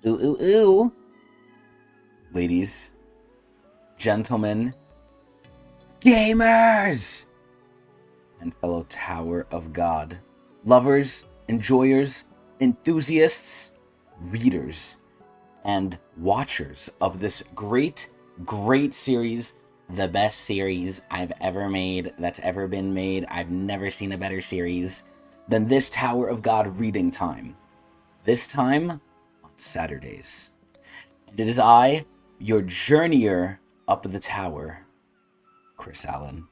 Ooh, ooh, ooh. Ladies, gentlemen, gamers, and fellow Tower of God lovers, enjoyers, enthusiasts, readers, and watchers of this great series, the best series I've ever made, that's ever been made. I've never seen a better series than this Tower of God reading time. This time on Saturdays. And it is I, your journeyer up the tower, Chris Allen.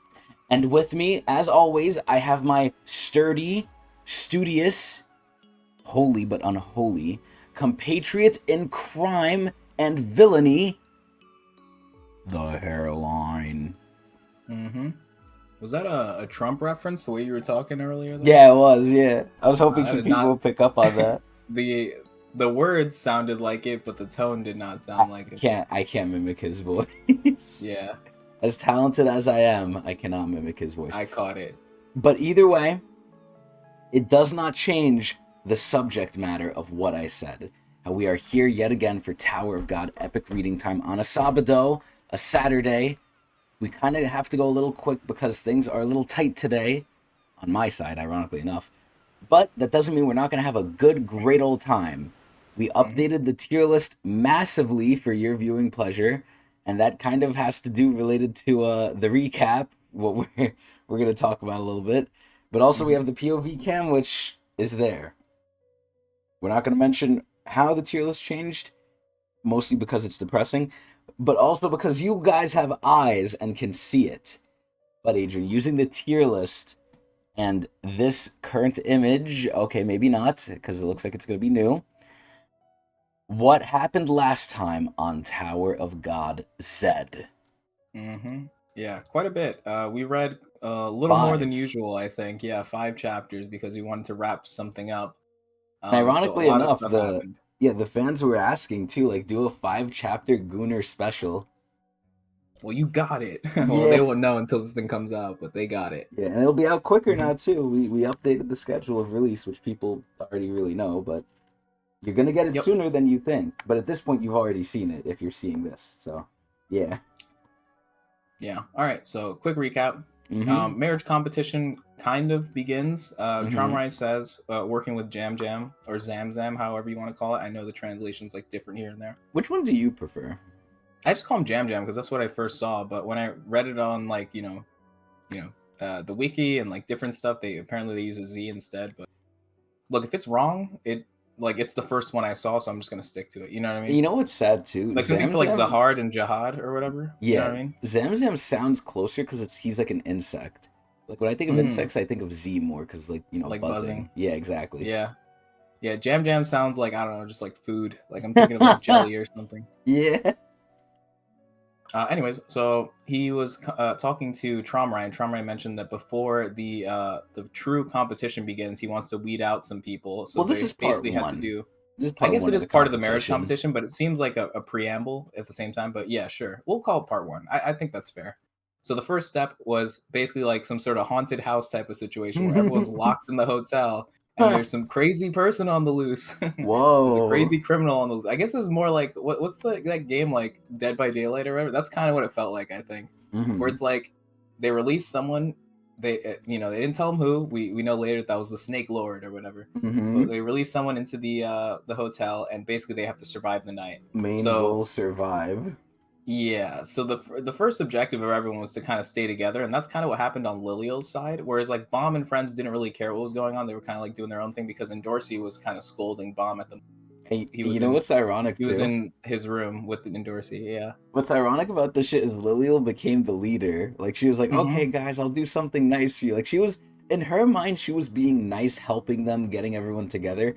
And with me, as always, I have my sturdy, studious, holy but unholy, compatriot in crime and villainy, the hairline. Mm-hmm. Was that a Trump reference, the way you were talking earlier, though? Yeah, it was, yeah. I was hoping I some did people not. would pick up on that. the The words sounded like it, but the tone did not sound like it. I can't mimic his voice. Yeah, As talented as I am, I cannot mimic his voice. I caught it. But either way, it does not change the subject matter of what I said. How we are here yet again for Tower of God epic reading time on a Sabado, a Saturday. We kind of have to go a little quick because things are a little tight today, on my side, ironically enough. But that doesn't mean we're not going to have a great old time. We updated the tier list massively for your viewing pleasure, and that kind of has to do related to the recap, what we're going to talk about a little bit. But also we have the POV cam, which is there. We're not going to mention how the tier list changed, mostly because it's depressing, but also because you guys have eyes and can see it. But Adrian, using the tier list and this current image, okay, maybe not, because it looks like it's going to be new. What happened last time on Tower of God Zed? Yeah, quite a bit. We read a little more than 5. usual, I think. Yeah, 5 chapters because we wanted to wrap something up. And So a ironically lot of enough, stuff happened. the fans were asking too, like, do a 5-chapter Gooner special. Well, you got it. Well, they Yeah. won't know until this thing comes out, but they got it. Yeah, and it'll be out quicker Mhm. now too. We updated the schedule of release, which people already really know, but you're gonna get it Yep. sooner than you think. But at this point, you've already seen it if you're seeing this. So, yeah. Yeah. All right. So, quick recap. Mm-hmm. Marriage competition kind of begins. Mm-hmm. Tramrai says, working with Jam Jam or Zam Zam, however you want to call it. I know the translation's like different here and there. Which one do you prefer? I just call him Jam Jam because that's what I first saw. But when I read it on like the wiki and like different stuff, they apparently use a Z instead. But look, if it's wrong, it's the first one I saw, so I'm just gonna stick to it. You know what I And mean? you know what's sad too? Like some people like Zamzam. Zahard and Jihad or whatever. You know Yeah, what I mean? Zamzam sounds closer because he's like an insect. Like when I think of Mm, insects, I think of Z more because like like buzzing. buzzing. Yeah, exactly. Yeah. Yeah, Jam Jam sounds like, I don't know, just like food. Like I'm thinking of like jelly or something. Yeah. Anyways, so he was talking to Tromrai, and Tromrai mentioned that before the true competition begins, he wants to weed out some people. So Well, this they is part basically have to one. do. This is I part guess one it of is the part of the marriage competition. competition, but it seems like a preamble at the same time. But yeah, sure, we'll call it part one. I think that's fair. So the first step was basically like some sort of haunted house type of situation where everyone's locked in the hotel and there's some crazy person on the loose. There's a Whoa. crazy criminal on the loose. I guess it's more like what's that game like Dead by Daylight or whatever. That's kind of what it felt like, I think, where Mm-hmm. it's like they released someone. They didn't tell them who. We know later that was the Snake Lord or whatever. Mm-hmm. But they release someone into the hotel, and basically they have to survive the night. Main So goal survive. yeah, so the first objective of everyone was to kind of stay together, and that's kind of what happened on Liliel's side. Whereas like Bomb and friends didn't really care what was going on; they were kind of like doing their own thing because Endorsi was kind of scolding Bomb at them. And He you was know in what's ironic he was too? in his room with Endorsi. Yeah. What's ironic about this shit is Lilial became the leader. Like she was like, Mm-hmm. okay, guys, I'll do something nice for you. Like she was in her mind, she was being nice, helping them, getting everyone together.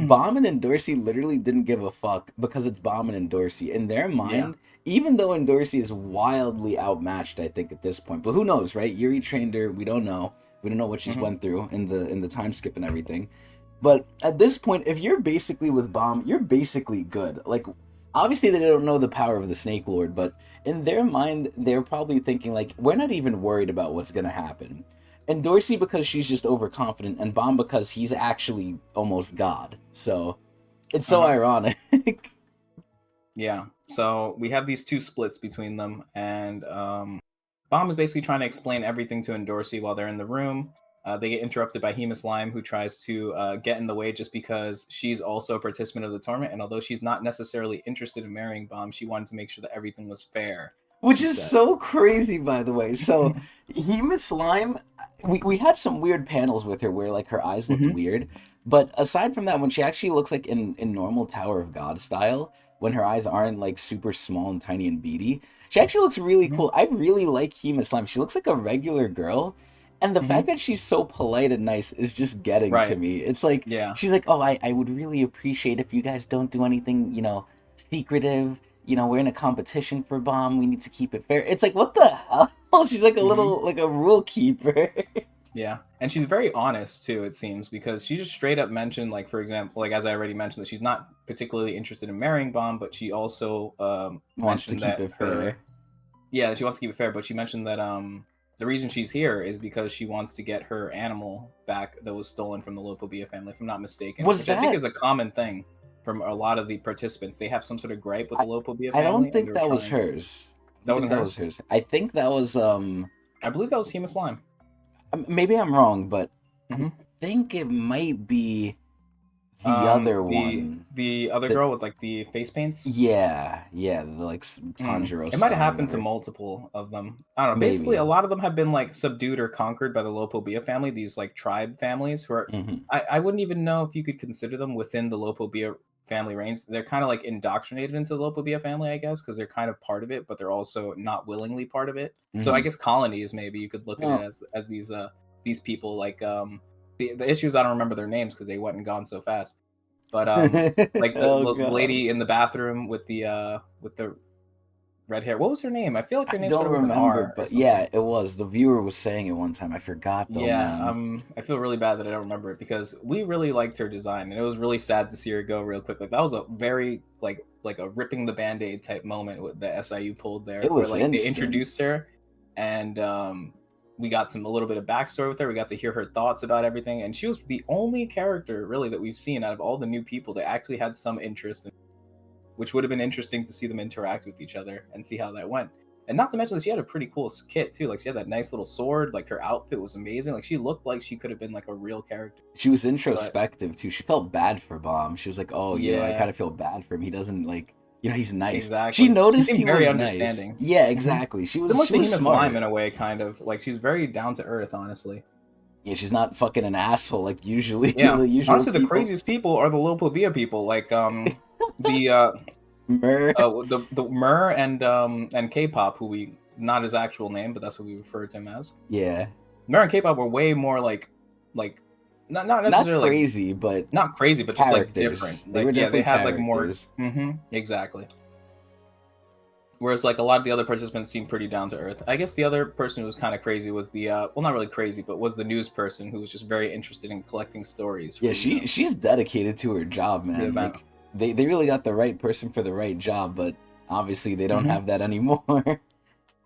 Bauman and Dorsey literally didn't give a fuck because it's Bauman and Dorsey. In their Yeah. mind, even though Dorsey is wildly outmatched, I think at this point. But who knows, right? Yuri trained her. We don't know. We don't know what she's Mm-hmm. went through in the time skip and everything. But at this point, if you're basically with Bomb, you're basically good. Like, obviously they don't know the power of the Snake Lord, but in their mind, they're probably thinking like, we're not even worried about what's gonna happen. And Dorsey because she's just overconfident, and Bomb because he's actually almost God. So it's so Uh-huh. ironic. Yeah. So we have these two splits between them, and Bomb is basically trying to explain everything to Endorsi while they're in the room. They get interrupted by Hema Slime, who tries to get in the way just because she's also a participant of the tournament. And although she's not necessarily interested in marrying Bomb, she wanted to make sure that everything was fair, Which she is said. so crazy, by the way. So, Hema Slime, we had some weird panels with her where like her eyes looked Hmm. weird. But aside from that, when she actually looks like in normal Tower of God style, when her eyes aren't like super small and tiny and beady, she actually looks really Hmm. cool. I really like Hema Slime. She looks like a regular girl. And the Hmm. fact that she's so polite and nice is just getting to Right. me. It's like Yeah. she's like, "Oh, I would really appreciate if you guys don't do anything, secretive. We're in a competition for bomb. We need to keep it fair." It's like, what the hell? She's like a Hmm. little, like a rule keeper. Yeah. And she's very honest too, it seems, because she just straight up mentioned, like, for example, like as I already mentioned, that she's not particularly interested in marrying Bomb, but she also Wants to mentioned keep that it her, fair. yeah, she wants to keep it fair, but she mentioned that the reason she's here is because she wants to get her animal back that was stolen from the Lopobia family, if I'm not mistaken, Was which I think that? is a common thing from a lot of the participants. They have some sort of gripe with I, the Lopobia I don't family, and think they're that was trying. hers. I That don't think wasn't that was hers. hers. I think that was I believe that was Hema Slime. maybe I'm wrong, but I Hmm. think it might be the other The one. the other That girl with like the face paints. yeah, the like Tanjiro It might have scar or happened to whatever. multiple of them. I don't know. Basically, a Maybe. lot of them have been like subdued or conquered by the Lopobia family. These like tribe families who are, Hmm. I wouldn't even know if you could consider them within the Lopobia family range. They're kind of like indoctrinated into the Lopobia family, I guess, because they're kind of part of it, but they're also not willingly part of it. So I Hmm. guess colonies, maybe you could look at it No. as these people like the issues. I don't remember their names because they went and gone so fast. But like Oh the god. lady in the bathroom with the red hair. What was her name? I feel like I her name don't started with an remember, R or but yeah, something. it was. The viewer was saying it one time. I forgot though, Yeah, man. I feel really bad that I don't remember it because we really liked her design, and it was really sad to see her go real quick. Like that was a very like a ripping the band-aid type moment with the SIU pulled It there, where was like they instant. introduced her, and we got a little bit of backstory with her. We got to hear her thoughts about everything, and she was the only character really that we've seen out of all the new people that actually had some interest in, which would have been interesting to see them interact with each other and see how that went. And not to mention that she had a pretty cool kit too. Like she had that nice little sword. Like her outfit was amazing. Like she looked like she could have been like a real character. She was But introspective too. She felt bad for Bomb. She was like, "Oh, I yeah, kind of feel bad for him. He doesn't like, he's nice." She exactly. She noticed he seemed very was nice. understanding. Yeah, Hmm. exactly. She was Similar she to was Hema Slime smart. in a way, kind of like she's very down to earth. Honestly, Yeah, she's not fucking an asshole like usually yeah. the usual Honestly, the people. craziest people are the Lopobia people. Like the Mer. the Mur and K-pop, who we not his actual name, but that's what we refer to him as. Yeah. American K-pop were way more like not Not necessarily like crazy, but not crazy, but just like different. characters. They were Like yeah, they definitely had like more. characters. Exactly. Whereas like a lot of the other participants seemed pretty down to earth. I guess the other person who was kind of crazy was the well, not really crazy, but was the news person who was just very interested in collecting stories Yeah, for she's dedicated to her job, the man. event. Like they really got the right person for the right job, but obviously they don't Hmm. have that anymore.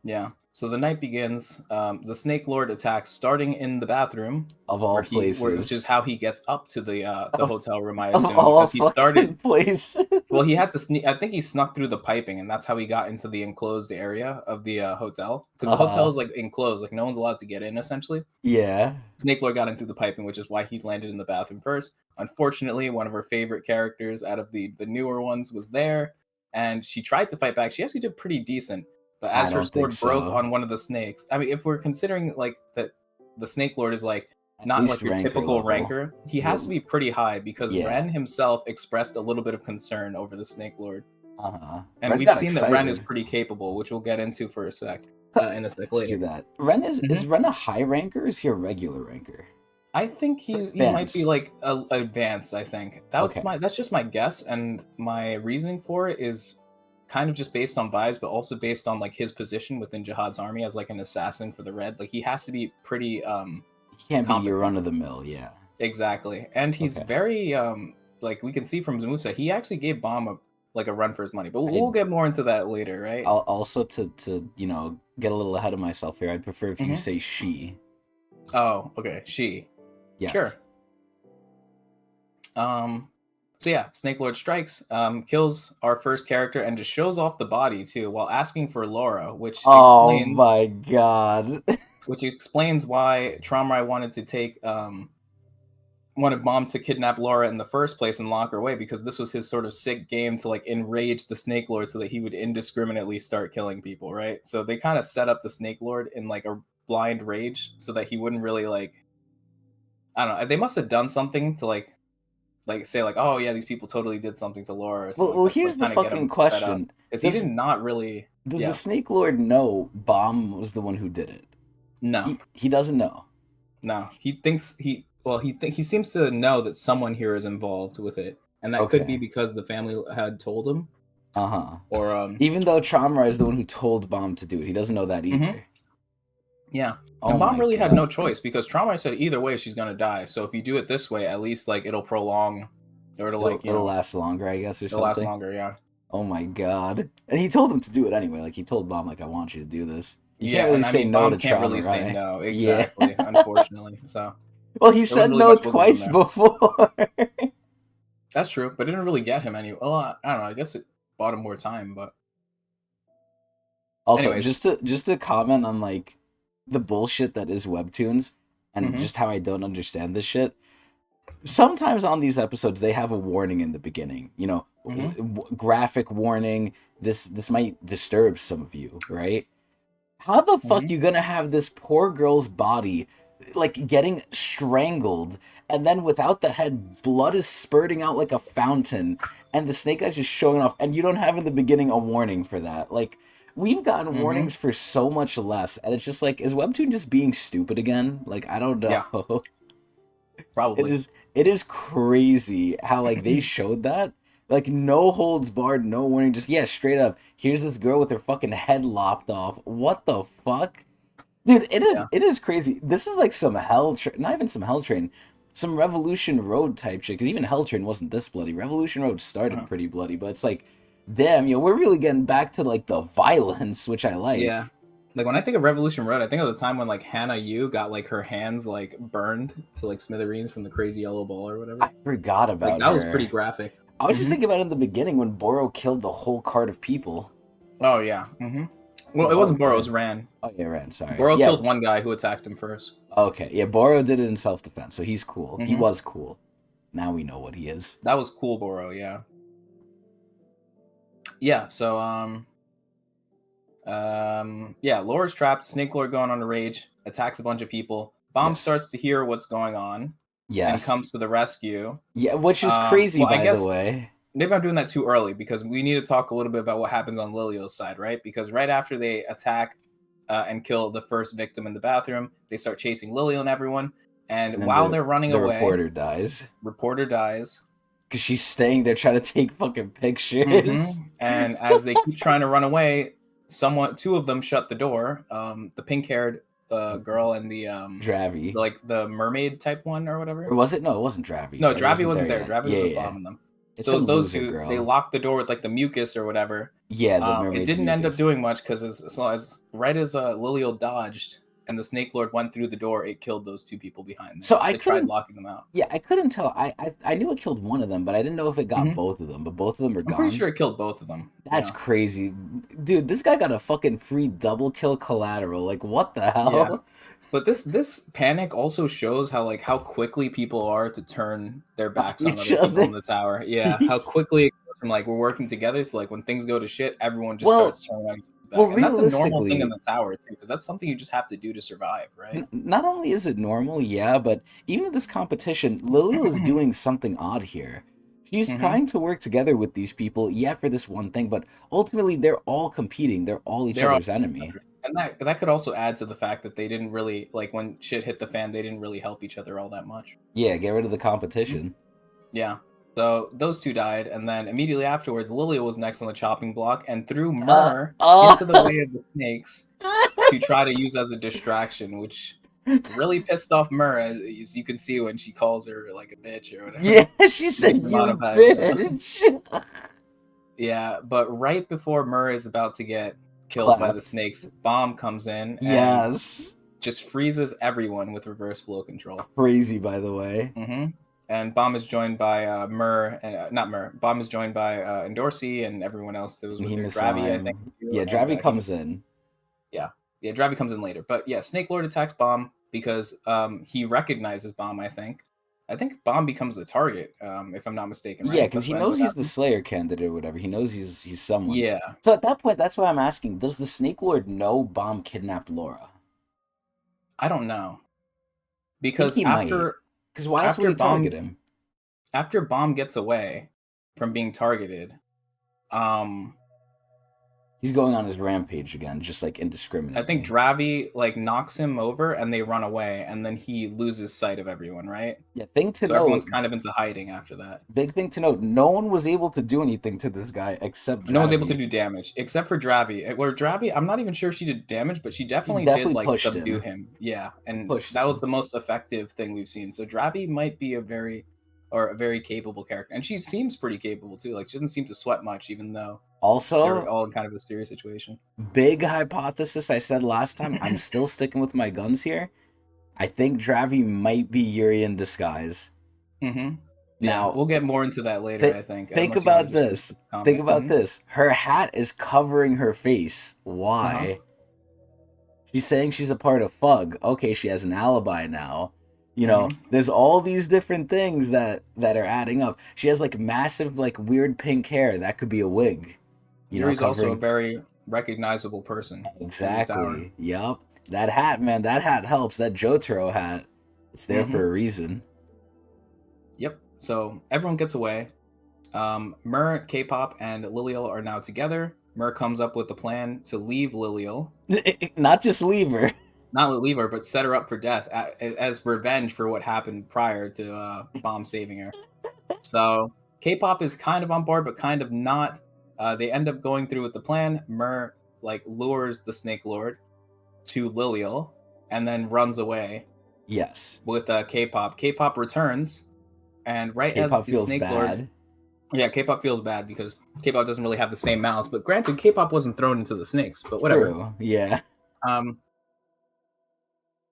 Yeah. So the night begins. The Snake Lord attacks, starting in the bathroom, Of all which is places. how he gets up to the Of, hotel room, I of assume, all because he started. fucking places. Well, he had to sneak. I think he snuck through the piping, and that's how he got into the enclosed area of the hotel. Because the hotel Uh-huh. is like enclosed, like no one's allowed to get in. Essentially, Yeah. Snake Lord got in through the piping, which is why he landed in the bathroom first. Unfortunately, one of her favorite characters out of the newer ones was there, and she tried to fight back. She actually did pretty decent, but I as her don't think sword broke so. on one of the snakes, I mean, if we're considering like that, the Snake Lord is like At not least like your ranker typical level. ranker. He He's has a to be pretty high because yeah. Ren himself expressed a little bit of concern over the Snake Lord, Uh-huh. and Ren we've got seen that Ren is excited. pretty capable, which we'll get into for a sec, in a sec Ask you later. that. Ren Hmm. is Ren a high ranker or is he a regular ranker? I think Or he might be advanced. like advanced. I think Okay. that's just my guess, and my reasoning for it is kind of just based on vibes, but also based on like his position within Jihad's army as like an assassin for the Red. Like he has to be pretty He can't be your competent. run of the mill, yeah. Exactly, and he's Okay. very like we can see from Zamusa, he actually gave Bomb a run for his money. But I we'll get more into that later, right? I'll also to get a little ahead of myself here. I'd prefer if you Hmm. say she. Oh, okay. Yes. Sure. Um, So yeah, Snake Lord strikes, kills our first character, and just shows off the body too, while asking for Laura, Oh my god. which explains why Tromrai wanted Mom to kidnap Laura in the first place and lock her away, because this was his sort of sick game to like enrage the Snake Lord so that he would indiscriminately start killing people, right? So they kind of set up the Snake Lord in like a blind rage so that he wouldn't really like, I don't know. They must have done something to like say like, oh yeah, these people totally did something to Laura or something Well, like that, to here's like the kind of get him fucking set up, question. because he did not really. Does Yeah. the Snake Lord know Bomb was the one who did it? No. He doesn't know. No. He thinks he seems to know that someone here is involved with it, and that could be because the family had told him. Or even though Tromrai is the one who told Bomb to do it, he doesn't know that either. Yeah. Oh and Bomb really God. had no choice, because Tromrai said either way she's gonna die. So if you do it this way, at least like it'll prolong, or it'll last longer, I guess, or it'll something. last longer, yeah. Oh my God. And he told him to do it anyway. Like he told Bomb, like, I want you to do this. You Yeah, can't really and I say mean, no Bomb to can't Tromrai. really say no, exactly. Yeah. Unfortunately, so Well, he there said wasn't really no much wiggle room twice there. before. That's true, but it didn't really get him any. Well, I don't know. I guess it bought him more time, but Also, anyways, just to comment on like the bullshit that is webtoons and just how I don't understand this shit. Sometimes on these episodes they have a warning in the beginning, you know, graphic warning. This might disturb some of you, right? How the fuck you gonna have this poor girl's body like getting strangled, and then without the head, blood is spurting out like a fountain, and the snake eyes just showing off, and you don't have in the beginning a warning for that? Like, we've gotten warnings for so much less, and it's just like, is Webtoon just being stupid again? Like, I don't know. Yeah, probably. It is crazy how like they showed that. Like no holds barred, no warning, just yeah, straight up. Here's this girl with her fucking head lopped off. What the fuck? Dude, it is crazy. This is like some not even some Hell Train, some Revolution Road type shit. Because even Hell Train wasn't this bloody. Revolution Road started pretty bloody, but it's like, damn, yo, we're really getting back to like the violence, which I like. Yeah, like when I think of Revolution Road, I think of the time when like Hannah Yu got like her hands like burned to like smithereens from the crazy yellow ball or whatever. I forgot about like that her. was pretty graphic. I was just thinking about it in the beginning when Boro killed the whole cart of people. Oh yeah. Well, it wasn't Boro, it was Ran. Oh yeah, Ran. Sorry. Boro killed one guy who attacked him first. Okay, yeah, Boro did it in self-defense, so he's cool. He was cool. Now we know what he is. That was cool, Boro. Yeah. Yeah. So yeah, Laura's trapped. Snake Lord going on a rage, attacks a bunch of people. Bomb starts to hear what's going on. Yes. And comes to the rescue. Yeah, which is crazy, well, by the way. Maybe I'm doing that too early, because we need to talk a little bit about what happens on Lilio's side, right? Because right after they attack and kill the first victim in the bathroom, they start chasing Lilio and everyone. And while they're running away, the reporter dies. Because she's staying there trying to take fucking pictures. And as they keep trying to run away, two of them shut the door. The pink-haired girl and the Dravy, like the mermaid type one or whatever. Or was it? No, it wasn't Dravy. No, Dravy wasn't there. Dravy was bombing them. It's so those two, girl. They locked the door with like the mucus or whatever. Yeah, the mermaid's it didn't end up doing much, because as Lilio dodged and the Snake Lord went through the door, it killed those two people behind them. So I tried locking them out. Yeah, I couldn't tell. I knew it killed one of them, but I didn't know if it got both of them. But both of them are gone. I'm pretty sure it killed both of them. That's crazy, dude. This guy got a fucking free double kill collateral. Like, what the hell? Yeah. But this panic also shows how quickly people are to turn their backs on other people in the tower. Yeah, how quickly it goes from like we're working together, so like when things go to shit, everyone just starts turning on. Well, and that's a normal thing in the tower too, because that's something you just have to do to survive, right? Not only is it normal, yeah, but even in this competition, Lilio is doing something odd here. She's trying to work together with these people, for this one thing, but ultimately they're all competing. They're all each other's enemy. And that could also add to the fact that they didn't really, like, when shit hit the fan, they didn't really help each other all that much. Yeah, get rid of the competition. Yeah. So those two died, and then immediately afterwards, Lilio was next on the chopping block and threw Myrrh into the way of the snakes to try to use as a distraction, which really pissed off Myrrh, as you can see when she calls her like a bitch or whatever. Yeah, she said, "You bitch." Yeah, but right before Myrrh is about to get killed by the snakes, Bomb comes in and just freezes everyone with reverse flow control. Crazy, by the way. and Bomb is joined by not Myrrh. Bomb is joined by Endorsi and everyone else that was And with he her. Dravi, I think. misaligned. Too, Yeah, and Dravi he, comes in. yeah, Dravi comes in later. But yeah, Snake Lord attacks Bomb because he recognizes Bomb. I think Bomb becomes the target, if I'm not mistaken. Yeah, Right? because That's he what ends knows up he's the happening. Slayer candidate or whatever. He knows he's someone. Yeah, So at that point, that's why I'm asking: does the Snake Lord know Bomb kidnapped Laura? I don't know I think because he might. Because why else would after he target Bomb him? after Bomb gets away from being targeted, um, He's going on his rampage again, just like I think indiscriminately. Dravi like knocks him over and they run away, and then he loses sight of everyone, right? Yeah, thing to So everyone's note, kind of into hiding after that. big thing to note, no one was able to do anything to this guy except No one's able to Dravi. do damage except for Dravi. Where Dravi, I'm not even sure if she did damage, but she He definitely did definitely like pushed subdue him. him. Yeah, He and pushed that was him. the most effective thing we've seen. So Dravi might be a very capable character, and she seems pretty capable too. Like she doesn't seem to sweat much, even though they're Also, all in kind of a serious situation. big hypothesis I said last time. I'm still sticking with my guns here. I think Dravi might be Yuri in disguise. Mm-hmm. Yeah, Now, we'll get more into that later, th- I think, think unless you want to about just finish this. the Think comment. about this. Her hat is covering her face. Uh-huh. Why? She's saying she's a part of Fug. Okay, she has an alibi now. Mm-hmm. There's all these different things that are adding up. She has like massive, like weird pink hair. That could be a wig. Yuri's also a Covering very recognizable person in the tower. exactly. Yup. That hat, man. That hat helps. That Jotaro hat. It's there Mm-hmm. for a reason. Yep. So everyone gets away. Mur, K-pop, and Lilial are now together. Mur comes up with the plan to leave Lilial, Not just leave her. not leave her, but set her up for death as revenge for what happened prior to Bomb saving her. So K-pop is kind of on board, but kind of not. They end up going through with the plan. Mur like lures the Snake Lord to Lilial and then runs away Yes. with K-pop. K-pop returns, and right as K-pop the feels Snake Lord, bad. yeah, K-pop feels bad because K-pop doesn't really have the same malice. But granted, K-pop wasn't thrown into the snakes, but whatever. True. Yeah. Um,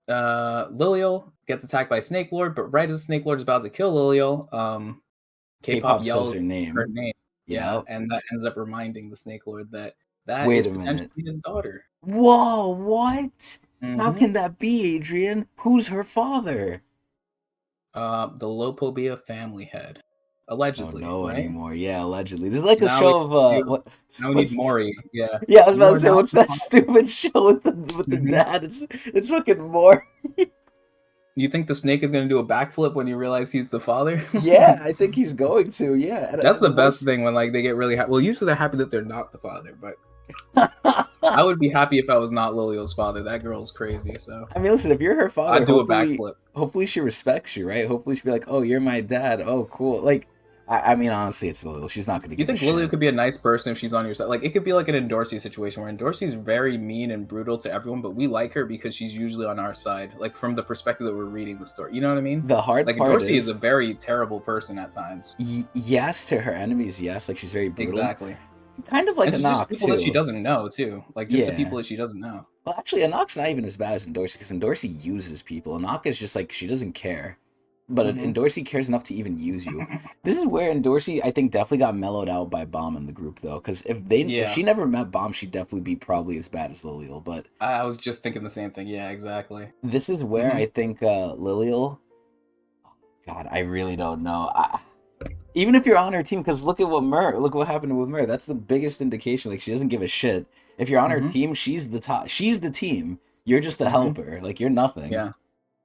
Lilial gets attacked by Snake Lord, but right as Snake Lord is about to kill Lilial, K-pop K-pop says yells her her name. name. Yeah, Yep. and that ends up reminding the Snake Lord that that Wait is a minute. potentially his daughter. Whoa, what? How Mm-hmm. can that be, Adrian? Who's her father? The Lopobia family head, Don't allegedly, know right? anymore. Yeah, allegedly. There's like a Now we show of do. what Now we need what's Mori. Yeah, yeah, I was you about to are say now what's the that father. stupid show with the Mm-hmm. dad? It's fucking more. You think the snake is going to do a backflip when you realize he's the father? Yeah, I think he's going to. Yeah, That's and the the best most thing when like they get really happy. Well, usually they're happy that they're not the father, but I would be happy if I was not Lilial's father. That girl's crazy, so I mean, listen, if you're her father, I'd do a hopefully, backflip. hopefully she respects you, right? Hopefully she'll be like, "Oh, you're my dad. Oh, cool." Like, I mean, honestly, it's Lil. She's not gonna You give a think Lilial shit. could be a nice person if she's on your side? Like it could be like an Endorsi situation where Endorsi's very mean and brutal to everyone, but we like her because she's usually on our side. Like from the perspective that we're reading the story, you know what I mean? The hard Like part Endorsi is is, a very terrible person at times. yes to her enemies, yes, like she's very brutal, Exactly, kind of like and a to just knock people that she too. doesn't know too. Like just to Yeah. people that she doesn't know. Well, actually, Anok's not even as bad as Endorsi because Endorsi uses people. Anok is just like she doesn't care, but Mm-hmm. Endorsi cares enough to even use you. This is where Endorsi, I think, definitely got mellowed out by Bomb in the group though, because if Yeah, she never met Bomb, she'd definitely be probably as bad as Lilial. But I was just thinking the same thing. Yeah, exactly. this is where Mm-hmm. I think Lilial. God, I really don't know. Even if you're on her team, because look what happened with Mer. That's the biggest indication. Like she doesn't give a shit. If you're on her Mm-hmm. team, she's the top. She's the team. You're just a Mm-hmm. helper. Like you're nothing. Yeah.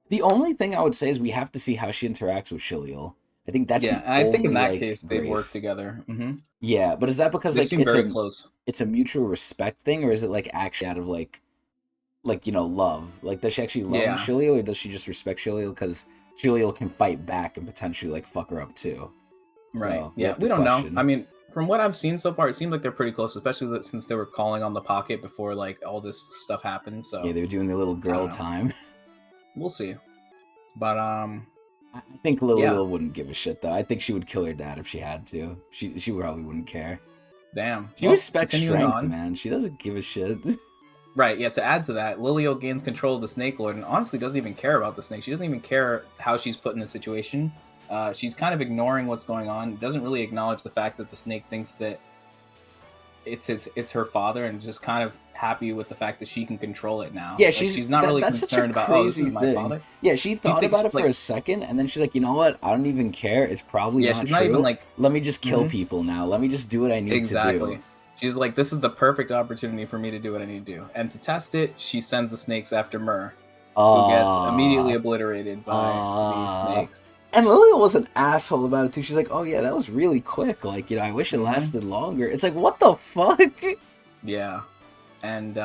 The only thing I would say is we have to see how she interacts with Shiliel. I think that's Yeah, the and I think in only that like case they'd work grace. together. Mm-hmm. Yeah, but is that because They like seem very close. it's a mutual respect thing, or is it like actually out of like love? Like does she actually love Yeah. Shiliel, or does she just respect Shiliel because Shiliel can fight back and potentially like fuck her up too? Right. So we Yeah. have to We don't know. I question. mean, from what I've seen so far, it seems like they're pretty close, especially since they were calling on the pocket before like all this stuff happened. Yeah, So they were doing their little I girl don't know. time. We'll see. But I think yeah. Liliel wouldn't give a shit though. I think she would kill her dad if she had to. She probably wouldn't care. Damn. She Well, respects continuing strength, on. man. She doesn't give a shit. Right. Yeah. To add to that, Lilio gains control of the Snake Lord, and honestly doesn't even care about the snake. She doesn't even care how she's put in the situation. She's kind of ignoring what's going on. Doesn't really acknowledge the fact that the snake thinks that it's her father, and just kind of happy with the fact that she can control it now. Yeah, Like, she's not really that's such a concerned about, oh, this is crazy my thing. father. Yeah, she thought thinks, about it for like, a second, and then she's like, you know what? I don't even care. It's probably yeah, not she's true. not even like, Let me just kill people now. Let me just do what I need exactly. to do. She's like, this is the perfect opportunity for me to do what I need to do. And to test it, she sends the snakes after Myrrh, who gets immediately obliterated by these snakes. And Lilia was an asshole about it too. She's like, "Oh yeah, that was really quick. Like, I wish it lasted longer." It's like, what the fuck? Yeah, and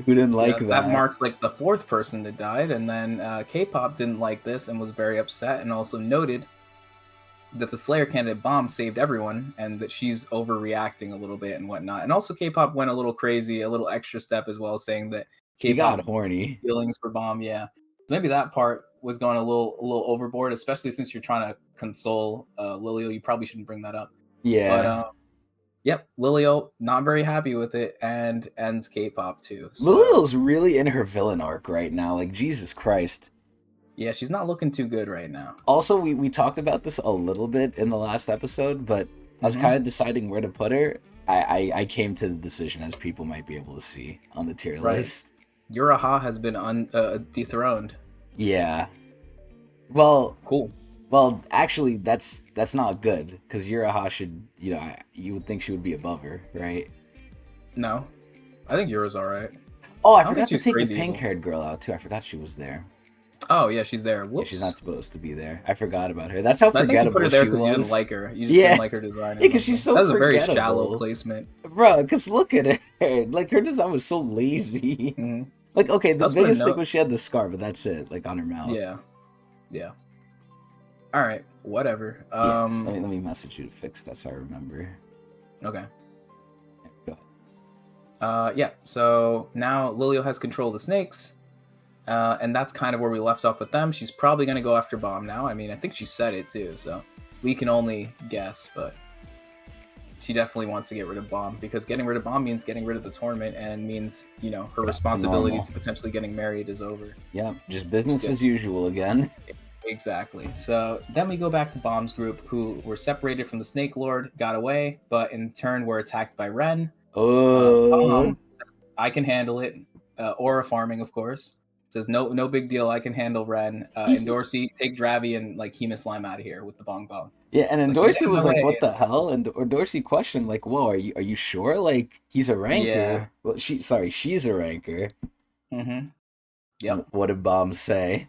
who didn't like that? That marks like the fourth person that died, and then K-pop didn't like this and was very upset, and also noted that the Slayer candidate bomb saved everyone, and that she's overreacting a little bit and whatnot. And also, K-pop went a little crazy, a little extra step as well, saying that K-pop got horny feelings for bomb. Yeah, maybe that part was going a little overboard, especially since you're trying to console Lilio. You probably shouldn't bring that up. Yeah. But yep, Lilio not very happy with it and ends K-pop too. So. Lilio's really in her villain arc right now. Like, Jesus Christ. Yeah, she's not looking too good right now. Also, we talked about this a little bit in the last episode, but I was kind of deciding where to put her. I came to the decision, as people might be able to see on the tier list. Uraha has been dethroned. Yeah. Well, cool. Well, actually, that's not good, because Uraha should, you would think she would be above her, right? No, I think Yura's all right. Oh, I forgot to take the pink-haired girl out too. I forgot she was there. Oh yeah, she's there. Whoops. Yeah, she's not supposed to be there. I forgot about her. That's how forgettable I think you put her there she was. You didn't like her. You just didn't like her design. Yeah, because she's so forgettable. That was a very shallow placement, bro. Because look at her. Like, her design was so lazy. Like, okay, the biggest thing was she had the scar, but that's it. Like, on her mouth. Yeah. All right, whatever. Let me message you to fix that so I remember. Okay. Go ahead. Yeah. So now Lilio has control of the snakes. And that's kind of where we left off with them. She's probably going to go after Bomb now. I mean, I think she said it too, so we can only guess, but she definitely wants to get rid of Bomb, because getting rid of Bomb means getting rid of the tournament, and means, her responsibility to potentially getting married is over. Yeah, just business as usual again. Exactly. So then we go back to Bomb's group, who were separated from the Snake Lord, got away, but in turn were attacked by Ren. Bomb says, I can handle it. Aura farming, of course. Says no big deal. I can handle Ren. And Dorsey, take Dravi and Hema Slime out of here with the Bong Bong. Yeah, and then Dorsey was like, "What the hell?" And Dorsey questioned, like, "Whoa, are you sure? Like, he's a ranker." Yeah. Well, she's a ranker. Yep. What did Bomb say?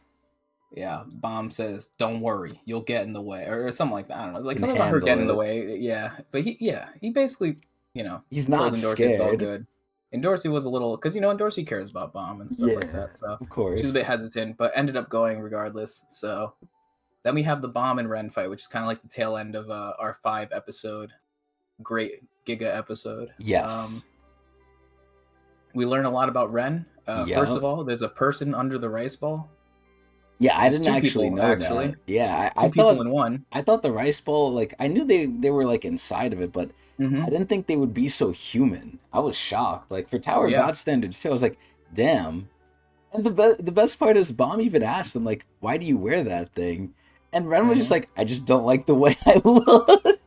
Yeah, Bomb says, "Don't worry, you'll get in the way," or something like that. I don't know, like something about her getting in the way. Yeah, but he basically, he's not scared. All good. And Dorsey was a little, because and Dorsey cares about Bomb and stuff like that, so of course she was a bit hesitant, but ended up going regardless. So then we have the Bomb and Ren fight, which is kind of like the tail end of our 5-episode great Giga episode. Yes. We learn a lot about Ren. First of all, there's a person under the rice ball. Yeah, I didn't actually know that. Yeah, I thought people in one. I thought the rice ball, like, I knew they were like inside of it, but I didn't think they would be so human. I was shocked. Like, for Tower of God standards too, I was like, damn. And the best part is Bomb even asked him, like, why do you wear that thing? And Ren was just like, I just don't like the way I look.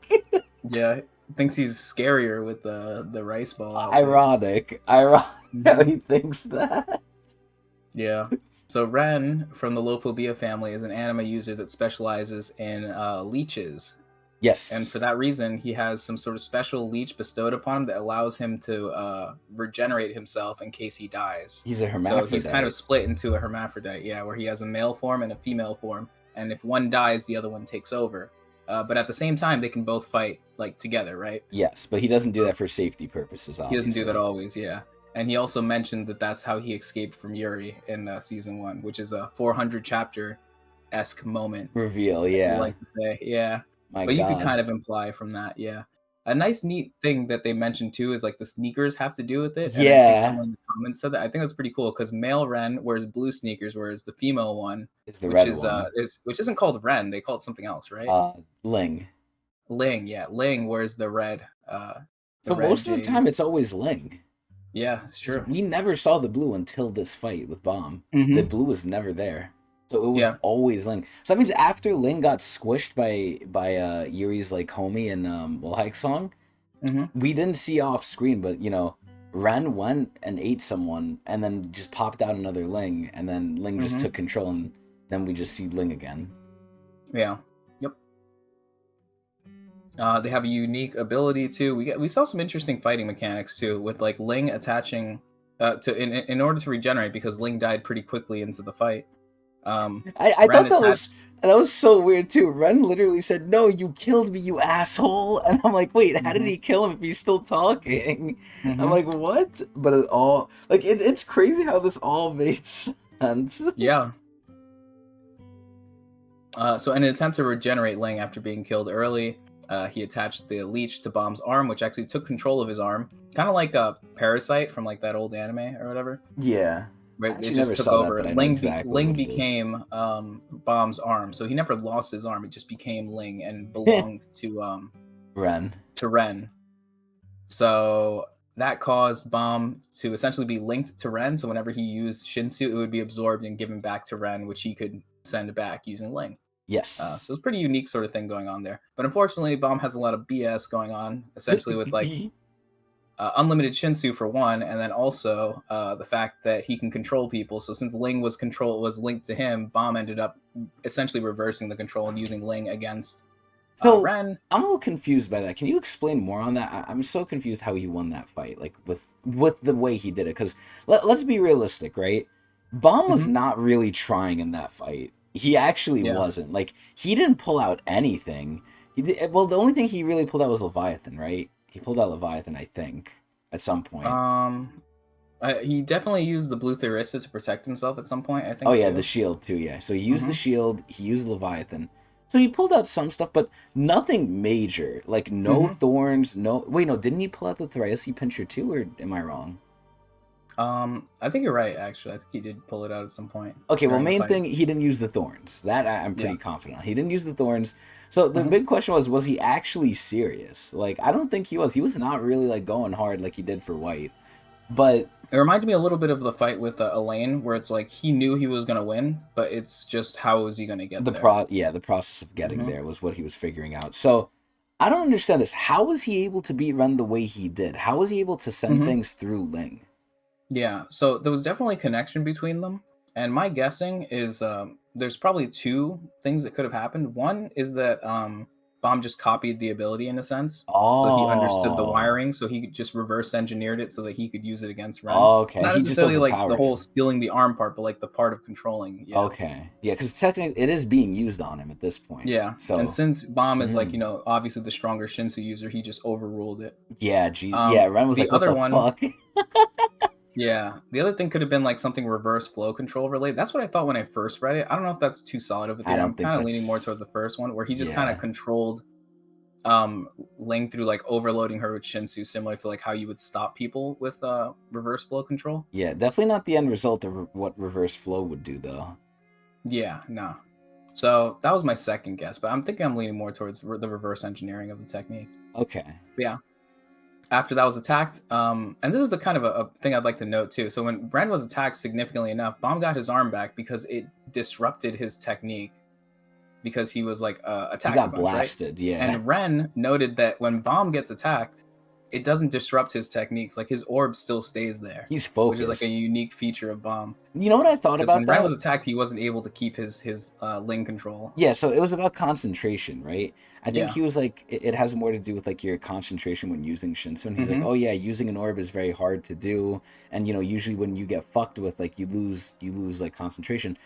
Yeah, thinks he's scarier with the rice ball outfit. Ironic how he thinks that. Yeah. So Ren from the Lophobia family is an anima user that specializes in leeches. Yes. And for that reason, he has some sort of special leech bestowed upon him that allows him to regenerate himself in case he dies. He's a hermaphrodite. So he's kind of split into a hermaphrodite, where he has a male form and a female form. And if one dies, the other one takes over. But at the same time, they can both fight together, right? Yes, but he doesn't do that for safety purposes, obviously. He doesn't do that always, yeah. And he also mentioned that that's how he escaped from Yuri in season 1, which is a 400 chapter-esque moment. Reveal, yeah. I like to say, yeah. My but God. You could kind of imply from that, yeah. A nice, neat thing that they mentioned too is the sneakers have to do with it. And I think someone in the comments said that. I think that's pretty cool because male Ren wears blue sneakers, whereas the female one is the red one. Which isn't called Ren. They call it something else, right? Ling. Ling, yeah. Ling wears the red. So most of the time, it's always Ling. Yeah, it's true. So we never saw the blue until this fight with Bomb. The blue was never there. So it was Yeah. always Ling. So that means after Ling got squished by Yuri's like homie in Wolhike song, Hmm. we didn't see off screen, but Ren went and ate someone and then just popped out another Ling, and then Ling just Hmm. took control, and then we just see Ling again. Yeah. Yep. They have a unique ability too. We saw some interesting fighting mechanics too, with like Ling attaching to in order to regenerate, because Ling died pretty quickly into the fight. I Ren thought attached. that was so weird too. Ren literally said, "No, you killed me, you asshole," and I'm like, "Wait, how did Hmm. he kill him if he's still talking?" I'm Hmm. like, "What?" But it all like it's crazy how this all made sense. Yeah. So in an attempt to regenerate Ling after being killed early, he attached the leech to Bomb's arm, which actually took control of his arm, kind of like a parasite from like that old anime or whatever. Yeah, I Right, it actually never just took saw that, over. but I know exactly Ling what it is. became Bomb's arm, so he never lost his arm. It just became Ling and belonged Ren. to Ren. So that caused Bomb to essentially be linked to Ren. So whenever he used Shinsu, it would be absorbed and given back to Ren, which he could send back using Ling. Yes. So it's a pretty unique sort of thing going on there. But unfortunately, Bomb has a lot of BS going on, essentially with like unlimited Shinsu for one, and then also the fact that he can control people. So since Ling was linked to him, Bomb ended up essentially reversing the control and using Ling against So Ren. I'm a little confused by that. Can you explain more on that? I'm so confused how he won that fight, like with the way he did it. Because let's be realistic, right? Bomb was Hmm. not really trying in that fight. He actually Yeah. wasn't. Like he didn't pull out anything. He did, well, the only thing he really pulled out was Leviathan, right? He pulled out Leviathan, I think, at some point. Um, he definitely used the blue Therista to protect himself at some point, I Oh think yeah, the too. shield too. Yeah, so he used the Hmm. shield. He used Leviathan. So he pulled out some stuff, but nothing major. Like no Hmm. thorns. No, wait, no. Didn't he pull out the Thriaci pincher too, or am I wrong? I think you're right. Actually, I think he did pull it out at some point Okay, well, during the main fight. thing, he didn't use the thorns. That I'm Yeah. pretty confident on. He didn't use the thorns. So the Hmm. big question was he actually serious? Like I don't think he was. He was not really like going hard like he did for White. But It reminded me a little bit of the fight with Elaine, where it's like he knew he was gonna win, but it's just how was he gonna get there? the process of getting Hmm. there was what he was figuring out. So I don't understand this. How was he able to beat Ren the way he did? How was he able to send Hmm. things through Ling? Yeah, so there was definitely a connection between them, and my guessing is there's probably two things that could have happened. One is that Bomb just copied the ability in a sense, so he understood the Oh, wiring, so he just reverse engineered it so that he could use it against Ren. okay. Not He just necessarily like the overpowered whole him. stealing the arm part, but like the part of controlling. Yeah. Okay, yeah, because technically it is being used on him at this point. Yeah, and So, since Bomb is like, mm, obviously the stronger Shinsu user, he just overruled it. yeah, yeah. Ren was The like, "What other the one, fuck?" yeah, the other thing could have been like something reverse flow control related. That's what I thought when I first read it. I don't know if that's too solid of a I theory. don't I'm think kind of leaning more towards that's. the first one, where he just kind of Yeah, controlled Ling through like overloading her with Shinsu, similar to like how you would stop people with reverse flow control. yeah. Definitely not the end result of what reverse flow would do, though. Yeah, no. So that was my second guess, but I'm thinking I'm leaning more towards the reverse engineering of the technique. Okay. But yeah, after that was attacked. And this is the kind of a thing I'd like to note too. So when Ren was attacked significantly enough, Bomb got his arm back because it disrupted his technique because he was like He attacked a got bunch, right? blasted. Yeah. And Ren noted that when Bomb gets attacked, it doesn't disrupt his techniques. Like his orb still stays there, He's which is like a focused. unique feature of Bomb. You know what I thought Because about when Ren that? was attacked, he wasn't able to keep his Ling control. Yeah, so it was about concentration, right? I think Yeah. he was like, it has more to do with like your concentration when using Shinsu. And he's like, Hmm. oh yeah, using an orb is very hard to do, and usually when you get fucked with, like you lose like concentration.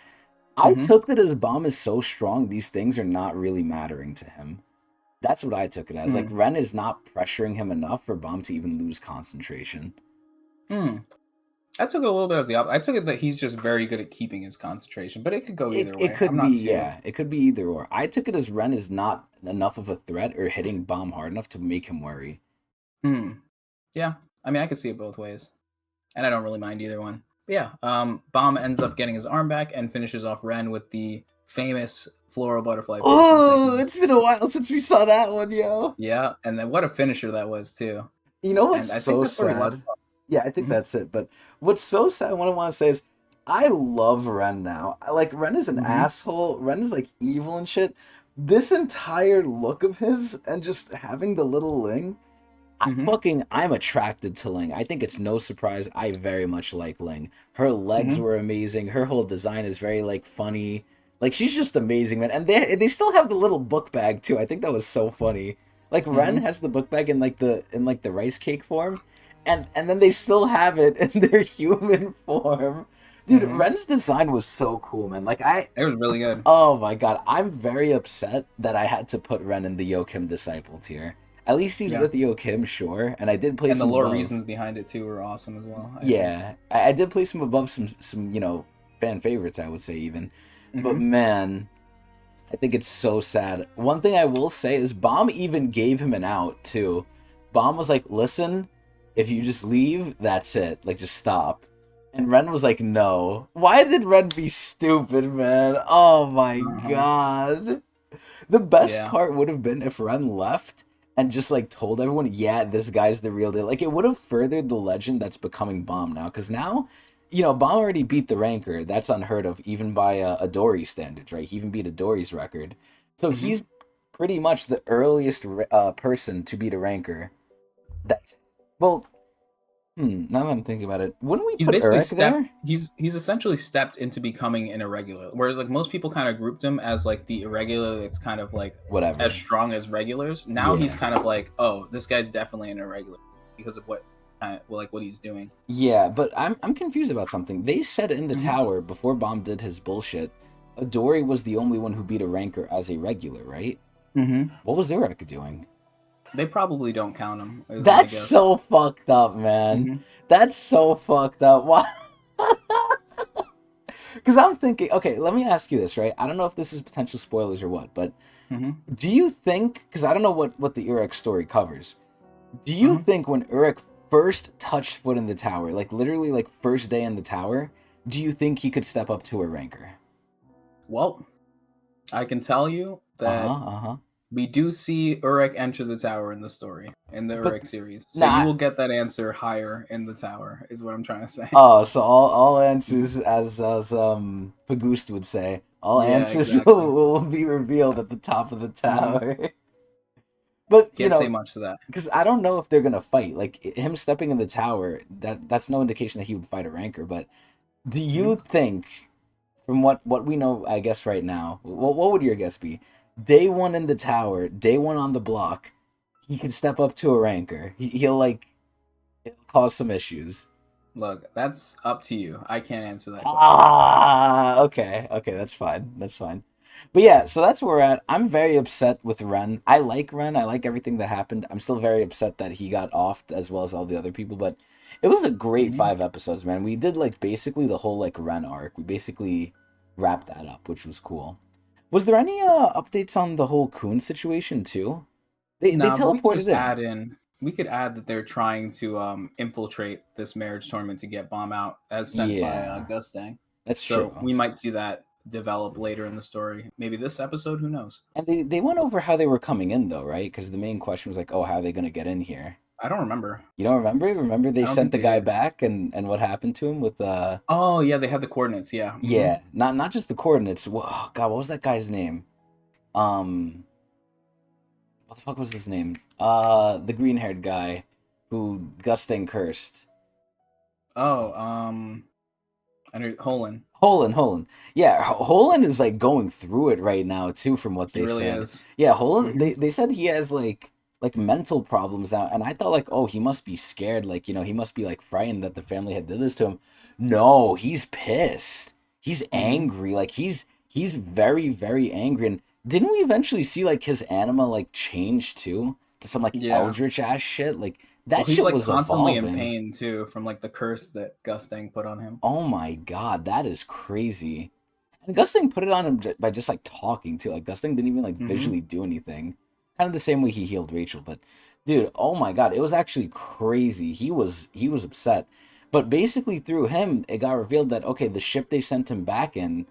I Hmm. took that as Bomb is so strong, these things are not really mattering to him. That's what I took it as. Like Mm. Ren is not pressuring him enough for Bomb to even lose concentration. Mm. I took it a little bit as the opposite. I took it that he's just very good at keeping his concentration, but it could go It either it way. I'm could be, not too. yeah, it could be either or. I took it as Ren is not enough of a threat or hitting Bomb hard enough to make him worry. Hmm. Yeah, I mean, I could see it both ways, and I don't really mind either one. But yeah, Bomb ends up getting his arm back and finishes off Ren with the famous floral butterfly piercing Oh, technique. it's been a while since we saw that one, yo. Yeah, and then what a finisher that was too. You know what's And I think so that's where we left sad? off. Yeah, I think Mhm. that's it. But what's so sad, what I want to say is I love Ren now. Like Ren is an Hmm. asshole. Ren is like evil and shit. This entire look of his and just having the little Ling, Hmm. I'm attracted to Ling. I think it's no surprise I very much like Ling. Her legs Hmm. were amazing. Her whole design is very like funny. Like she's just amazing, man. And they still have the little book bag too. I think that was so funny. Like Ren Hmm. has the book bag in like the rice cake form, and then they still have it in their human form. Dude, Hmm. Ren's design was so cool, man. It was really good. Oh my god, I'm very upset that I had to put Ren in the Yokim disciple tier. At least he's Yeah. with Yokim, sure, and I did place And the him lore above. reasons behind it too were awesome as well, I think. Yeah, I did place him above some fan favorites, I would say even. But Hmm. man, I think it's so sad. One thing I will say is Bomb even gave him an out too. Bomb was like, "Listen, if you just leave, that's it. Like just stop." And Ren was like, "No." Why did Ren be stupid, man? Oh my Uh-huh. god. The best Yeah. part would have been if Ren left and just like told everyone, yeah, this guy's the real deal. Like it would have furthered the legend that's becoming Bomb now. Because now, Bomb already beat the ranker. That's unheard of, even by Adori standards, right? He even beat Adori's record. So Hmm. he's pretty much the earliest person to beat a ranker. That's well. Now that I'm thinking about it, wouldn't we He's put basically Uruk stepped there? he's essentially stepped into becoming an irregular. Whereas like most people kind of grouped him as like the irregular that's kind of like as Whatever. strong as regulars. Now he's Yeah. kind of like, oh, this guy's definitely an irregular because of what kind of well, like what he's doing. Yeah, but I'm confused about something. They said in the Hmm. tower before Bomb did his bullshit, Adori was the only one who beat a ranker as a regular, right? Hmm. What was Uruk doing? They probably don't count him, is my That's guess. so fucked up, man. Hmm. That's so fucked up. Why? Because I'm thinking, okay, let me ask you this, right? I don't know if this is potential spoilers or what, but Hmm. do you think? Because I don't know what the Uruk story covers. Do you Hmm. think when Uruk first touched foot in the tower, like literally like first day in the tower, do you think he could step up to a ranker? Well, I can tell you Uh that huh. Uh huh. we do see Uruk enter the tower in the story, in the But Uruk series. So you nah. will get that answer higher in the tower, is what I'm trying to say. Oh, so all Mhm. answers, as Pagoost would say, all Yeah, answers exactly. will be revealed at the top of the Hmm. tower. But Can't say much to that. because I don't know if they're gonna fight. Like him stepping in the tower, that's no indication that he would fight a ranker. But do you Hmm. think, from what we know, I guess right now, what would your guess be? Day one in the tower, day one on the block, he could step up to a ranker. He'll like it'll cause some issues. Look, that's up to you. I can't answer that question. Okay, that's fine. That's fine. But yeah, so that's where we're at. I'm very upset with Ren. I like Ren. I like everything that happened. I'm still very upset that he got offed as well as all the other people, but it was a great Hmm. 5 episodes, man. We did like basically the whole like Ren arc. We basically wrapped that up, which was cool. Was there any updates on the whole Coon situation too? They Nah, but we could teleported just in. add in. We could add that they're trying to infiltrate this marriage tournament to get Bomb out, as sent by Yeah, Gustang. that's So true. we might see that develop later in the story. Maybe this episode. Who knows? And they went over how they were coming in though, right? Because the main question was like, oh, how are they gonna get in here? I don't remember. You don't remember? Remember they I don't sent think the they guy did. back and what happened to him with Oh yeah, they had the coordinates. Yeah. Hmm. yeah, not just the coordinates. Oh God, what was that guy's name? Um what the fuck was his name? The green haired guy who Gusting cursed. Oh, I know Holland. Holen. Yeah, Holen is like going through it right now too, from what He they really said. is. Yeah, Holen. Hmm. They said he has like mental problems now, and I thought like, oh, he must be scared. Like he must be like frightened that the family had did this to him. No, he's pissed. He's Hmm. angry. Like he's very angry. And didn't we eventually see like his anima like change too to some like Yeah. eldritch ass shit? Like Well, that he's shit like was constantly in evolving. pain too from like the curse that Gustang put on him. Oh my god, that is crazy. And Gusting put it on him by just like talking too. Like Gusting didn't even like Hmm. visually do anything. Kind of the same way he healed Rachel. But dude, oh my god, it was actually crazy. He was upset. But basically through him, it got revealed that okay, the ship they sent him back in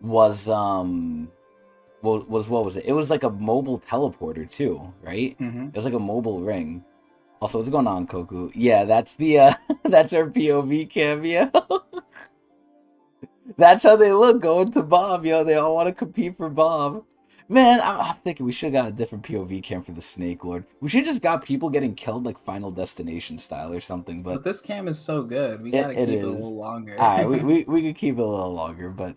was what was it? It was like a mobile teleporter too, right? Hmm. It was like a mobile ring. Also, what's going on, Koku? Yeah, that's the that's our POV cameo. That's how they look going to Bob, yo. They all want to compete for Bob. Man, I'm thinking we should have got a different POV cam for the Snake Lord. We should just got people getting killed like Final Destination style or something, but But this cam is so good. We it, gotta it keep it a is. little longer. Alright, we could keep it a little longer, but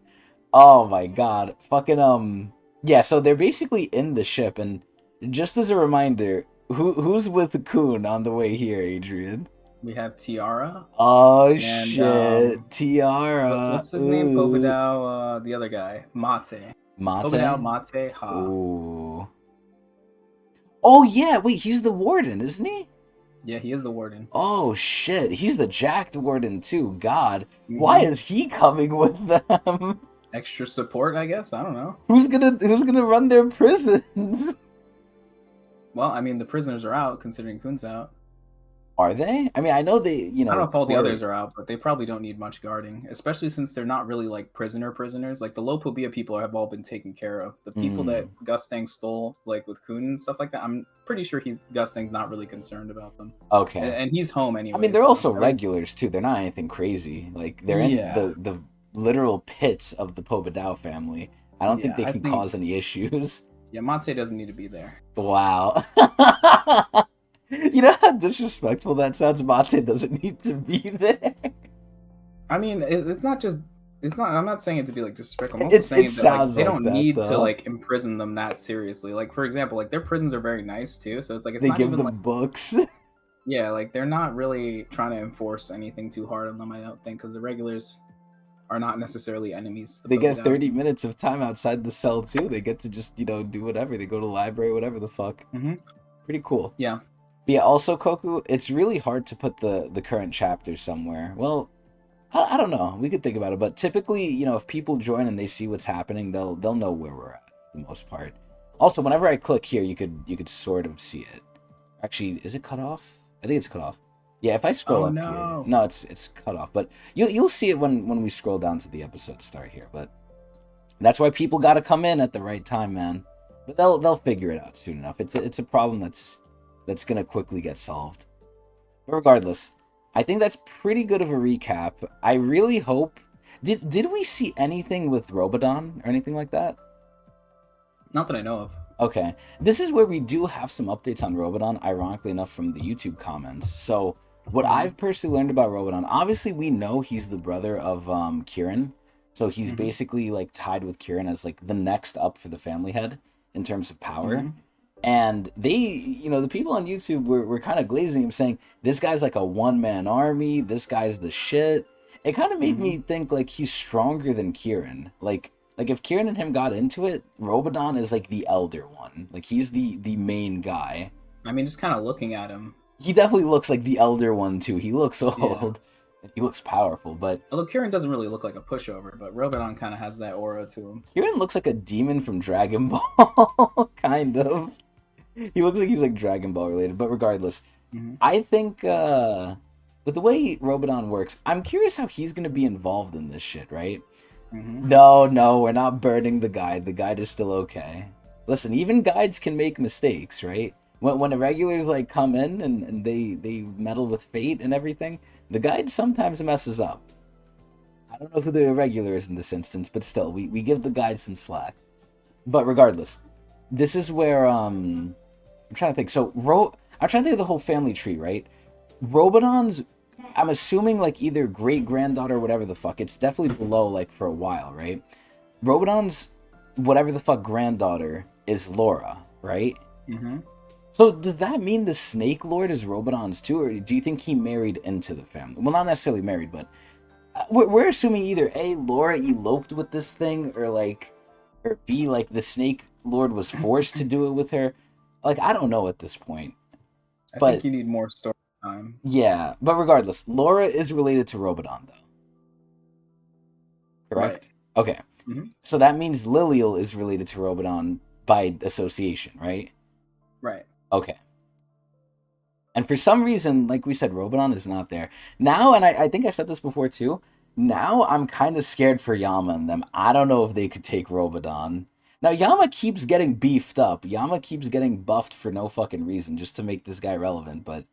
oh my god. Fucking yeah, so they're basically in the ship, and just as a reminder, who's with Coon on the way here, Adrian? We have Tiara Oh and shit, Tiara. what's his name? Ooh. Pobedao, the other guy, Mate. Pobedao, Mate? Mate, Ha. Ooh. Oh yeah, wait, he's the warden, isn't he? Yeah, he is the warden. Oh shit, he's the jacked warden too. God, why Hmm. is he coming with them? Extra support, I guess. I don't know. Who's gonna run their prisons? Well, I mean, the prisoners are out, considering Kun's out. Are they? I mean, I know they, I don't know if all the Corey. others are out, but they probably don't need much guarding, especially since they're not really like prisoners. Like the Lopobia people have all been taken care of. The people that Gustang stole, like with Kun and stuff like that, I'm pretty sure Gustang's not really concerned about them. Okay. And he's home anyway. I mean, they're so also regulars too. They're not anything crazy. Like they're in Yeah. the literal pits of the Pobedao family. I don't think Yeah, they I can think- cause any issues. Yeah, Mate doesn't need to be there. Wow. You know how disrespectful that sounds? Mate doesn't need to be there. I mean, it's not just. It's not. I'm not saying it to be like disrespectful. I'm also saying that like, they don't need to like imprison them that seriously. Like for example, like their prisons are very nice too. So it's like it's they not give even them like books. yeah, like they're not really trying to enforce anything too hard on them. I don't think because the regulars are not necessarily enemies. They get 30 minutes of time outside the cell too. They get to just do whatever. They go to the library, whatever the fuck. Mm-hmm. Pretty cool. Yeah. But yeah, also Koku, it's really hard to put the current chapter somewhere. Well, I don't know. We could think about it, but typically, if people join and they see what's happening, they'll know where we're at for the most part. Also, whenever I click here, you could sort of see it. Actually, is it cut off? I think it's cut off. Yeah, if I scroll up here, no, it's cut off. But you'll see it when we scroll down to the episode start here. But that's why people got to come in at the right time, man. But they'll figure it out soon enough. It's a problem that's gonna quickly get solved. But regardless, I think that's pretty good of a recap. I really hope. Did we see anything with Robodon or anything like that? Not that I know of. Okay, this is where we do have some updates on Robodon, ironically enough, from the YouTube comments. So, what I've personally learned about Robodon, obviously we know he's the brother of Kieran, so he's basically like tied with Kieran as like the next up for the family head in terms of power. And they, the people on YouTube were kind of glazing him, saying this guy's like a one-man army, this guy's the shit. It kind of made me think like he's stronger than Kieran. Like if Kieran and him got into it, Robodon is like the elder one. Like he's the main guy. I mean, just kind of looking at him. He definitely looks like the elder one too. He looks old. Yeah. He looks powerful, but although Kieran doesn't really look like a pushover, but Robodon kind of has that aura to him. Kieran looks like a demon from Dragon Ball, kind of. He looks like he's like Dragon Ball related, but regardless, I think with the way Robodon works, I'm curious how he's gonna be involved in this shit, right? No, we're not burning the guide. The guide is still okay. Listen, even guides can make mistakes, right? When the regulars like come in and they meddle with fate and everything, the guide sometimes messes up. I don't know who the irregular is in this instance, but still, we give the guide some slack. But regardless, this is where I'm trying to think. So I'm trying to think of the whole family tree, right? Robodon's, I'm assuming like either great granddaughter or whatever the fuck. It's definitely below like for a while, right? Robodon's whatever the fuck granddaughter is Laura, right? So does that mean the Snake Lord is Robodon's too, or do you think he married into the family? Well, not necessarily married, but we're assuming either A, Laura eloped with this thing, or B, like the Snake Lord was forced to do it with her. Like, I don't know at this point. I think you need more story time. Yeah, but regardless, Laura is related to Robodon, though. Correct? Right. Okay. So that means Lilial is related to Robodon by association, right? Right. Okay. And for some reason, like we said, Robodon is not there. Now, and I think I said this before too, now I'm kind of scared for Yama and them. I don't know if they could take Robodon. Now, Yama keeps getting beefed up. Yama keeps getting buffed for no fucking reason, just to make this guy relevant, but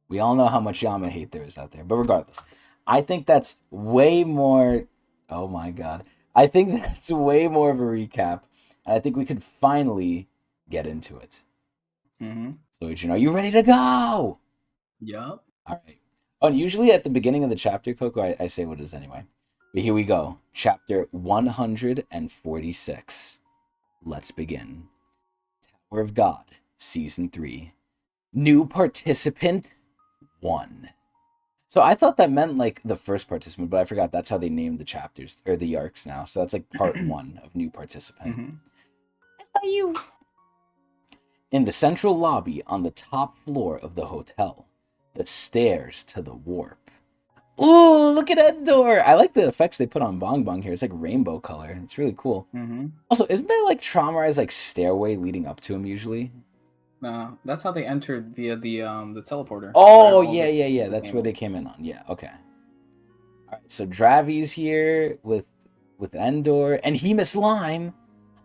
we all know how much Yama hate there is out there. But regardless, I think that's way more Oh my god. I think that's way more of a recap, and I think we could finally get into it. Mm-hmm. So, Adrian, are you ready to go? Yup. All right. Oh, and usually at the beginning of the chapter, Coco, I say what it is anyway. But here we go. Chapter 146. Let's begin. Tower of God, Season 3. New participant 1. So I thought that meant like the first participant, but I forgot that's how they named the chapters or the arcs now. So that's like part 1 of new participant. Mm-hmm. That's not you. In the central lobby on the top floor of the hotel, the stairs to the warp. Ooh, look at Endor! I like the effects they put on Bong Bong here. It's like rainbow color. It's really cool. Mm-hmm. Also, isn't there like Traumarized like stairway leading up to him usually? No, that's how they entered via the teleporter. Oh, Where all yeah, the yeah, yeah. people That's came where in. they came in on. Yeah, okay. All right, so Dravi's here with Endor and Hemus Lime.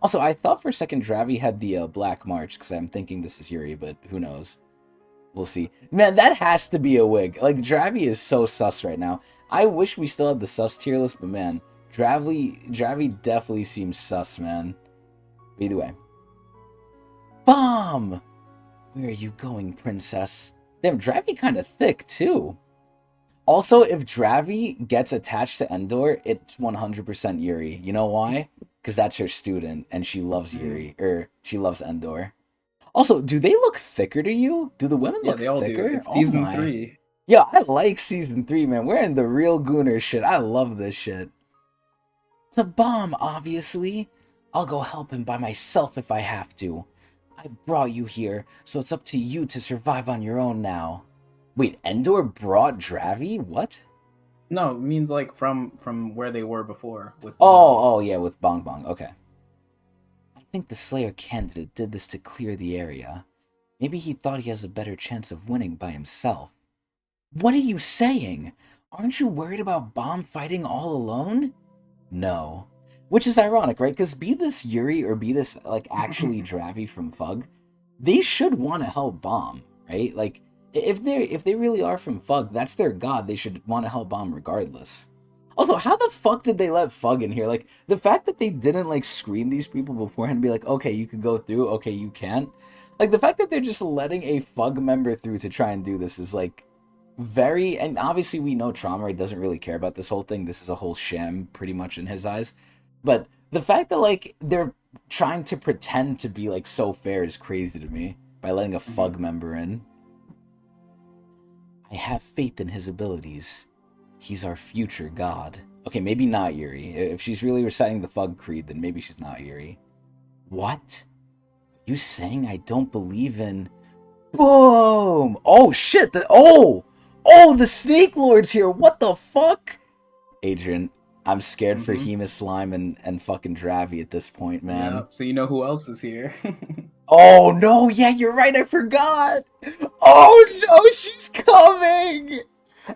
Also, I thought for a second Dravi had the Black March because I'm thinking this is Yuri, but who knows? We'll see. Man, that has to be a wig. Like, Dravi is so sus right now. I wish we still had the sus tier list, but man, Dravi definitely seems sus, man. Either way. Bomb! Where are you going, princess? Damn, Dravi kind of thick, too. Also, if Dravi gets attached to Endor, it's 100% Yuri. You know why? Because that's her student, and she loves Mm. Yuri, or she loves Endor. Also, do they look thicker to you? Do the women Yeah, look they all do. thicker? It's Oh season my. 3. Yo, I like season 3, man. We're in the real Gooner shit. I love this shit. It's a bomb, obviously. I'll go help him by myself if I have to. I brought you here, so it's up to you to survive on your own now. Wait, Endor brought Dravi? What? No, it means like from where they were before with Bong Bong. Oh, yeah, with Bong Bong. Okay. I think the Slayer candidate did this to clear the area. Maybe he thought he has a better chance of winning by himself. What are you saying? Aren't you worried about Bomb fighting all alone? No. Which is ironic, right? Because be this Yuri or be this, like, actually Dravi from Fug, they should want to help Bomb, right? Like, if they really are from Fug, that's their god. They should want to help Bomb regardless. Also, how the fuck did they let Fug in here? Like, the fact that they didn't, like, screen these people beforehand and be like, okay, you can go through, okay, you can't. Like, the fact that they're just letting a Fug member through to try and do this is, like, very, and obviously we know Trauma doesn't really care about this whole thing. This is a whole sham pretty much in his eyes. But the fact that like they're trying to pretend to be like so fair is crazy to me by letting a Fug member in. I have faith in his abilities. He's our future god. Okay, maybe not Yuri. If she's really reciting the Fug creed, then maybe she's not Yuri. What? You saying I don't believe in Boom! Oh shit! Oh, the Snake Lord's here. What the fuck? Adrian, I'm scared for Mm-hmm. Hemus Slime and fucking Dravi at this point, man. Yeah. So you know who else is here? Oh no! Yeah, you're right. I forgot. Oh no, she's coming.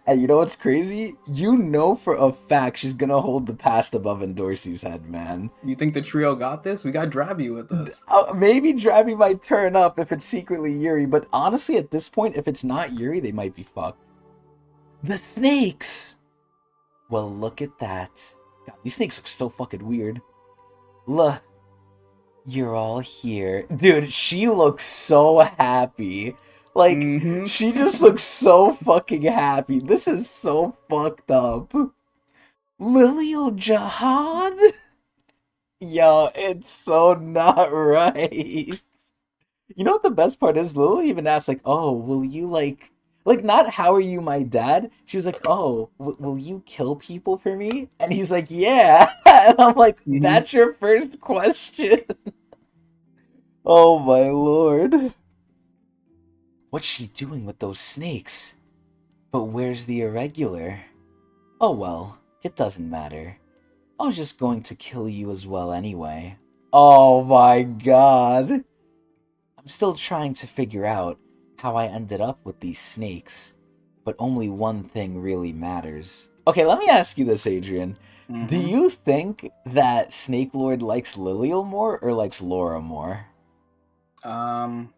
And you know what's crazy? You know for a fact she's gonna hold the past above Endorsi's head, man. You think the trio got this? We got Drabby with us. Maybe Dravi might turn up if it's secretly Yuri, but honestly, at this point, if it's not Yuri, they might be fucked. The snakes! Well, look at that. God, these snakes look so fucking weird. Look, you're all here. Dude, she looks so happy. Like, Mm-hmm. she just looks so fucking happy. This is so fucked up. Lilial Jihad? Yo, it's so not right. You know what the best part is? Lily even asked, like, oh, will you, like, not how are you my dad? She was like, oh, will you kill people for me? And he's like, yeah. And I'm like, Mm-hmm. that's your first question? Oh, my lord. What's she doing with those snakes? But where's the irregular? Oh, well, it doesn't matter. I was just going to kill you as well anyway. Oh, my god. I'm still trying to figure out how I ended up with these snakes, but only one thing really matters. Okay, let me ask you this, Adrian. Do Mm-hmm. you think that Snake Lord likes Lilial more or likes Laura more? Um,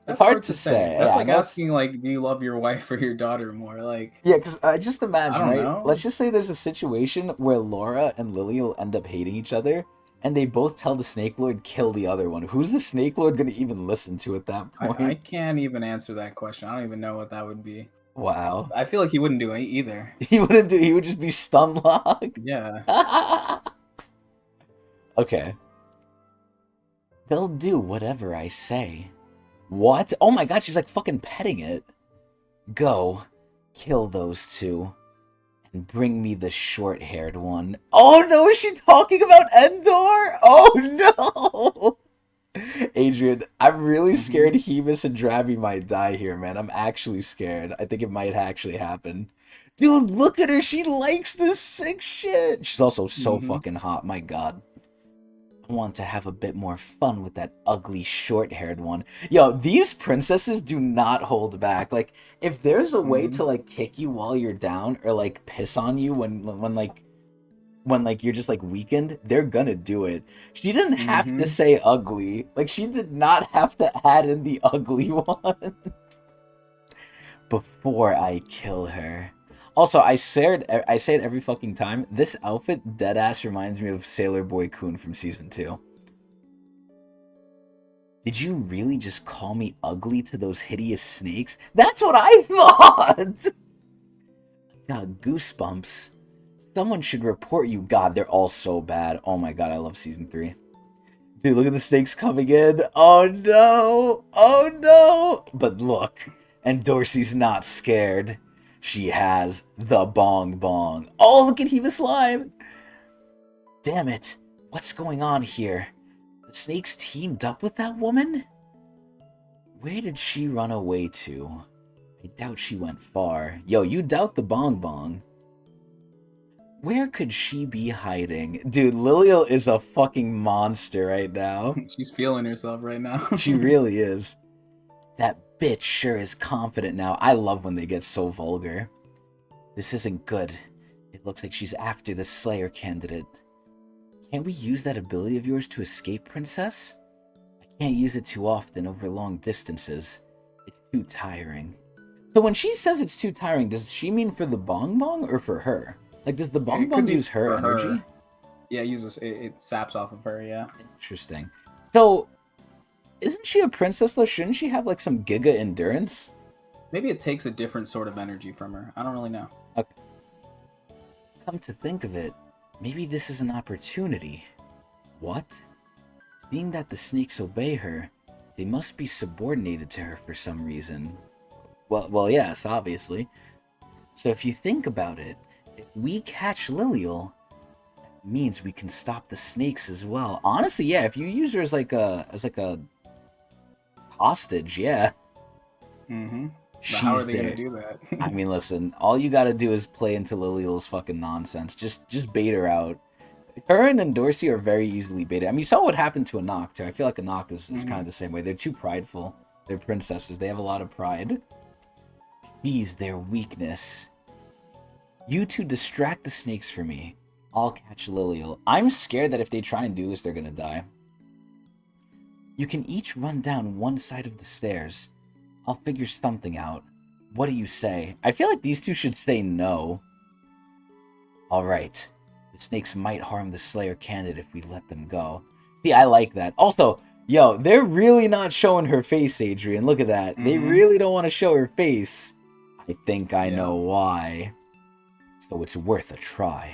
That's hard hard to to say. say. That's Yeah, I like know it's asking, like, do you love your wife or your daughter more? Like, yeah, because I just I imagine, don't right? Let's know. just say there's a situation where Laura and Lily will end up hating each other, and they both tell the Snake Lord kill the other one. Who's the Snake Lord gonna even listen to at that I point? can't even answer that question. I don't even know what that would be. Wow. I feel like he wouldn't do it either. He wouldn't do. He would just be stun locked. Yeah. Okay. They'll do whatever I say. What? Oh my god, she's like fucking petting it. Go, kill those two, and bring me the short-haired one. Oh no, is she talking about Endor? Oh no! Adrian, I'm really scared Hmm. Hemus and Dravi might die here, man. I'm actually scared. I think it might actually happen. Dude, look at her. She likes this sick shit. She's also so Hmm. fucking hot. My god. I want to have a bit more fun with that ugly short-haired one. Yo, these princesses do not hold back. Like, if there's a way Hmm. to like kick you while you're down or like piss on you when you're just like weakened, they're gonna do it. She didn't have to Hmm. say ugly. Like she did not have to add in the ugly one before I kill her. Also, I say it every fucking time. This outfit deadass reminds me of Sailor Boy Kun from season 2. Did you really just call me ugly to those hideous snakes? That's what I thought! God, goosebumps. Someone should report you. God, they're all so bad. Oh my god, I love season 3. Dude, look at the snakes coming in. Oh no! Oh no! But look, and Dorsey's not scared. She has the bong bong. Oh, look at Heva Slime! Damn it. What's going on here? The snakes teamed up with that woman? Where did she run away to? I doubt she went far. Yo, you doubt the bong bong. Where could she be hiding? Dude, Lilial is a fucking monster right now. She's feeling herself right now. She really is. That bitch sure is confident now. I love when they get so vulgar. This isn't good. It looks like she's after the Slayer candidate. Can't we use that ability of yours to escape, Princess? I can't use it too often over long distances. It's too tiring. So when she says it's too tiring, does she mean for the bong bong or for her? Like, does the bong It could bong be use her for energy? her. Yeah, it uses it saps off of her. Yeah. Interesting. So, isn't she a princess though? Shouldn't she have like some giga endurance? Maybe it takes a different sort of energy from her. I don't really know. Okay. Come to think of it, maybe this is an opportunity. What? Seeing that the snakes obey her, they must be subordinated to her for some reason. Well, yes, obviously. So if you think about it, if we catch Lilial, that means we can stop the snakes as well. Honestly, yeah, if you use her as a hostage, yeah, Hmm. But how are she's they gonna there. do that? I mean, listen, all you gotta do is play into Lilial's fucking nonsense. Just bait her out. Her and Dorsey are very easily baited. I mean, you saw what happened to Anok, too. I feel like Anok is kind Hmm. of the same way. They're too prideful. They're princesses. They have a lot of pride. She's their weakness. You two distract the snakes for me. I'll catch Lilial. I'm scared that if they try and do this, they're gonna die. You can each run down one side of the stairs. I'll figure something out. What do you say? I feel like these two should say no. Alright. The snakes might harm the Slayer candidate if we let them go. See, I like that. Also, yo, they're really not showing her face, Adrian. Look at that. They Hmm. really don't want to show her face. I think I Yeah. know why. So it's worth a try.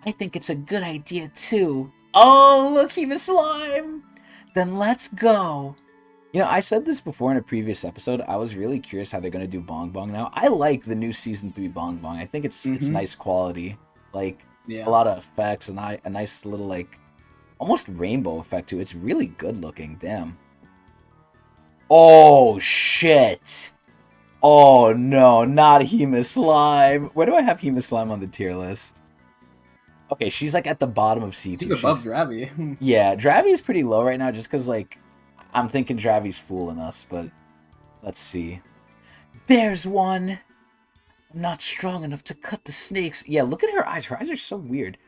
I think it's a good idea, too. Oh, look, he was slime! Then let's go. You know, I said this before in a previous episode. I was really curious how they're gonna do Bong Bong now. I like the new season 3 Bong Bong. I think it's Hmm. nice quality, like a Yeah. lot of effects and a nice little like almost rainbow effect too. It's really good looking. Damn. Oh shit. Oh no, not Hema Slime. Where do I have Hema Slime on the tier list? Okay, she's like at the bottom of He's C2. above She's Dravi. yeah, Dravi's pretty low right now just because like I'm thinking Dravi's fooling us, but let's see. There's one! I'm not strong enough to cut the snakes. Yeah, look at her eyes. Her eyes are so weird.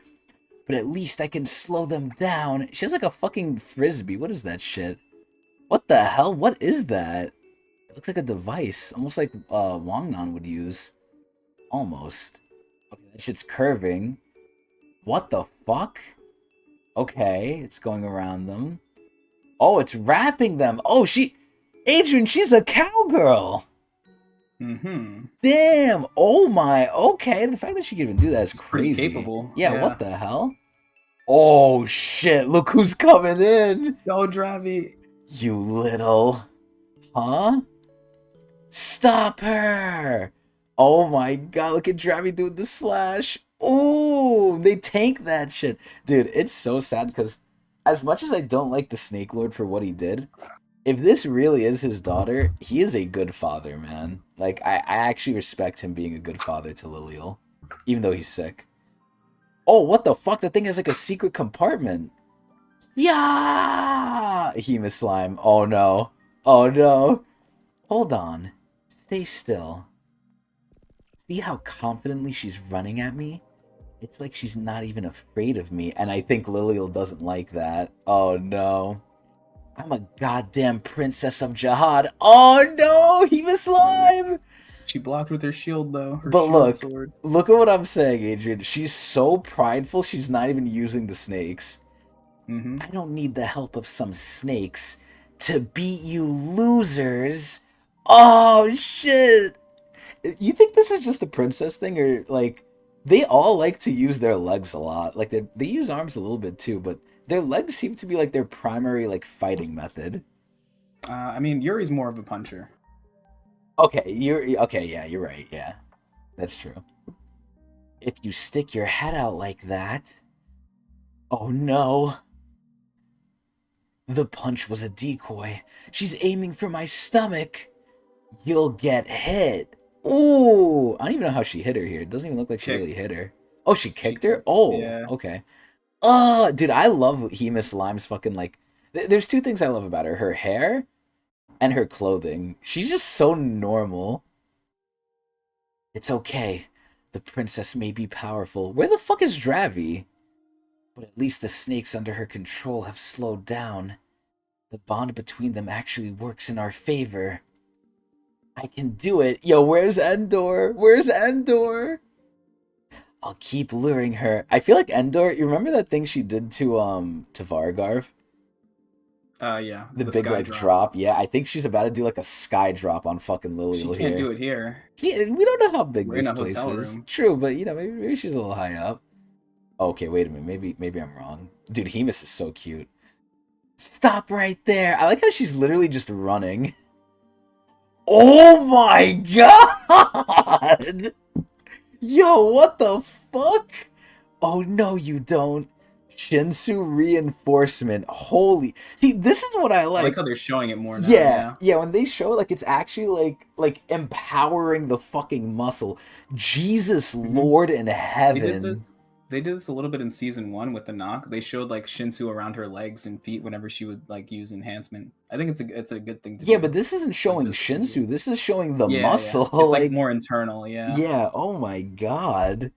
But at least I can slow them down. She has like a fucking frisbee. What is that shit? What the hell? What is that? It looks like a device, almost like Wangnan would use. Almost. Okay, that shit's curving. What the fuck? Okay, it's going around them. Oh, it's wrapping them. Oh, Adrian, she's a cowgirl. Mm-hmm. Damn. Oh my. Okay, the fact that she can even do that is She's pretty crazy. capable. Yeah, what the hell? Oh shit, look who's coming in. Go, Dravi. You little. Huh? Stop her! Oh my god, look at Dravi doing the slash. Ooh, they tank that shit. Dude, it's so sad because as much as I don't like the Snake Lord for what he did, if this really is his daughter, he is a good father, man. Like, I actually respect him being a good father to Lilial, even though he's sick. Oh, what the fuck? That thing has like a secret compartment. Yeah! Hema slime. Oh no. Oh no. Hold on. Stay still. See how confidently she's running at me? It's like she's not even afraid of me, and I think Lilial doesn't like that. Oh no. I'm a goddamn princess of Jihad. Oh no! Hema slime! She blocked with her shield, though. Her But shield look, sword. look at what I'm saying, Adrian. She's so prideful, she's not even using the snakes. Mm-hmm. I don't need the help of some snakes to beat you losers. Oh shit! You think this is just a princess thing, or like they all like to use their legs a lot? Like they use arms a little bit too, but their legs seem to be like their primary like fighting method. I mean, Yuri's more of a puncher. Okay, you're okay. Yeah, you're right. Yeah, that's true. If you stick your head out like that, oh no! The punch was a decoy. She's aiming for my stomach. You'll get hit. Ooh, I don't even know how she hit her here. It doesn't even look like she really hit her. Oh, she kicked her? Oh, Yeah. okay. Oh, dude, I love Hema Lime's fucking like. There's two things I love about her: her hair and her clothing. She's just so normal. It's okay. The princess may be powerful. Where the fuck is Dravi? But at least the snakes under her control have slowed down. The bond between them actually works in our favor. I can do it. Yo, where's Endor? Where's Endor? I'll keep luring her. I feel like Endor, you remember that thing she did to Vargarv? Yeah. The big sky like drop. Yeah, I think she's about to do like a sky drop on fucking She Lilial can't here. do it here. We don't know how big We're in this a place hotel is. room. True, but you know, maybe she's a little high up. Okay, wait a minute. Maybe I'm wrong. Dude, Hemus is so cute. Stop right there. I like how she's literally just running. Oh my god! Yo, what the fuck? Oh no, you don't. Shinsu reinforcement. Holy. See, this is what I I like like. how they're showing it more now. Yeah, Yeah. yeah, when they show like it's actually like empowering the fucking muscle. Jesus Mm-hmm. Lord in They did this. heaven. They did this a little bit in season 1 with the knock. They showed like Shinsu around her legs and feet whenever she would like use enhancement. I think it's a good thing to Yeah, do but this isn't with showing this behavior. Shinsu. This is showing the Yeah, yeah. muscle. It's like Like, more internal. Yeah. yeah, oh my god.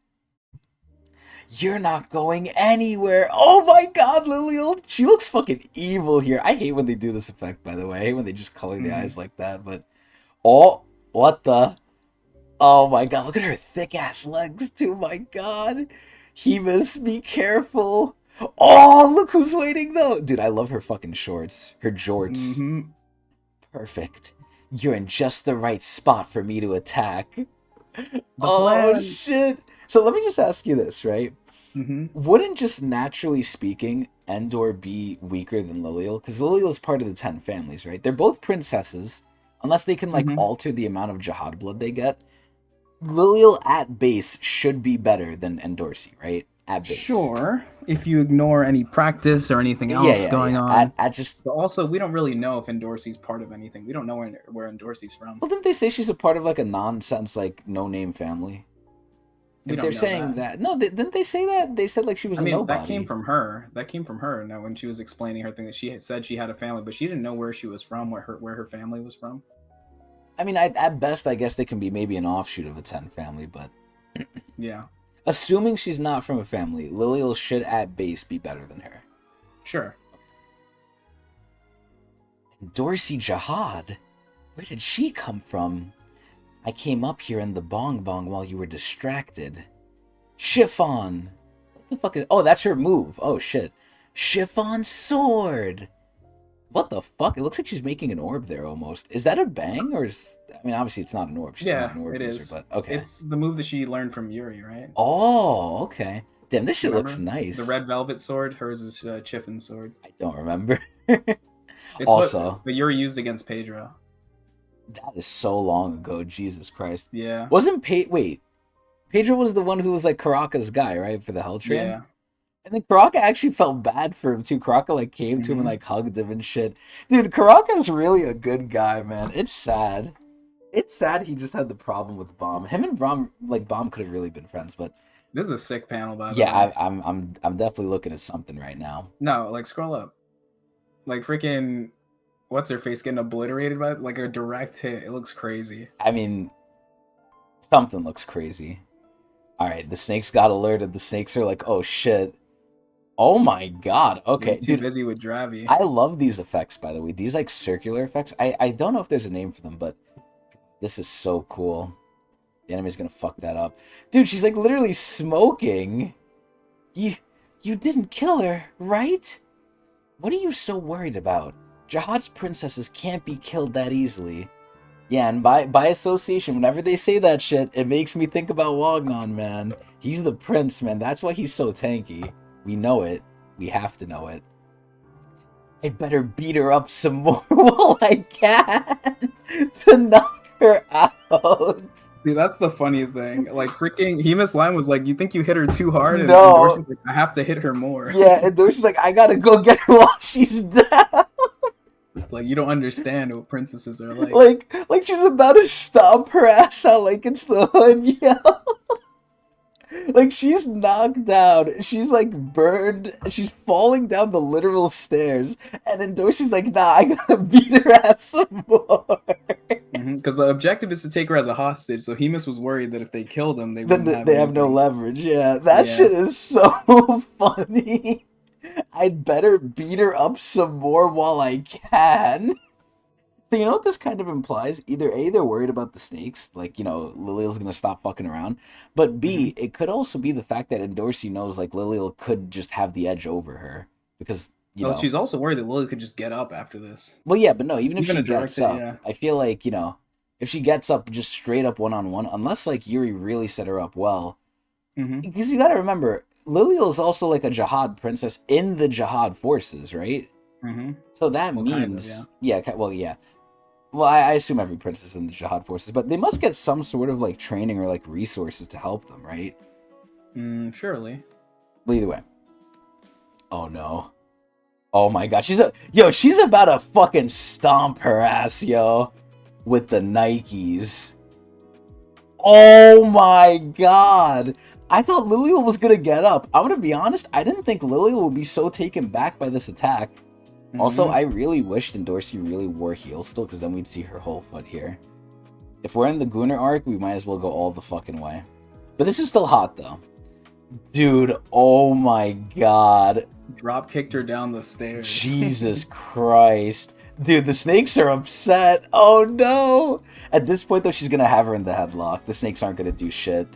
You're not going anywhere. Oh my god, Lilial. She looks fucking evil here. I hate when they do this effect, by the way. I hate when they just color the Mm-hmm. eyes like that, but... Oh, what the... Oh my god, look at her thick ass legs too, my god. Hemus, be careful. Oh, look who's waiting though. Dude, I love her fucking shorts. Her jorts. Mm-hmm. Perfect. You're in just the right spot for me to attack. The Oh plan. shit. So let me just ask you this, right? Mm-hmm. Wouldn't just naturally speaking Endor be weaker than Lilial? Because Lilial is part of the 10 families, right? They're both princesses. Unless they can like Mm-hmm. alter the amount of Jihad blood they get. Lilial at base should be better than Endorsi, right? At base. Sure. If you ignore any practice or anything else going on. At just. But also, we don't really know if Endorsi's part of anything. We don't know where Endorsi's from. Well, didn't they say she's a part of like a nonsense like no name family? We If they're don't know saying that, no, didn't they say that? They said like she was I a mean, nobody. that came from her. That came from her. Now, when she was explaining her thing, that she had said she had a family, but she didn't know where she was from, where her family was from. I mean, at best, I guess they can be maybe an offshoot of a 10 family, but Yeah, assuming she's not from a family, Lilial should at base be better than her. sure. Dorsey Jihad? Where did she come from? I came up here in the bong bong while you were distracted. Chiffon! What the fuck is... Oh, that's her move. Oh, shit. Chiffon sword! What the fuck? It looks like she's making an orb there, almost. Is that a bang, or is... I mean, obviously it's not an orb. She's not an orb it user, is. but okay. It's the move that she learned from Yuri, right? Oh, okay. Damn, this shit looks nice. The red velvet sword, hers is Chiffon's sword. I don't remember. It's also, what Yuri used against Pedro. That is so long ago. Jesus Christ. Yeah. Wasn't Wait, Pedro was the one who was like Karaka's guy, right, for the Hell Train? Yeah. And then Karaka actually felt bad for him too. Karaka like came to him and like hugged him and shit. Dude, Karaka's really a good guy, man. It's sad. It's sad he just had the problem with Bomb. Him and Bomb could have really been friends, but this is a sick panel, by the way. Yeah, I'm definitely looking at something right now. No, like scroll up. Like freaking what's her face getting obliterated by like a direct hit. It looks crazy. I mean, something looks crazy. Alright, the snakes got alerted. The snakes are like, oh shit. Oh my god. Okay. Too busy with Dravi. I love these effects, by the way. These like circular effects. I don't know if there's a name for them, but this is so cool. The enemy's gonna fuck that up. Dude, she's like literally smoking. You didn't kill her, right? What are you so worried about? Jihad's princesses can't be killed that easily. Yeah, and by association, whenever they say that shit, it makes me think about Wagnon, man. He's the prince, man. That's why he's so tanky. We know it. We have to know it. I'd better beat her up some more while I can to knock her out. See, that's the funny thing. Like, freaking Hemus line was like, you think you hit her too hard? And No. Dorsey's like, I have to hit her more. Yeah, and Dorsey's like, I gotta go get her while she's down. It's like, you don't understand what princesses are like. Like she's about to stomp her ass out like it's the hood, yo. Like, she's knocked down. She's, like, burned. She's falling down the literal stairs. And then Dorsey's like, nah, I gotta beat her ass some more. Because the objective is to take her as a hostage, so Hemus was worried that if they killed him, they have no leverage. Yeah, that shit is so funny. I'd better beat her up some more while I can. So you know what this kind of implies? Either A, they're worried about the snakes, like, you know, Liliel's gonna stop fucking around. But B, it could also be the fact that Endorsi knows, like, Liliel could just have the edge over her. Because, you know... she's also worried that Lily could just get up after this. Well, yeah, but no, even if she gets up, I feel like, you know, if she gets up just straight up one-on-one, unless, like, Yuri really set her up well. Because you gotta remember, Liliel is also, like, a Jihad princess in the Jihad forces, right? So that means... Kind of, yeah. Well, I assume every princess in the Jihad forces, but they must get some sort of, like, training or, like, resources to help them, right? Surely. But either way. Oh, no. Oh, my God. She's about to fucking stomp her ass, yo. With the Nikes. Oh, my God. I thought Liliel was gonna get up. I'm gonna be honest, I didn't think Liliel would be so taken back by this attack. Also, I really wished Endorsi really wore heels still, because then we'd see her whole foot here. If we're in the Gooner arc, we might as well go all the fucking way. But this is still hot, though. Dude, oh my god. Drop kicked her down the stairs. Jesus Christ. Dude, the snakes are upset. Oh no. At this point, though, she's gonna have her in the headlock. The snakes aren't gonna do shit.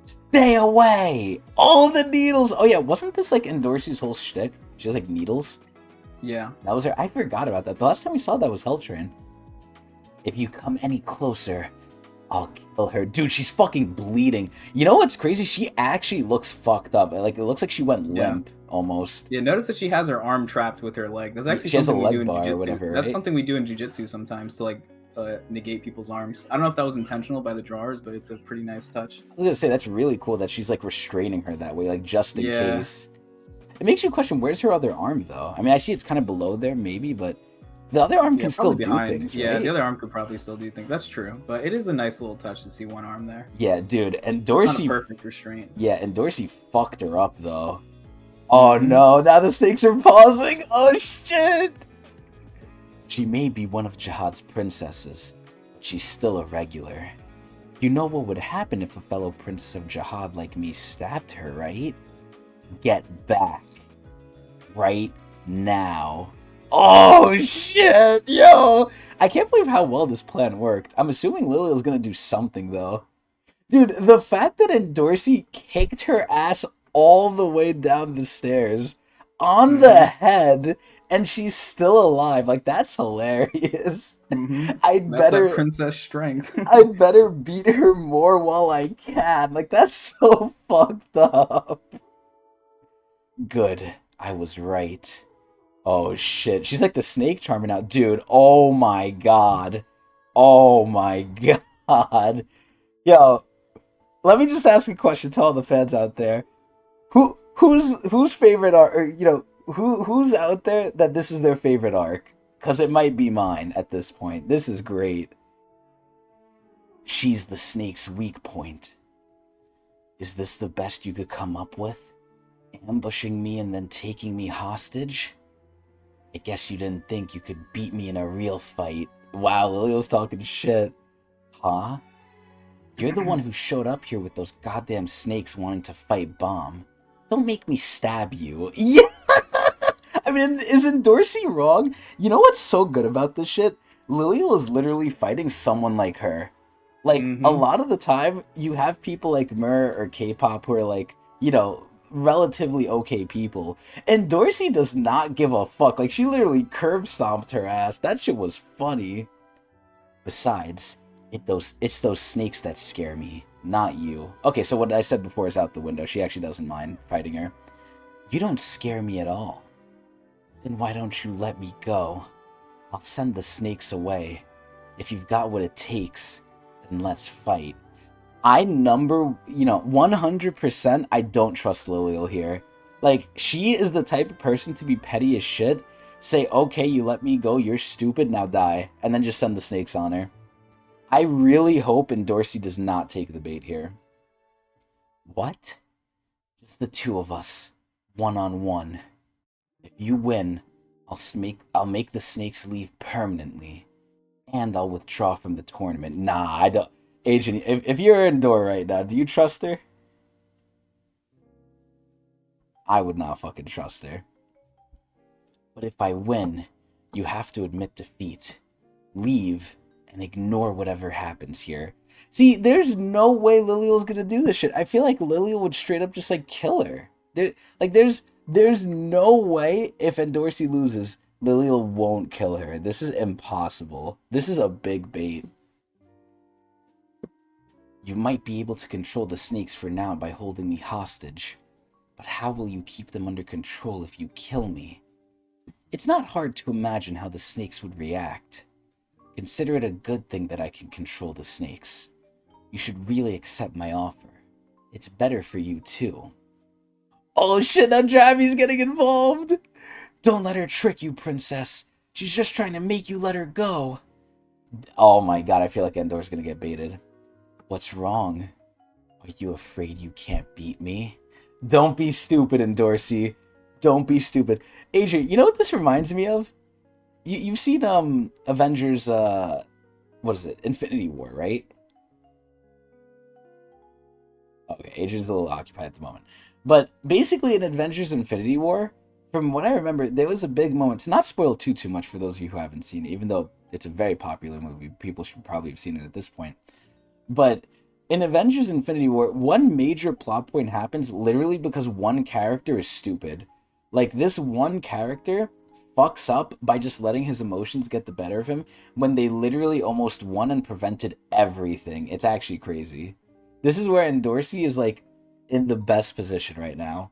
Stay away. All the needles. Oh yeah, wasn't this like Endorsi's whole shtick? She has like needles. Yeah. That was her. I forgot about that. The last time we saw that was Hell Train. If you come any closer, I'll kill her. Dude, she's fucking bleeding. You know what's crazy? She actually looks fucked up. Like, it looks like she went limp, almost. Yeah, notice that she has her arm trapped with her leg. That's actually she has a something we do leg in bar jiu-jitsu. or whatever, right? That's something we do in jiu-jitsu sometimes to, like, negate people's arms. I don't know if that was intentional by the drawers, but it's a pretty nice touch. I was gonna say, that's really cool that she's, like, restraining her that way, like, just in case. It makes you question, where's her other arm, though? I mean, I see it's kind of below there, maybe, but the other arm can still do things, right? Yeah, the other arm could probably still do things. That's true, but it is a nice little touch to see one arm there. Yeah, dude, and Dorsey... perfect restraint. Yeah, and Dorsey fucked her up, though. Oh, no, now the snakes are pausing! Oh, shit! She may be one of Jihad's princesses, but she's still a regular. You know what would happen if a fellow princess of Jihad like me stabbed her, right? Get back. Right now. Oh shit, yo! I can't believe how well this plan worked. I'm assuming Liliel's gonna do something though. Dude, the fact that Endorsi kicked her ass all the way down the stairs on the Mm-hmm. head and she's still alive, like that's hilarious. Mm-hmm. I'd That's that better princess strength. I'd better beat her more while I can. Like that's so fucked up. Good. I was right. Oh shit. She's like the snake charmer now. Dude, oh my god. Oh my god. Yo, let me just ask a question to all the fans out there. Whose favorite arc, or who's out there that this is their favorite arc? Cuz it might be mine at this point. This is great. She's the snake's weak point. Is this the best you could come up with? Ambushing me and then taking me hostage? I guess you didn't think you could beat me in a real fight. Wow, Liliel's talking shit. Huh? You're the one who showed up here with those goddamn snakes wanting to fight Bomb. Don't make me stab you. Yeah! I mean, isn't Dorsey wrong? You know what's so good about this shit? Liliel is literally fighting someone like her. Like, a Mm-hmm. lot of the time, you have people like Mur or K-pop who are like, relatively okay people. And Dorsey does not give a fuck. Like, she literally curb stomped her ass. That shit was funny. Besides, it's those snakes that scare me, not you. Okay, so what I said before is out the window. She actually doesn't mind fighting her. You don't scare me at all. Then why don't you let me go? I'll send the snakes away. If you've got what it takes, then let's fight. 100% I don't trust Liliel here. Like, she is the type of person to be petty as shit, say, okay, you let me go, you're stupid, now die, and then just send the snakes on her. I really hope Dorsey does not take the bait here. What? Just the two of us, one-on-one. If you win, I'll make the snakes leave permanently, and I'll withdraw from the tournament. Nah, I don't. Agent, if you're Endor right now, do you trust her? I would not fucking trust her. But if I win, you have to admit defeat, leave, and ignore whatever happens here. See, there's no way Liliel's gonna do this shit. I feel like Liliel would straight up just like kill her. There's no way if Endorsi loses, Liliel won't kill her. This is impossible. This is a big bait. You might be able to control the snakes for now by holding me hostage, but how will you keep them under control if you kill me? It's not hard to imagine how the snakes would react. Consider it a good thing that I can control the snakes. You should really accept my offer. It's better for you too. Oh shit, that Javi's getting involved! Don't let her trick you, princess. She's just trying to make you let her go. Oh my god, I feel like Endor's gonna get baited. What's wrong? Are you afraid you can't beat me? Don't be stupid, Endorsi. Don't be stupid. Adrian, you know what this reminds me of? You've seen Avengers what is it? Infinity War, right? Okay, Adrian's a little occupied at the moment. But basically in Avengers Infinity War, from what I remember, there was a big moment. To not spoil too much for those of you who haven't seen it, even though it's a very popular movie. People should probably have seen it at this point. But in Avengers Infinity War, one major plot point happens literally because one character is stupid. Like, this one character fucks up by just letting his emotions get the better of him when they literally almost won and prevented everything. It's actually crazy. This is where Endorsi is, like, in the best position right now.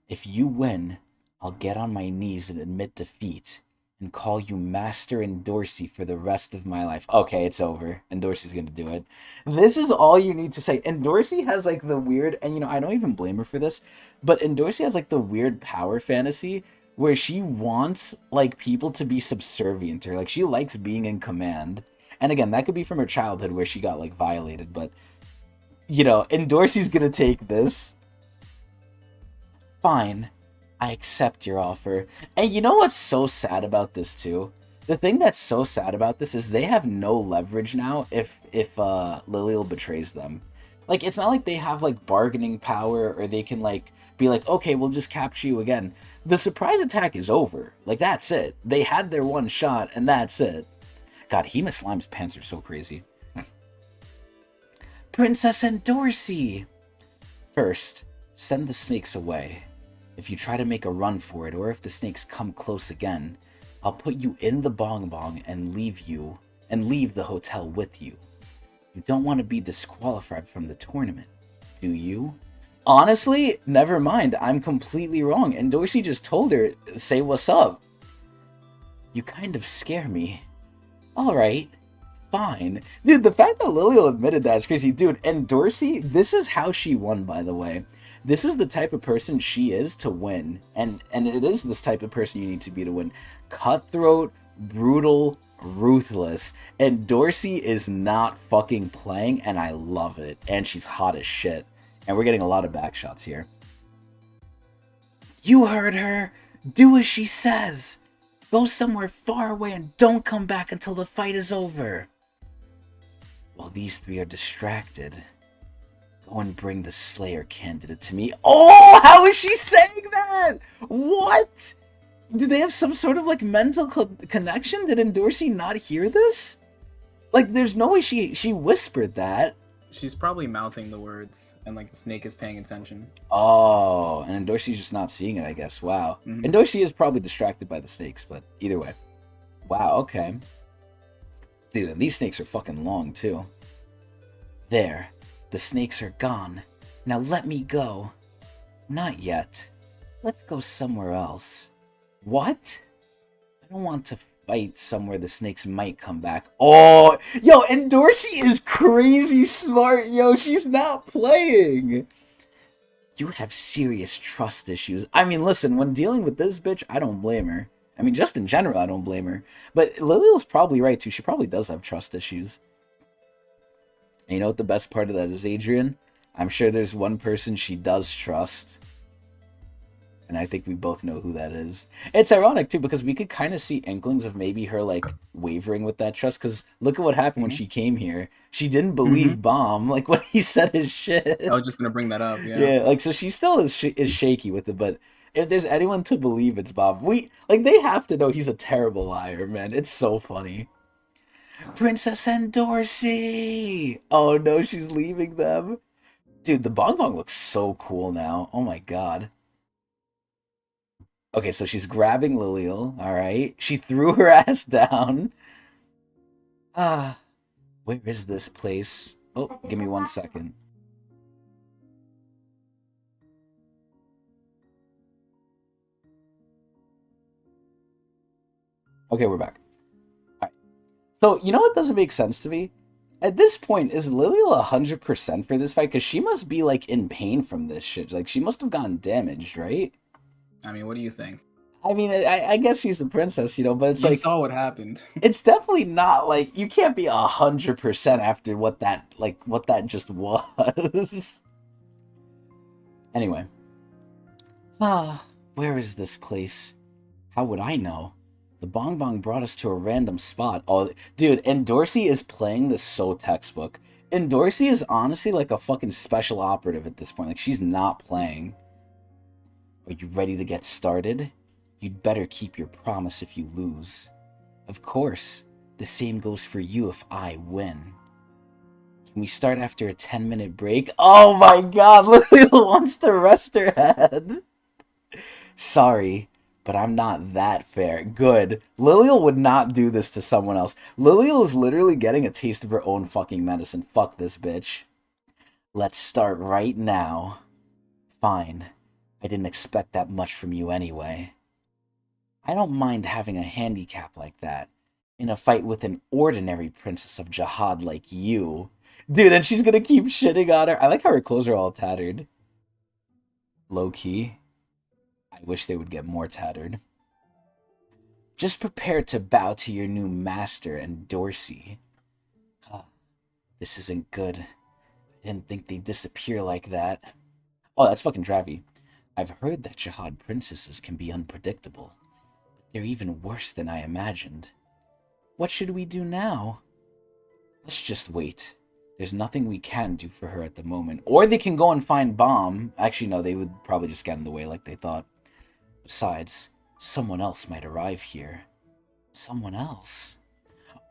If you win, I'll get on my knees and admit defeat and call you Master Endorsi for the rest of my life. Okay, it's over. Endorsi's gonna do it. This is all you need to say. Endorsi has like the weird, and I don't even blame her for this, but Endorsi has like the weird power fantasy where she wants like people to be subservient to her. Like she likes being in command. And again, that could be from her childhood where she got like violated, but Endorsi's gonna take this. Fine. I accept your offer. And you know what's so sad about this too? The thing that's so sad about this is they have no leverage now if Liliel betrays them. Like it's not like they have like bargaining power or they can like be like, okay, we'll just capture you again. The surprise attack is over. Like, that's it. They had their one shot, and that's it. God, Hema Slime's pants are so crazy. Princess Endor. First, send the snakes away. If you try to make a run for it, or if the snakes come close again, I'll put you in the bong bong and leave the hotel with you. You don't want to be disqualified from the tournament, do you? Honestly, never mind. I'm completely wrong. And Dorsey just told her, say what's up. You kind of scare me. Alright, fine. Dude, the fact that Liliel admitted that is crazy. Dude, and Dorsey, this is how she won, by the way. This is the type of person she is to win. And it is this type of person you need to be to win. Cutthroat, brutal, ruthless. And Dorsey is not fucking playing, and I love it. And she's hot as shit. And we're getting a lot of back shots here. You heard her. Do as she says. Go somewhere far away and don't come back until the fight is over. While these three are distracted, go and bring the Slayer candidate to me. Oh, how is she saying that? What? Do they have some sort of like mental connection? Did Endorsey not hear this? Like, there's no way she whispered that. She's probably mouthing the words, and like the snake is paying attention. Oh, and Endorsey's just not seeing it, I guess. Wow. Mhm. Endorsey is probably distracted by the snakes, but either way. Wow, okay. Dude, and these snakes are fucking long, too. There. The snakes are gone. Now let me go. Not yet. Let's go somewhere else. What? I don't want to fight somewhere the snakes might come back. Oh, yo, and Dorsey is crazy smart, yo. She's not playing. You have serious trust issues. I mean, listen, when dealing with this bitch, I don't blame her. I mean, just in general, I don't blame her. But Liliel's probably right, too. She probably does have trust issues. And you know what the best part of that is, Adrian? I'm sure there's one person she does trust. And I think we both know who that is. It's ironic, too, because we could kind of see inklings of maybe her, like, wavering with that trust. Because look at what happened when she came here. She didn't believe Bomb, like, when he said his shit. I was just going to bring that up, yeah. Yeah, like, so she still is shaky with it, but if there's anyone to believe it's Bomb, they have to know he's a terrible liar, man. It's so funny. Princess Endor. Oh, no, she's leaving them. Dude, the Bong Bong looks so cool now. Oh, my God. Okay, so she's grabbing Liliel, alright? She threw her ass down. Where is this place? Oh, give me 1 second. Okay, we're back. Alright. So, you know what doesn't make sense to me? At this point, is Liliel 100% for this fight? Because she must be, like, in pain from this shit. Like, she must have gotten damaged, right? I mean, what do you think? I mean, I guess she's a princess, you know, but it's you like... saw what happened. It's definitely not, like, you can't be 100% after what that just was. Anyway. Where is this place? How would I know? The Bong Bong brought us to a random spot. Oh, dude, and Dorsey is playing this so textbook. And Dorsey is honestly like a fucking special operative at this point. Like, she's not playing. Are you ready to get started? You'd better keep your promise if you lose. Of course, the same goes for you if I win. Can we start after a 10-minute break? Oh my god, Liliel wants to rest her head. Sorry, but I'm not that fair. Good. Liliel would not do this to someone else. Liliel is literally getting a taste of her own fucking medicine. Fuck this bitch. Let's start right now. Fine. I didn't expect that much from you anyway. I don't mind having a handicap like that in a fight with an ordinary princess of Jihad like you. Dude, and she's gonna keep shitting on her. I like how her clothes are all tattered. Low-key. I wish they would get more tattered. Just prepare to bow to your new master and Dorsey. This isn't good. I didn't think they'd disappear like that. Oh, that's fucking Dravi. I've heard that Jihad princesses can be unpredictable. They're even worse than I imagined. What should we do now? Let's just wait. There's nothing we can do for her at the moment. Or they can go and find Bomb. Actually, no, they would probably just get in the way like they thought. Besides, someone else might arrive here. Someone else.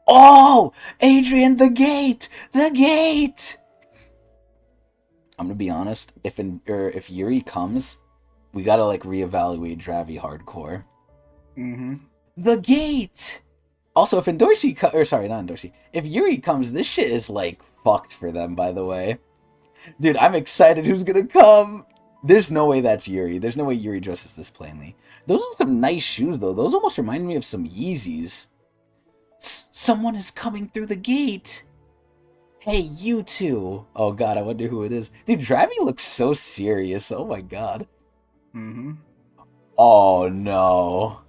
Oh! Adrian, the gate! The gate! I'm gonna be honest, if Yuri comes, we gotta, like, reevaluate Dravi hardcore. Mm-hmm. The gate! Also, if if Yuri comes, this shit is, like, fucked for them, by the way. Dude, I'm excited who's gonna come! There's no way that's Yuri. There's no way Yuri dresses this plainly. Those are some nice shoes, though. Those almost remind me of some Yeezys. Someone is coming through the gate! Hey, you two! Oh god, I wonder who it is. Dude, Dravi looks so serious. Oh my god. Mm-hmm. Oh no.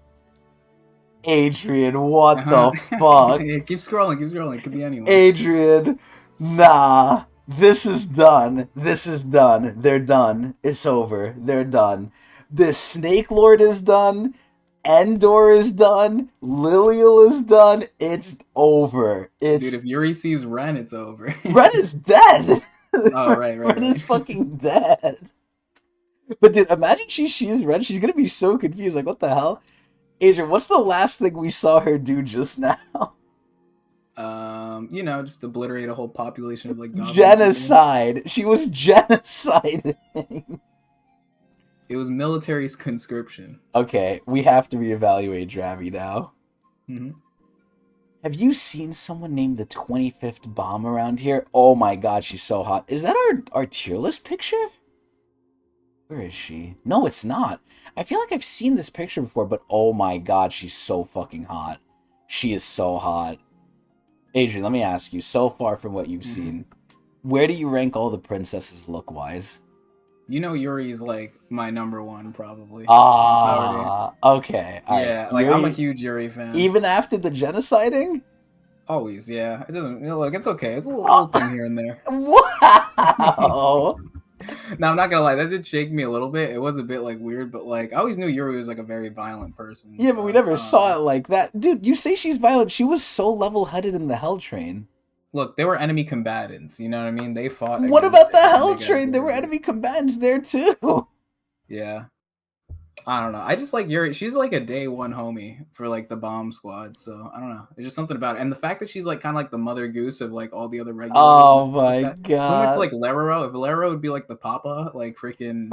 Adrian, what the fuck? Yeah, keep scrolling. It could be anyone. Adrian, nah. This is done. This is done. They're done. It's over. They're done. This Snake Lord is done. Endor is done. Lilial is done. It's over. Dude, if Yuri sees Ren, it's over. Ren is dead. Oh, right. Ren is fucking dead. But dude, imagine she sees Ren. She's gonna be so confused. Like, what the hell? Adrian, what's the last thing we saw her do just now? Just obliterate a whole population of like goblins. Genocide. She was genociding. It was military conscription. Okay, we have to reevaluate Dravi now. Mm-hmm. Have you seen someone named the 25th Bomb around here? Oh my god, she's so hot. Is that our tier list picture? Where is she? No, it's not. I feel like I've seen this picture before, but oh my god, she's so fucking hot. She is so hot. Adrian, let me ask you, so far from what you've seen, where do you rank all the princesses look-wise? You know Yuri's like my number one, probably. Okay. All yeah, right. like Yuri, I'm a huge Yuri fan. Even after the genociding? Always, yeah. It doesn't, look, it's okay. It's a little thing here and there. Wow! Now, I'm not gonna lie, that did shake me a little bit. It was a bit like weird, but like I always knew Yuri was like a very violent person. Yeah, but we never saw it like that. Dude, you say she's violent. She was so level-headed in the Hell Train. Look, they were enemy combatants, you know what I mean? They fought. What about the Hell Train? There were enemy combatants there too. Yeah. I don't know. I just like Yuri. She's like a day one homie for like the bomb squad. So I don't know. There's just something about it. And the fact that she's like kind of like the mother goose of like all the other regulars. Oh my god. Similar to like Lerero. If Lerero would be like the papa, like freaking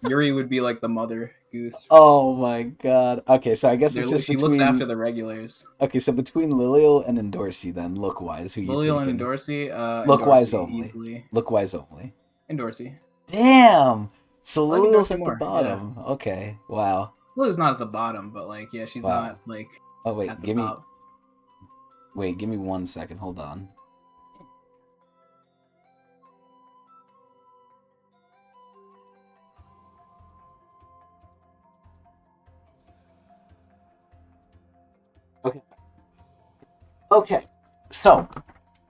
Yuri would be like the mother goose. Oh my god. Okay, so I guess it's just she looks after the regulars. Okay, so between Lilial and Endorsi then, look-wise, who you Lilial taking? and Endorsi? Look-wise only. Easily. Look-wise only. Endorsi. Damn! So like Lilial's at more, the bottom. Yeah. Okay, wow. Lilial's not at the bottom, but like, yeah, she's not like at the top. Wait, give me 1 second. Hold on. Okay, so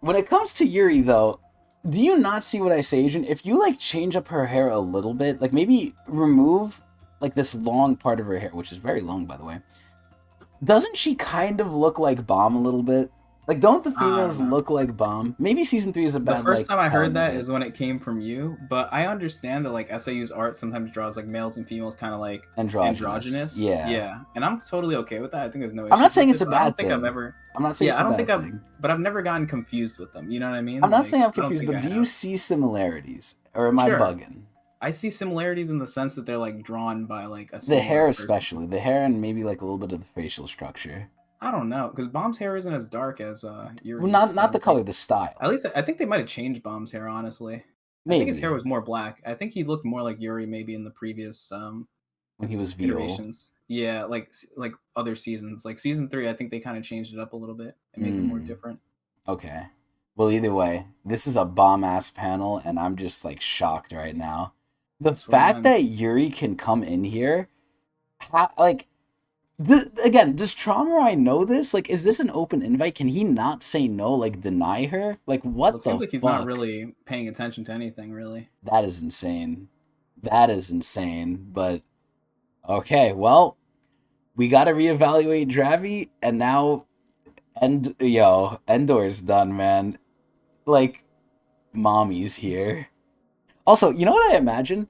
when it comes to Yuri, though, do you not see what I say, Adrian? If you, like, change up her hair a little bit, like, maybe remove, like, this long part of her hair, which is very long, by the way, doesn't she kind of look like Bomb a little bit? Like, don't the females look like Bomb? Maybe Season 3 is a bad, The first time I heard that is when it came from you, but I understand that, like, SIU's art sometimes draws, like, males and females kind of, like, androgynous. Yeah. And I'm totally okay with that. I think there's no issue. I'm not saying it's a bad thing. I'm not saying it's a bad thing. But I've never gotten confused with them. You know what I mean? I'm not saying I'm confused, but do you see similarities? Or am I bugging? I see similarities in the sense that they're, like, drawn by, like, a the hair especially. The hair and maybe, like, a little bit of the facial structure. I don't know, because Bomb's hair isn't as dark as Yuri's. Well, not the color, the style. At least I think they might have changed Bomb's hair, honestly. Maybe. I think his hair was more black. I think he looked more like Yuri maybe in the previous when he was iterations. Yeah, like other seasons. Like Season 3, I think they kind of changed it up a little bit and made it more different. Okay. Well, either way, this is a bomb-ass panel, and I'm just, like, shocked right now. The fact that Yuri can come in here, again, does Traumarai know this? Like, is this an open invite? Can he not say no, like, deny her? Like, what the fuck? It seems like he's not really paying attention to anything, really. That is insane. But, okay, well, we gotta reevaluate Dravi, and now, Endor's done, man. Like, mommy's here. Also, you know what I imagine?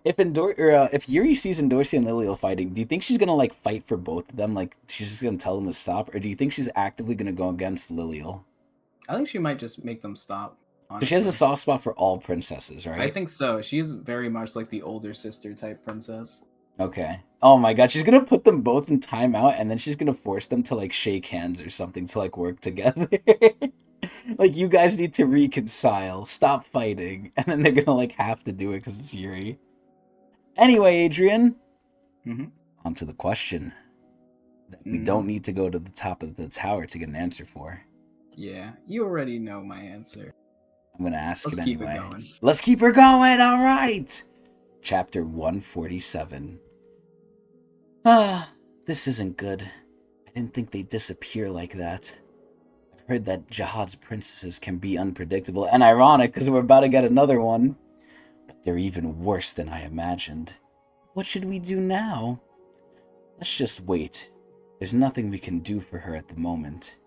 if Yuri sees Endorsi and Lilial fighting, do you think she's gonna like fight for both of them? Like she's just gonna tell them to stop, or do you think she's actively gonna go against Lilial? I think she might just make them stop. Because she has a Honestly, soft spot for all princesses, I right? think so. She's very much like the older sister type princess. Okay. Oh my god, she's gonna put them both in timeout, and then she's gonna force them to like shake hands or something to like work together. Like you guys need to reconcile, stop fighting, and then they're gonna like have to do it because it's Yuri. Anyway, Adrian, Mm-hmm. on to the question that we Mm-hmm. don't need to go to the top of the tower to get an answer for. Yeah, you already know my answer. I'm gonna ask Let's it keep it anyway. going. Let's keep her going. All right. Chapter 147. Ah, this isn't good. I didn't think they'd disappear like that. I've heard that Jihad's princesses can be unpredictable and ironic because we're about to get another one. But they're even worse than I imagined. What should we do now? Let's just wait. There's nothing we can do for her at the moment.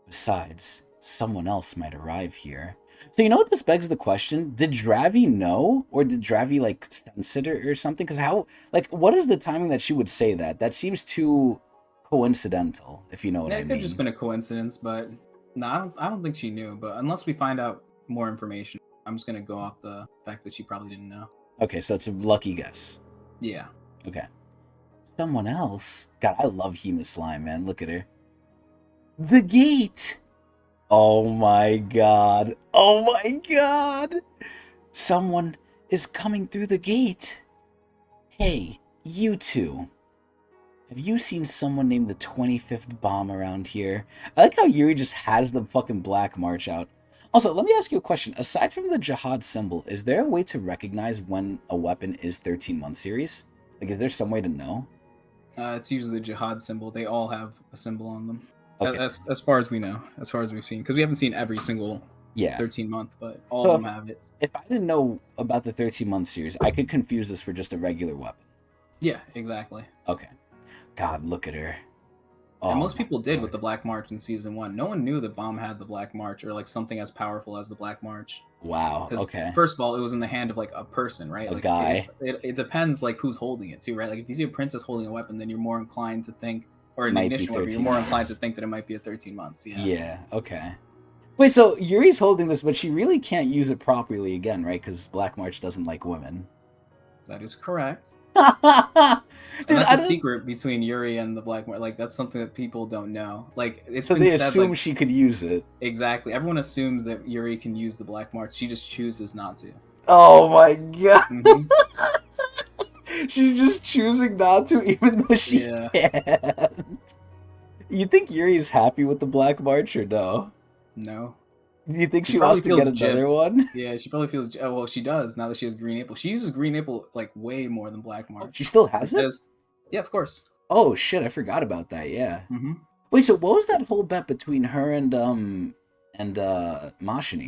Besides, someone else might arrive here. So you know what this begs the question? Did Dravi know? Or did Dravi, like, sense it or something? Because how... Like, what is the timing that she would say that? That seems too coincidental, if you know what Yeah, I it could have just mean. been a coincidence, but no, I don't think she knew. But unless we find out more information, I'm just gonna go off the fact that she probably didn't know. Okay, so it's a lucky guess. Yeah. Okay. Someone else? God, I love Hema Slime, man. Look at her. The gate! Oh my god. Oh my god! Someone is coming through the gate. Hey, you two. Have you seen someone named the 25th Bomb around here? I like how Yuri just has the fucking Black March out. Also, let me ask you a question. Aside from the Jihad symbol, is there a way to recognize when a weapon is 13-month series? Like, is there some way to know? It's usually the jihad symbol. They all have a symbol on them. Okay, As far as we know, as far as we've seen, because we haven't seen every single yeah. 13-month, but all of So them have it. if I didn't know about the 13-month series, I could confuse this for just a regular weapon. Yeah, exactly. Okay. God, look at her. And Oh most my people did God. with the Black March in season one. No one knew that Bomb had the Black March or like something as powerful as the Black March. Wow, Because okay. first of all, it was in the hand of like a person, right? A Like guy. it depends like who's holding it too, right? Like if you see a princess holding a weapon, then you're more inclined to think, or an Might be ignition weapon, you're 13 more inclined to months. think that it might be a 13 months. Yeah, Yeah, okay. Wait, so Yuri's holding this, but she really can't use it properly again, right? Because Black March doesn't like women. that is correct. And Dude, that's I a don't... secret between Yuri and the Black March. Like that's something that people don't know. Like it's So been they said, assume like she could use it. exactly. Everyone assumes that Yuri can use the Black March. She just chooses not to. Oh my god. Hmm. She's just choosing not to, even though she Yeah. can. You think Yuri's happy with the Black March or no? No. Do you think She she wants probably to get feels another gypped. one? Yeah, she probably feels. Oh, well, she does now that she has Green April. She uses Green April like way more than Black Oh, she March. still has it? Because, yeah, of course. Oh shit, I forgot about that, yeah. Hmm. Wait, so what was that whole bet between her and Mashini?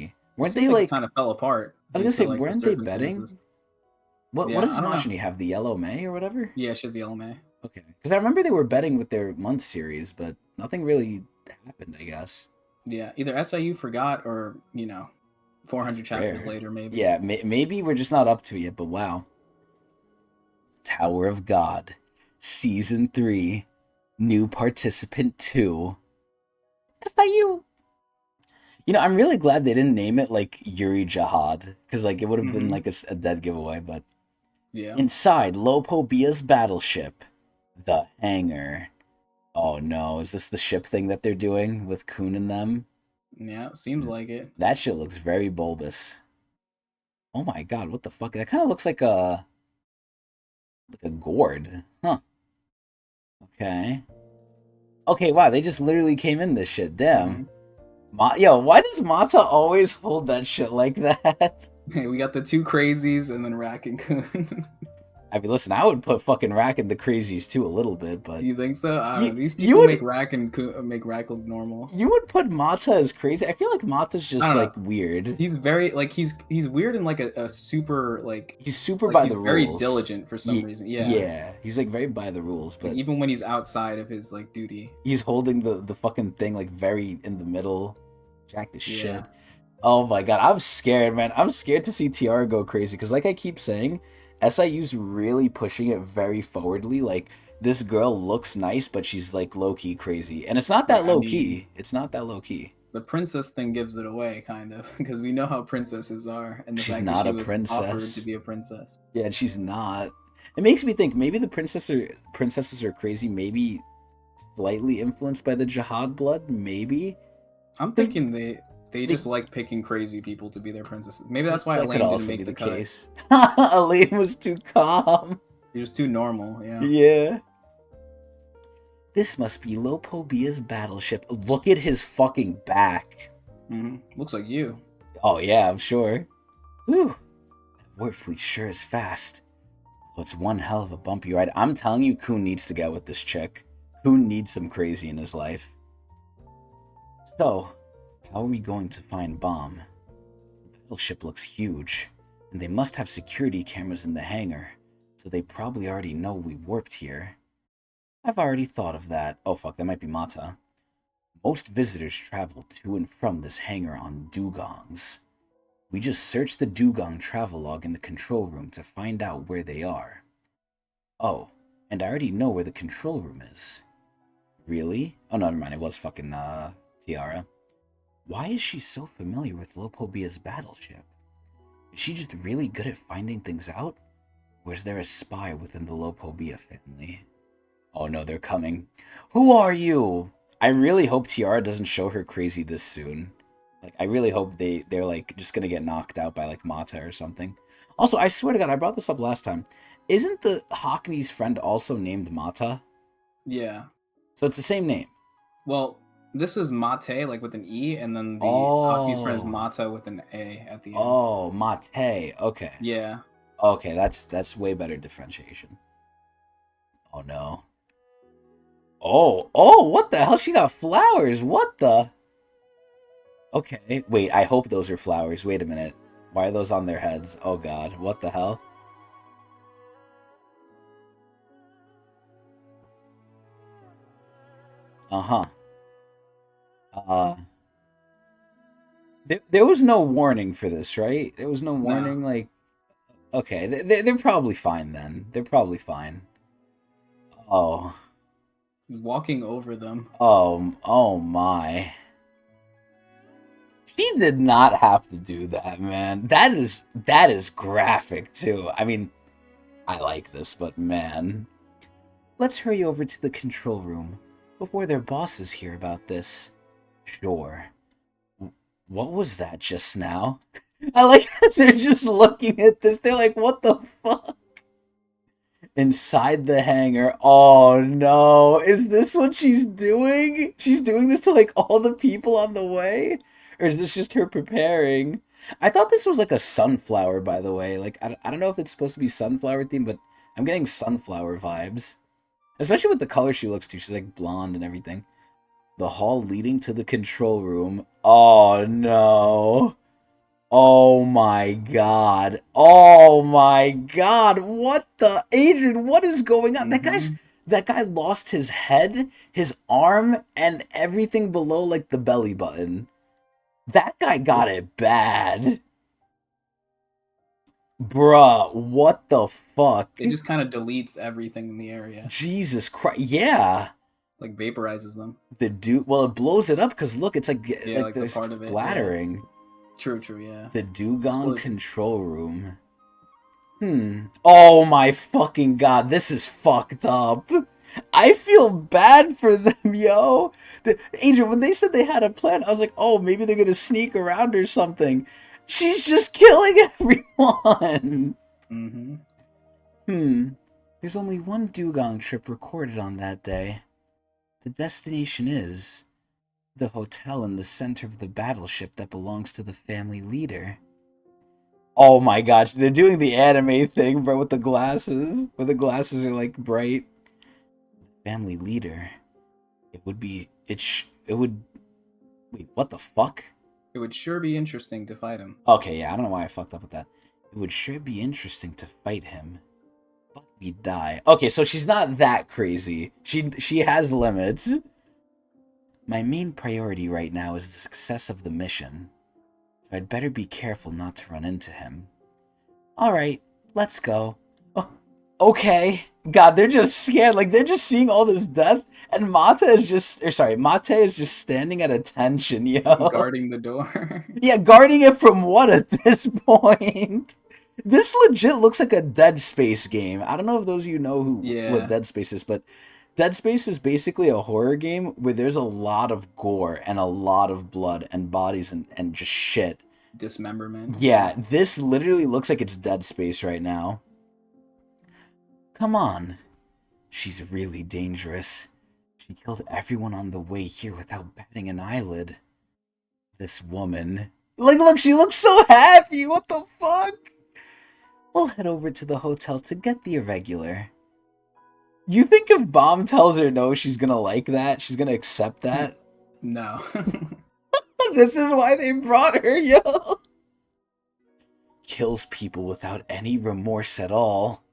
It Weren't they seems like it like... kind of fell apart I was due gonna to say, like the weren't they betting? circumstances. What Yeah, does I don't know. Mashini have? The yellow May or whatever? Yeah, she has the LMA. Okay. Because I remember they were betting with their month series, but nothing really happened, I guess. Yeah, either SIU forgot or 400 That's chapters rare. later maybe. Yeah, maybe we're just not up to it yet, but wow. Tower of God, Season 3, new participant 2. SIU. I'm really glad they didn't name it like Yuri Jihad, because like it would have been Hmm. like a dead giveaway, but Yeah. inside Lopobia's battleship, the hangar. Oh no, is this the ship thing that they're doing with Kun and them? Yeah, seems like it. That shit looks very bulbous. Oh my god, what the fuck? That kind of looks like a gourd. Huh. Okay. Okay, wow, they just literally came in this shit. Hmm. Damn. Yo, why does Mata always hold that shit like that? Hey, we got the two crazies and then Rack and Kun. I mean, listen, I would put fucking Rack in the crazies too a little bit, but You think so? I don't you know. These you people make would Rack and make Rack look normal. you would put Mata as crazy. I feel like Mata's I just don't like know. weird. He's very like he's weird and like a super He's super like by he's the very rules. diligent for some reason. Yeah. Yeah, he's like very by the rules, Like but even when he's outside of his like duty. he's holding the fucking thing like very in the middle. Jack the shit. Yeah. Oh my god, I'm scared, man. I'm scared to see Tiara go crazy because, like I keep saying, SIU's really pushing it very forwardly. Like, this girl looks nice, but she's like low-key crazy. And it's not that Right. I mean, low-key. It's not that low-key. the princess thing gives it away, kind of, because we know how princesses are, and the She's fact that not she a was offered to princess. be a princess. Yeah, she's not. It makes me think maybe the princesses are crazy, maybe slightly influenced by the jihad blood, maybe. I'm 'Cause thinking they they just like picking crazy people to be their princesses. Maybe that, that's why that could Elaine didn't also be make the the cut. case. Elaine was too calm. She was too normal. Yeah. Yeah. This must be Lopobia's battleship. Look at his fucking back. Looks like you. Oh yeah, I'm sure. Whew. That warp fleet sure is fast. Well, it's one hell of a bumpy ride. I'm telling you, Kuhn needs to get with this chick. Kuhn needs some crazy in his life. So, how are we going to find Bomb? The battleship looks huge, and they must have security cameras in the hangar, so they probably already know we warped here. I've already thought of that. Oh fuck, that might be Mata. Most visitors travel to and from this hangar on dugongs. We just searched the dugong travelogue in the control room to find out where they are. Oh, and I already know where the control room is. Really? Oh, no, never mind. It was fucking, Tiara. Why is she so familiar with Lopobia's battleship? Is she just really good at finding things out? Or is there a spy within the Lopobia family? Oh no, they're coming. Who are you? I really hope Tiara doesn't show her crazy this soon. Like, I really hope they're like just gonna get knocked out by like Mata or something. Also, I swear to God, I brought this up last time. Isn't the Hockney's friend also named Mata? Yeah. So it's the same name. Well, this is Mate, like with an E, and then the hockey's friend is Oh. Mata with an A at the end. Oh, Mate. Okay. Yeah. Okay, that's way better differentiation. Oh no. Oh, what the hell? She got flowers. What the? Okay, wait, I hope those are flowers. Wait a minute. Why are those on their heads? Oh god, what the hell? Uh-huh. Uh, there was no warning for this, right? There was no No. warning, like... Okay, they're probably fine then. They're probably fine. Oh. Walking over them. Oh my. She did not have to do that, man. That is graphic too. I mean, I like this, but man. Let's hurry over to the control room before their bosses hear about this. Sure. What was that just now? I like that they're just looking at this. They're like, what the fuck? Inside the hangar. Oh no. Is this what she's doing? She's doing this to like all the people on the way? Or is this just her preparing? I thought this was like a sunflower, by the way. Like, I don't know if it's supposed to be sunflower theme, but I'm getting sunflower vibes. Especially with the color she looks to. She's like blonde and everything. The hall leading to the control room. Oh no. Oh my god. Oh my god. What the Adrian, what is going on? That guy lost his head, his arm, and everything below like the belly button. That guy got it bad. Bruh, what the fuck? It just kind of deletes everything in the area. Jesus Christ. Yeah. Like vaporizes them. The dude, well, it blows it up because look, it's like Like there's the part of it, splattering. Yeah. True, yeah. The Dugong Explosion. control room. Oh my fucking god, this is fucked up. I feel bad for them, yo. Angel, when they said they had a plan, I was like, oh, maybe they're gonna sneak around or something. She's just killing everyone. There's only one Dugong trip recorded on that day. The destination is the hotel in the center of the battleship that belongs to the family leader. Oh my gosh, they're doing the anime thing, bro, with the glasses. Where the glasses are like bright. Family leader. It would... Wait, what the fuck? It would sure be interesting to fight him. Okay, yeah, I don't know why I fucked up with that. It would sure be interesting to fight him. But we die. Okay, so she's not that crazy. She has limits. My main priority right now is the success of the mission. So I'd better be careful not to run into him. Alright, let's go. Okay. God, they're just scared. Like, they're just seeing all this death. And Mate is just standing at attention, yo. Guarding the door. Yeah, guarding it from what at this point? This legit looks like a Dead Space game. I don't know if those of you know what Yeah. Dead Space is, but Dead Space is basically a horror game where there's a lot of gore and a lot of blood and bodies and just shit. Dismemberment. Yeah, this literally looks like it's Dead Space right now. Come on. She's really dangerous. She killed everyone on the way here without batting an eyelid. This woman. Like, look, she looks so happy. What the fuck? We'll head over to the hotel to get the irregular. You think if Bomb tells her no, she's gonna like that? She's gonna accept that? No. This is why they brought her, yo! Kills people without any remorse at all.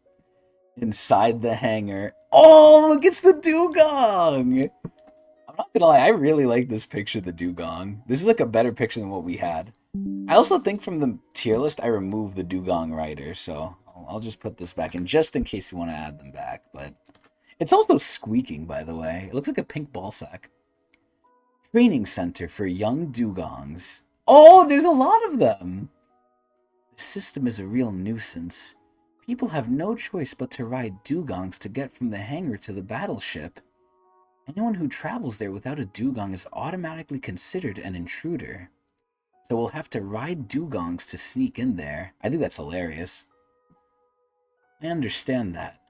Inside the hangar. Oh, look, it's the dugong! I'm not gonna lie, I really like this picture of the dugong. This is like a better picture than what we had. I also think from the tier list, I removed the dugong rider, so I'll just put this back in just in case you want to add them back, but... It's also squeaking, by the way. It looks like a pink ball sack. Training center for young dugongs. Oh, there's a lot of them! The system is a real nuisance. People have no choice but to ride dugongs to get from the hangar to the battleship. Anyone who travels there without a dugong is automatically considered an intruder. So we'll have to ride dugongs to sneak in there. I think that's hilarious. I understand that.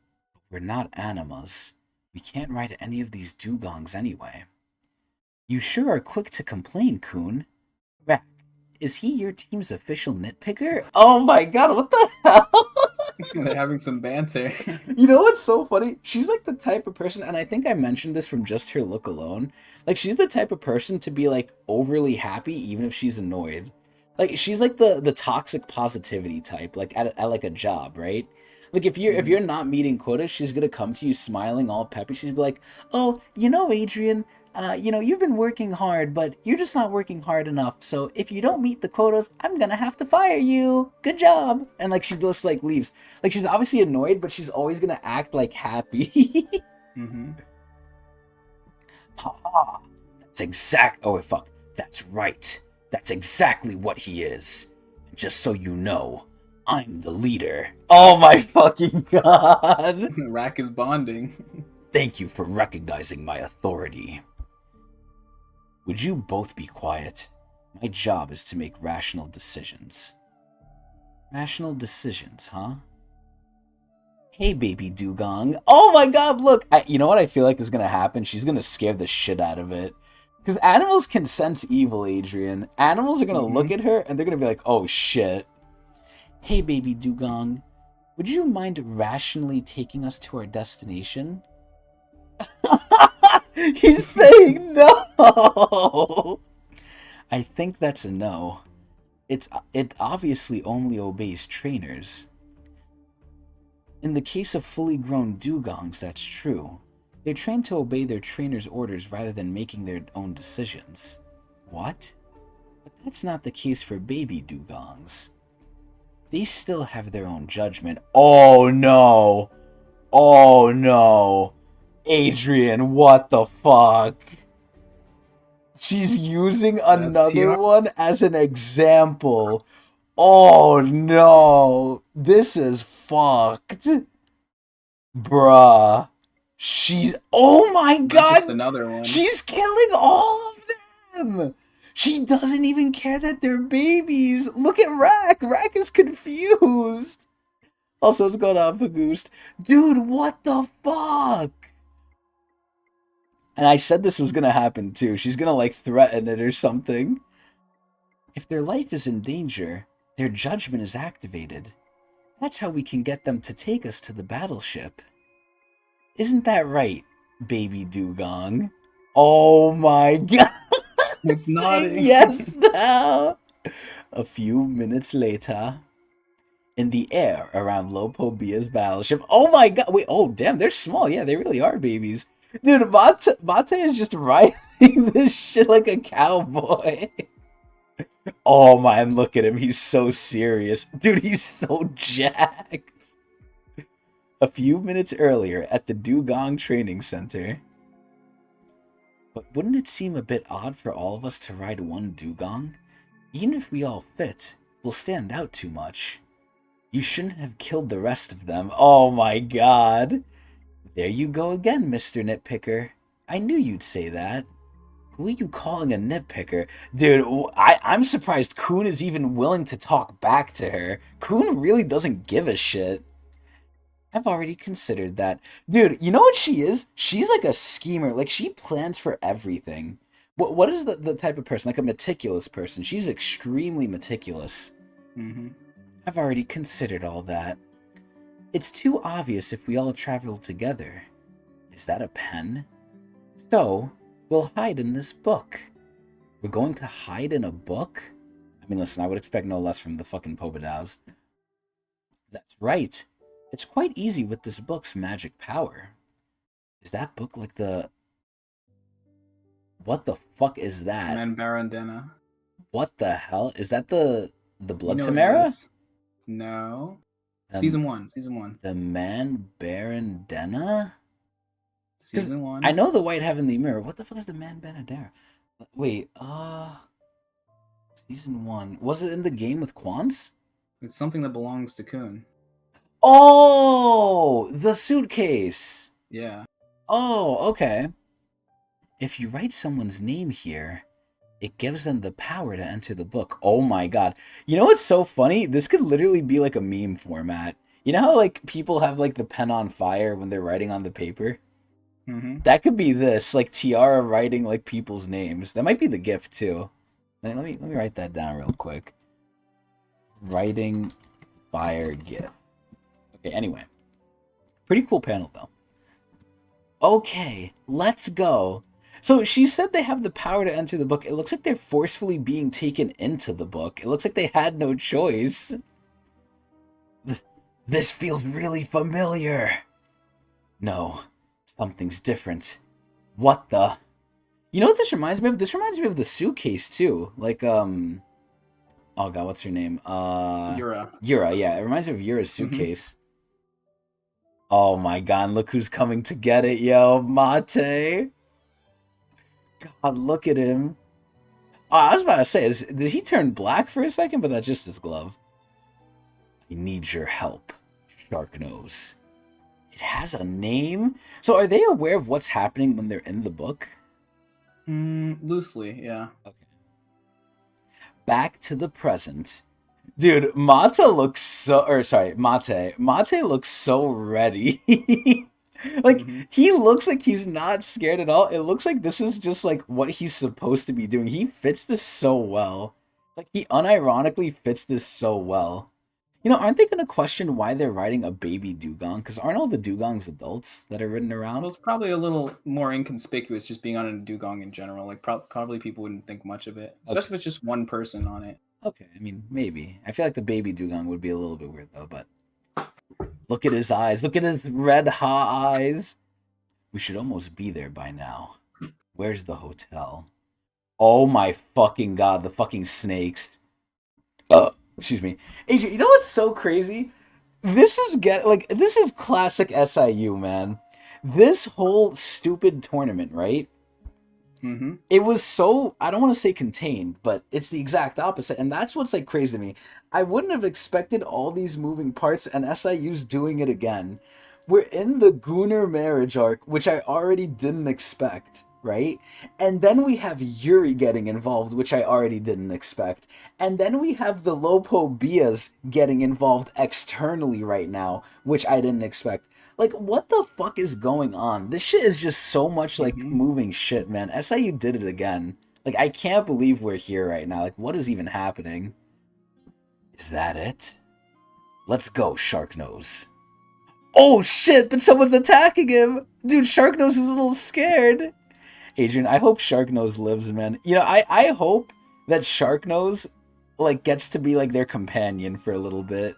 We're not animas. We can't ride any of these dugongs anyway. You sure are quick to complain, Coon. Rack, is he your team's official nitpicker? Oh my god, what the hell? They're having some banter. You know what's so funny? She's like the type of person, and I think I mentioned this from just her look alone. Like, she's the type of person to be like overly happy even if she's annoyed. Like, she's like the toxic positivity type, like at like a job, right? Like, if you're not meeting quotas, she's gonna come to you smiling, all peppy. She's be like, "Oh, Adrian, you've been working hard, but you're just not working hard enough. So if you don't meet the quotas, I'm gonna have to fire you. Good job." And like, she just like leaves. Like, she's obviously annoyed, but she's always gonna act like happy. Mm-hmm. Ha ha! That's exact. Oh wait, fuck. That's right. That's exactly what he is. Just so you know, I'm the leader. Oh my fucking god! Rack is bonding. Thank you for recognizing my authority. Would you both be quiet? My job is to make rational decisions. Rational decisions, huh? Hey, baby dugong. Oh my god, look! You know what I feel like is gonna happen? She's gonna scare the shit out of it. Because animals can sense evil, Adrian. Animals are gonna look at her and they're gonna be like, oh shit. Hey, baby dugong. Would you mind rationally taking us to our destination? He's saying no! I think that's a no. It obviously only obeys trainers. In the case of fully grown dugongs, that's true. They're trained to obey their trainer's orders rather than making their own decisions. What? But that's not the case for baby dugongs. They still have their own judgment. Oh no! Oh no! Adrian, what the fuck? She's using another one as an example. Oh no! This is fucked. Bruh. She's... Oh my god! Just another one. She's killing all of them! She doesn't even care that they're babies! Look at Rack! Rack is confused! Also, what's going on, Pagoost? Dude, what the fuck? And I said this was gonna happen too. She's gonna like threaten it or something. If their life is in danger, their judgment is activated. That's how we can get them to take us to the battleship. Isn't that right, baby dugong? Oh my god! It's not. Yes, now. A few minutes later, in the air around Lopobia's battleship. Oh my god! Wait, oh damn, they're small. Yeah, they really are babies. Dude, Mate is just riding this shit like a cowboy. Oh man, look at him. He's so serious. Dude, he's so jacked. a few minutes earlier at the Dugong Training Center. But wouldn't it seem a bit odd for all of us to ride one dugong? Even if we all fit, we'll stand out too much. You shouldn't have killed the rest of them. Oh my god. There you go again, Mr. Nitpicker. I knew you'd say that. Who are you calling a nitpicker? Dude, I'm surprised Coon is even willing to talk back to her. Coon really doesn't give a shit. I've already considered that. Dude, you know what she is? She's like a schemer. Like, she plans for everything. What is the type of person? Like a meticulous person. She's extremely meticulous. Mm-hmm. I've already considered all that. It's too obvious if we all travel together. Is that a pen? So, we'll hide in this book. We're going to hide in a book? I mean, listen, I would expect no less from the fucking Pobodows. That's right. It's quite easy with this book's magic power. Is that book like the... What the fuck is that? Manbarandena. What the hell? Is that the Blood You know Tamara? what it is? No. Season 1. The Manbarandena? Season 1. I know the White Heavenly Mirror. What the fuck is the Manbarandena? Wait, Season 1. Was it in the game with Quans? It's something that belongs to Coon. Oh! The suitcase! Yeah. Oh, okay. If you write someone's name here, it gives them the power to enter the book. Oh my god. You know what's so funny? This could literally be like a meme format. You know how like people have like the pen on fire when they're writing on the paper? Mm-hmm. That could be this, like Tiara writing like people's names. That might be the gift too. Let me write that down real quick. Writing fire gift. Okay, anyway. Pretty cool panel though. Okay, let's go. So she said they have the power to enter the book. It looks like they're forcefully being taken into the book. It looks like they had no choice. This feels really familiar. No, something's different. What the? You know what this reminds me of? This reminds me of the suitcase too. Like, oh god, what's her name? Yura, yeah. It reminds me of Yura's suitcase. Oh my god, look who's coming to get it, yo. Mate. God, look at him. Oh, I was about to say, did he turn black for a second? But that's just his glove. I need your help, Sharknose. It has a name? So are they aware of what's happening when they're in the book? Loosely, yeah. Okay. Back to the present. Dude, Mate looks so... Or, sorry, Mate. Mate looks so ready. Like, he looks like he's not scared at all. It looks like this is just, like, what he's supposed to be doing. He fits this so well. Like, he unironically fits this so well. You know, aren't they going to question why they're riding a baby dugong? Because aren't all the dugongs adults that are ridden around? Well, it's probably a little more inconspicuous just being on a dugong in general. Like, probably people wouldn't think much of it. Especially if it's just one person on it. Okay, I mean, maybe. I feel like the baby dugong would be a little bit weird, though, but... Look at his eyes. Look at his red hot eyes. We should almost be there by now. Where's the hotel? Oh my fucking god, the fucking snakes. Excuse me. AJ, you know what's so crazy? This is classic SIU, man. This whole stupid tournament, right? It was so, I don't want to say contained, but it's the exact opposite. And that's what's like crazy to me. I wouldn't have expected all these moving parts, and SIU's doing it again. We're in the Gooner marriage arc, which I already didn't expect, right? And then we have Yuri getting involved, which I already didn't expect. And then we have the Lopo Bias getting involved externally right now, which I didn't expect. Like, what the fuck is going on? This shit is just so much, like, moving shit, man. SIU did it again. Like, I can't believe we're here right now. Like, what is even happening? Is that it? Let's go, Sharknose. Oh, shit, but someone's attacking him! Dude, Sharknose is a little scared. Adrian, I hope Sharknose lives, man. You know, I hope that Sharknose, like, gets to be, like, their companion for a little bit.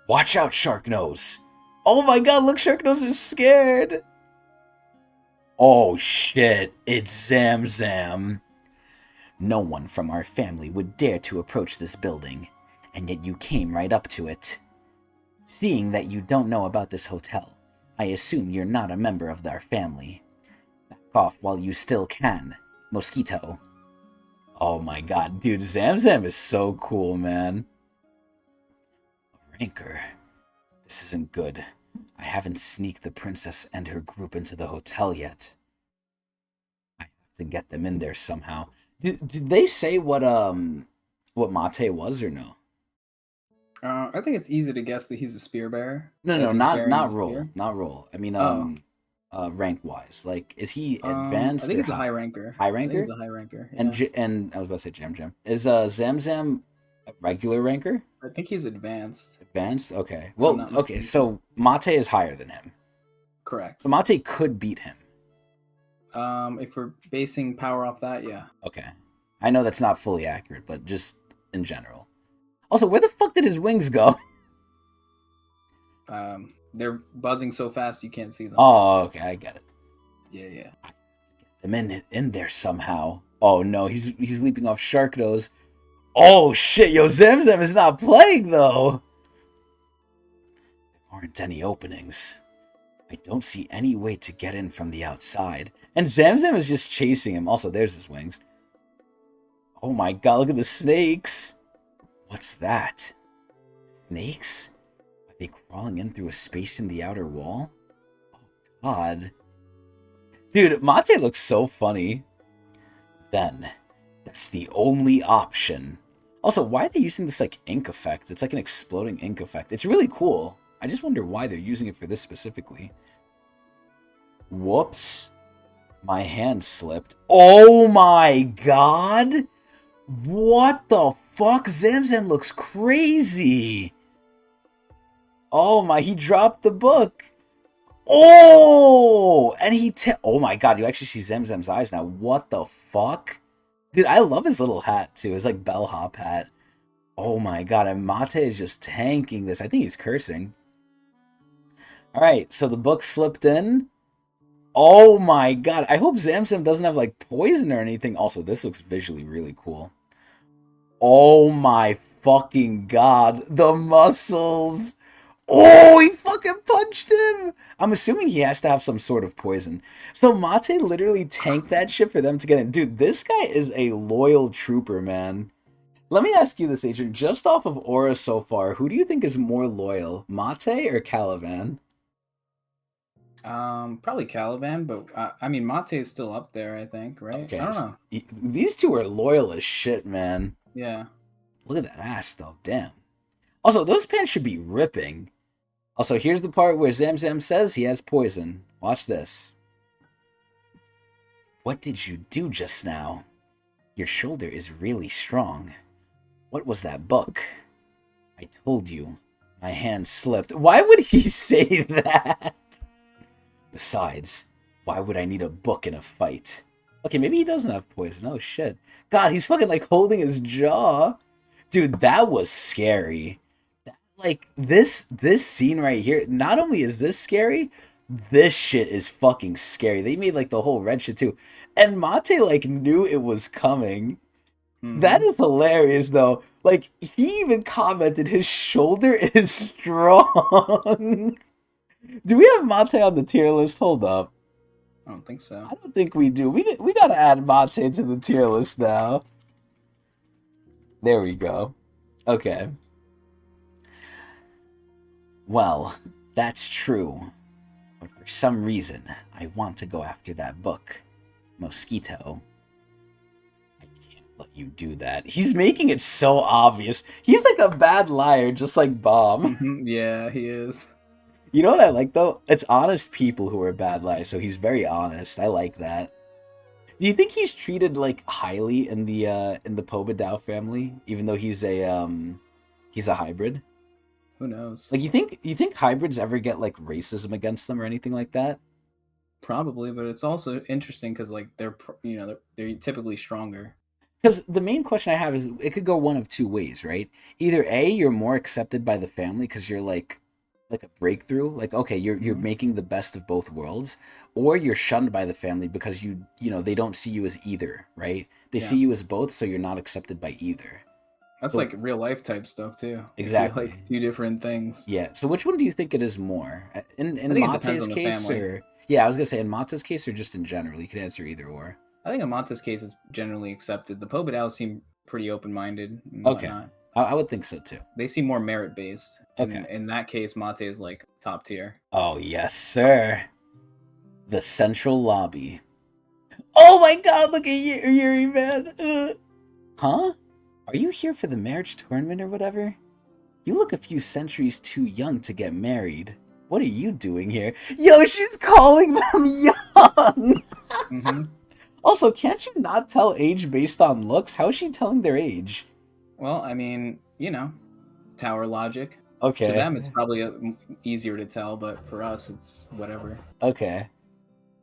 Watch out, Sharknose! Oh my god, look, Sharknose is scared! Oh shit, it's Zam Zam. No one from our family would dare to approach this building, and yet you came right up to it. Seeing that you don't know about this hotel, I assume you're not a member of our family. Back off while you still can. Mosquito. Oh my god, dude, Zamzam is so cool, man. A rancor. This isn't good. I haven't sneaked the princess and her group into the hotel yet. I have to get them in there somehow. Did they say what Mate was or no? I think it's easy to guess that he's a spear bearer, No, as no, he's not bearing the not roll, spear. not roll. I mean, Oh, rank wise, like, is he I advanced think or he's a high ranker. high I think he's ranker? a high ranker. And Yeah, and I was about to say Jam Jam. Is Zamzam a regular ranker? I think he's advanced, Advanced? Okay. if I'm Well, not okay. mistaken. So Mate is higher than him. So Correct. Mate could beat him. If we're basing power off that, yeah. Okay. I know that's not fully accurate, but just in general. Also, where the fuck did his wings go? They're buzzing so fast you can't see them. Oh, okay, I get it. Yeah, yeah. Them in there somehow. Oh no, he's leaping off shark nose. Oh shit, yo, Zamzam is not playing though. There aren't any openings. I don't see any way to get in from the outside. And Zamzam is just chasing him. Also, there's his wings. Oh my god, look at the snakes. What's that? Snakes? Are they crawling in through a space in the outer wall? Oh god. Dude, Mate looks so funny. Then, that's the only option. Also, why are they using this, like, ink effect? It's like an exploding ink effect. It's really cool. I just wonder why they're using it for this specifically. Whoops. My hand slipped. Oh my god! What the fuck? Zamzam looks crazy! Oh my, he dropped the book! Oh! And oh my god, you actually see Zamzam's eyes now. What the fuck? Dude, I love his little hat too. His like bellhop hat. Oh my god, and Mate is just tanking this. I think he's cursing. Alright, so the book slipped in. Oh my god. I hope Zamzam doesn't have like poison or anything. Also, this looks visually really cool. Oh my fucking god. The muscles. Oh, he fucking punched him. I'm assuming he has to have some sort of poison. So Mate literally tanked that shit for them to get in. Dude, this guy is a loyal trooper, man. Let me ask you this, Agent. Just off of aura so far, who do you think is more loyal, Mate or Caliban? Probably Caliban, but I mean Mate is still up there. I think, right? I Okay, don't know. these two are loyal as shit, man. Yeah. Look at that ass, though. Damn. Also, those pants should be ripping. Also, here's the part where Zamzam says he has poison. Watch this. What did you do just now? Your shoulder is really strong. What was that book? I told you. My hand slipped. Why would he say that? Besides, why would I need a book in a fight? Okay, maybe he doesn't have poison. Oh shit. God, he's fucking like holding his jaw. Dude, that was scary. Like this scene right here, not only is this scary, this shit is fucking scary. They made like the whole red shit too. And Mate like knew it was coming. That Mm-hmm. is hilarious though. Like he even commented his shoulder is strong. Do we have Mate on the tier list? Hold up. I don't think so. I don't think we do. We gotta add Mate to the tier list now. There we go. Okay. Well, that's true. But for some reason, I want to go after that book. Mosquito. I can't let you do that. He's making it so obvious. He's like a bad liar, just like Bomb. Mm-hmm. Yeah, he is. You know what I like though? It's honest people who are bad liars, so he's very honest. I like that. Do you think he's treated like highly in the Pobadao family, even though he's a hybrid? Who knows? Like you think hybrids ever get like racism against them or anything like that? Probably, but it's also interesting because like they're typically stronger. Because the main question I have is it could go one of two ways, right? Either A, you're more accepted by the family because you're like a breakthrough, like okay, you're Hmm. making the best of both worlds, or you're shunned by the family because you know they don't see you as either, right? They see Yeah, you as both, so you're not accepted by either. That's So like real life type stuff too. If you exactly. like two different things. Yeah. So which one do you think it is more? I In think it depends Mate's on the case, family. or yeah, I was gonna say in Mate's case, or just in general. You could answer either or. I think Amante's case is generally accepted. The Pobedals seem pretty open minded and Okay. whatnot. I would think so too. They seem more merit based. Okay. And in that case, Mate is like top tier. Oh yes, sir. The central lobby. Oh my God! Look at Yuri, man. Huh? Are you here for the marriage tournament or whatever? You look a few centuries too young to get married. What are you doing here? Yo, she's calling them young! Mm-hmm. Also, can't you not tell age based on looks? How is she telling their age? Well, I mean, tower logic. To Okay, them, it's probably easier to tell, but for us, it's whatever. okay.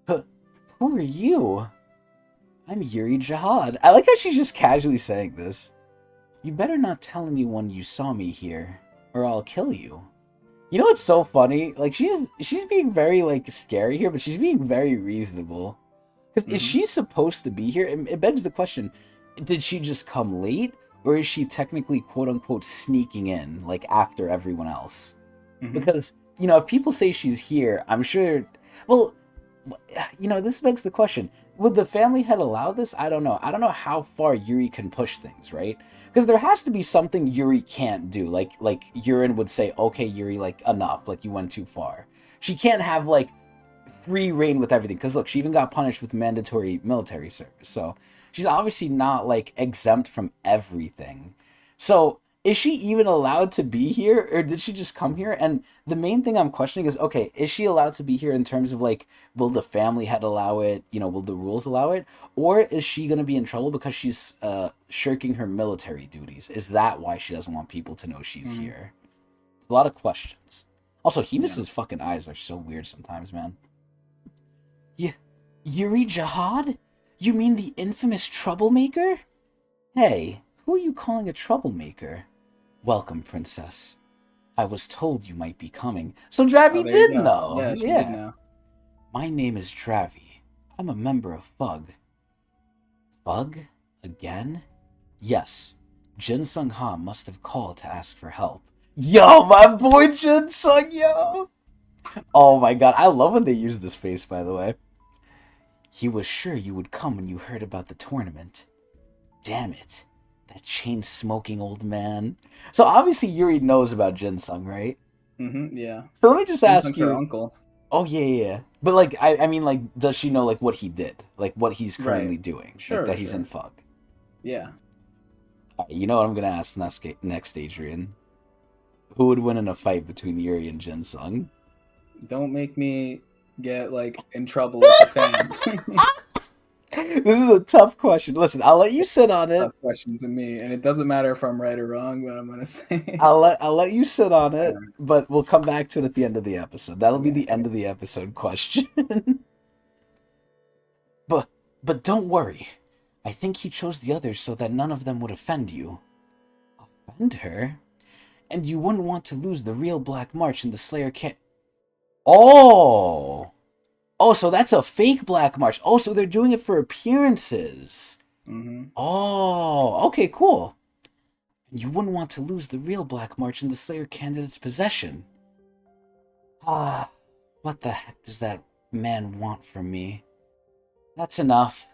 Who are you? I'm Yuri Jihad. I like how she's just casually saying this. You better not tell anyone you saw me here, or I'll kill you. You know what's so funny? Like, she's being very, like, scary here, but she's being very reasonable. Because is Mm-hmm. she supposed to be here? It begs the question, did she just come late? Or is she technically, quote-unquote, sneaking in, like, after everyone else? Mm-hmm. Because, if people say she's here, I'm sure... Well, this begs the question. Would the family head allow this? I don't know. I don't know how far Yuri can push things, right? Because there has to be something Yuri can't do. Like Yurin would say, okay, Yuri, like, enough. Like, you went too far. She can't have, like, free reign with everything. Because, look, she even got punished with mandatory military service. So, she's obviously not, like, exempt from everything. So, is she even allowed to be here? Or did she just come here? And the main thing I'm questioning is, okay, is she allowed to be here in terms of, like, will the family head allow it? Will the rules allow it? Or is she going to be in trouble because she's shirking her military duties? Is that why she doesn't want people to know she's Mm-hmm. here? A lot of questions. Also, Yeah. Hemus's fucking eyes are so weird sometimes, man. Yuri Jihad? You mean the infamous troublemaker? Hey, who are you calling a troublemaker? Welcome, princess. I was told you might be coming. So Oh, Dravi there you did go. know. Yeah, she did Yeah. know. My name is Dravi. I'm a member of Fug. Fug? Again? Yes. Jin Sung Ha must have called to ask for help. Yo, my boy Jin Sung, yo! Oh my god, I love when they use this face, by the way. He was sure you would come when you heard about the tournament. Damn it. That chain-smoking old man. So obviously Yuri knows about Jin Sung, right? Mm-hmm. Yeah. So let me just ask Jinsung's her you... uncle. Oh, yeah, yeah, yeah. But, like, I mean, like, does she know, like, what he did? Like, what he's Right. currently doing? Like, Sure, that he's in sure. Fug. Yeah. Alright, you know what I'm gonna ask next, Adrian? Who would win in a fight between Yuri and Jin Sung? Don't make me get like in trouble with the fans. This is a tough question. Listen, I'll let you sit on it. Tough questions in me, and it doesn't matter if I'm right or wrong. But I'm gonna say, I'll let you sit on it, Alright, but we'll come back to it at the end of the episode. That'll be okay, the end of the episode question. but but don't worry. I think he chose the others so that none of them would offend you. Offend her? And you wouldn't want to lose the real Black March in the Slayer camp. Oh! Oh, so that's a fake Black March. Oh, so they're doing it for appearances. mm-hmm. Oh, okay, cool. And you wouldn't want to lose the real Black March in the Slayer candidate's possession. Ah, what the heck does that man want from me? That's enough.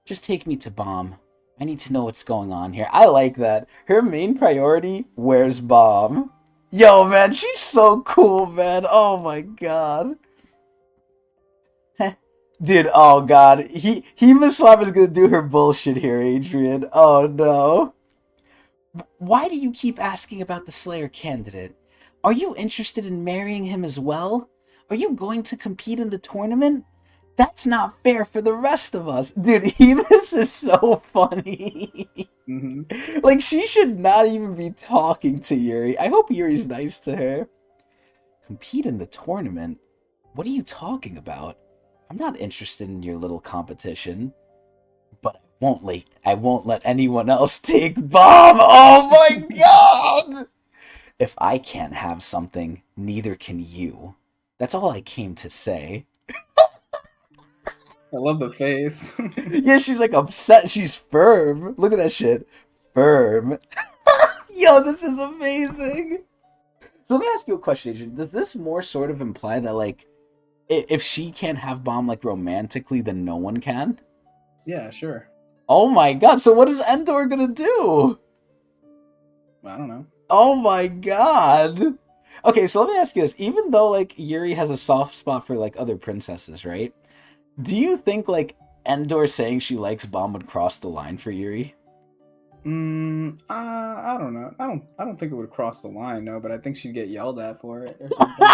Just take me to Bomb. I need to know what's going on here. I like that. Her main priority, where's Bomb? Yo, man, she's so cool, man. Oh my god. Dude, oh god. Miss Slab is gonna do her bullshit here, Adrian. Oh no. Why do you keep asking about the Slayer candidate? Are you interested in marrying him as well? Are you going to compete in the tournament? That's not fair for the rest of us. Dude, Hemus is so funny. Mm-hmm. Like, she should not even be talking to Yuri. I hope Yuri's nice to her. Compete in the tournament? What are you talking about? I'm not interested in your little competition. But I won't let anyone else take Bomb. Oh my god! If I can't have something, neither can you. That's all I came to say. I love the face. Yeah, she's like upset. She's firm. Look at that shit. Firm. Yo, this is amazing. So let me ask you a question, Adrian. Does this more sort of imply that, like, if she can't have Bomb, like, romantically, then no one can? Yeah, sure. Oh my god, so what is Endor gonna do? I don't know. Oh my god. Okay, so let me ask you this. Even though, like, Yuri has a soft spot for, like, other princesses, right? Do you think, like, Endor saying she likes Bomb would cross the line for Yuri? I don't know. I don't think it would cross the line, no, but I think she'd get yelled at for it or something.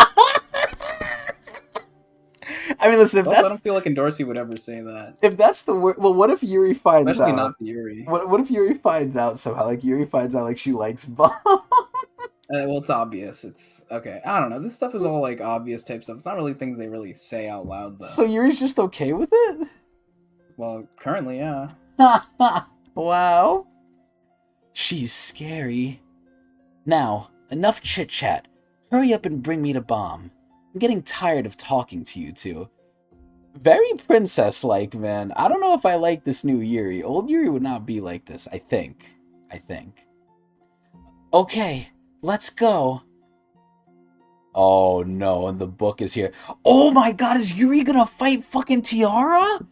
I mean, listen, Also, I don't feel like Endorsi would ever say that. if that's the word, well, what if Yuri finds Especially out? not to Yuri. What if Yuri finds out somehow? Like Yuri finds out like she likes Bomb. Well, it's obvious. It's okay. I don't know. This stuff is all like obvious type stuff. It's not really things they really say out loud, though. So Yuri's just okay with it? Well, currently, yeah. Wow. She's scary. Now, enough chit chat. Hurry up and bring me to Bomb. I'm getting tired of talking to you two. Very princess-like, man. I don't know if I like this new Yuri. Old Yuri would not be like this, I think. Okay, let's go. Oh no, and the book is here. Oh my god, is Yuri gonna fight fucking Tiara?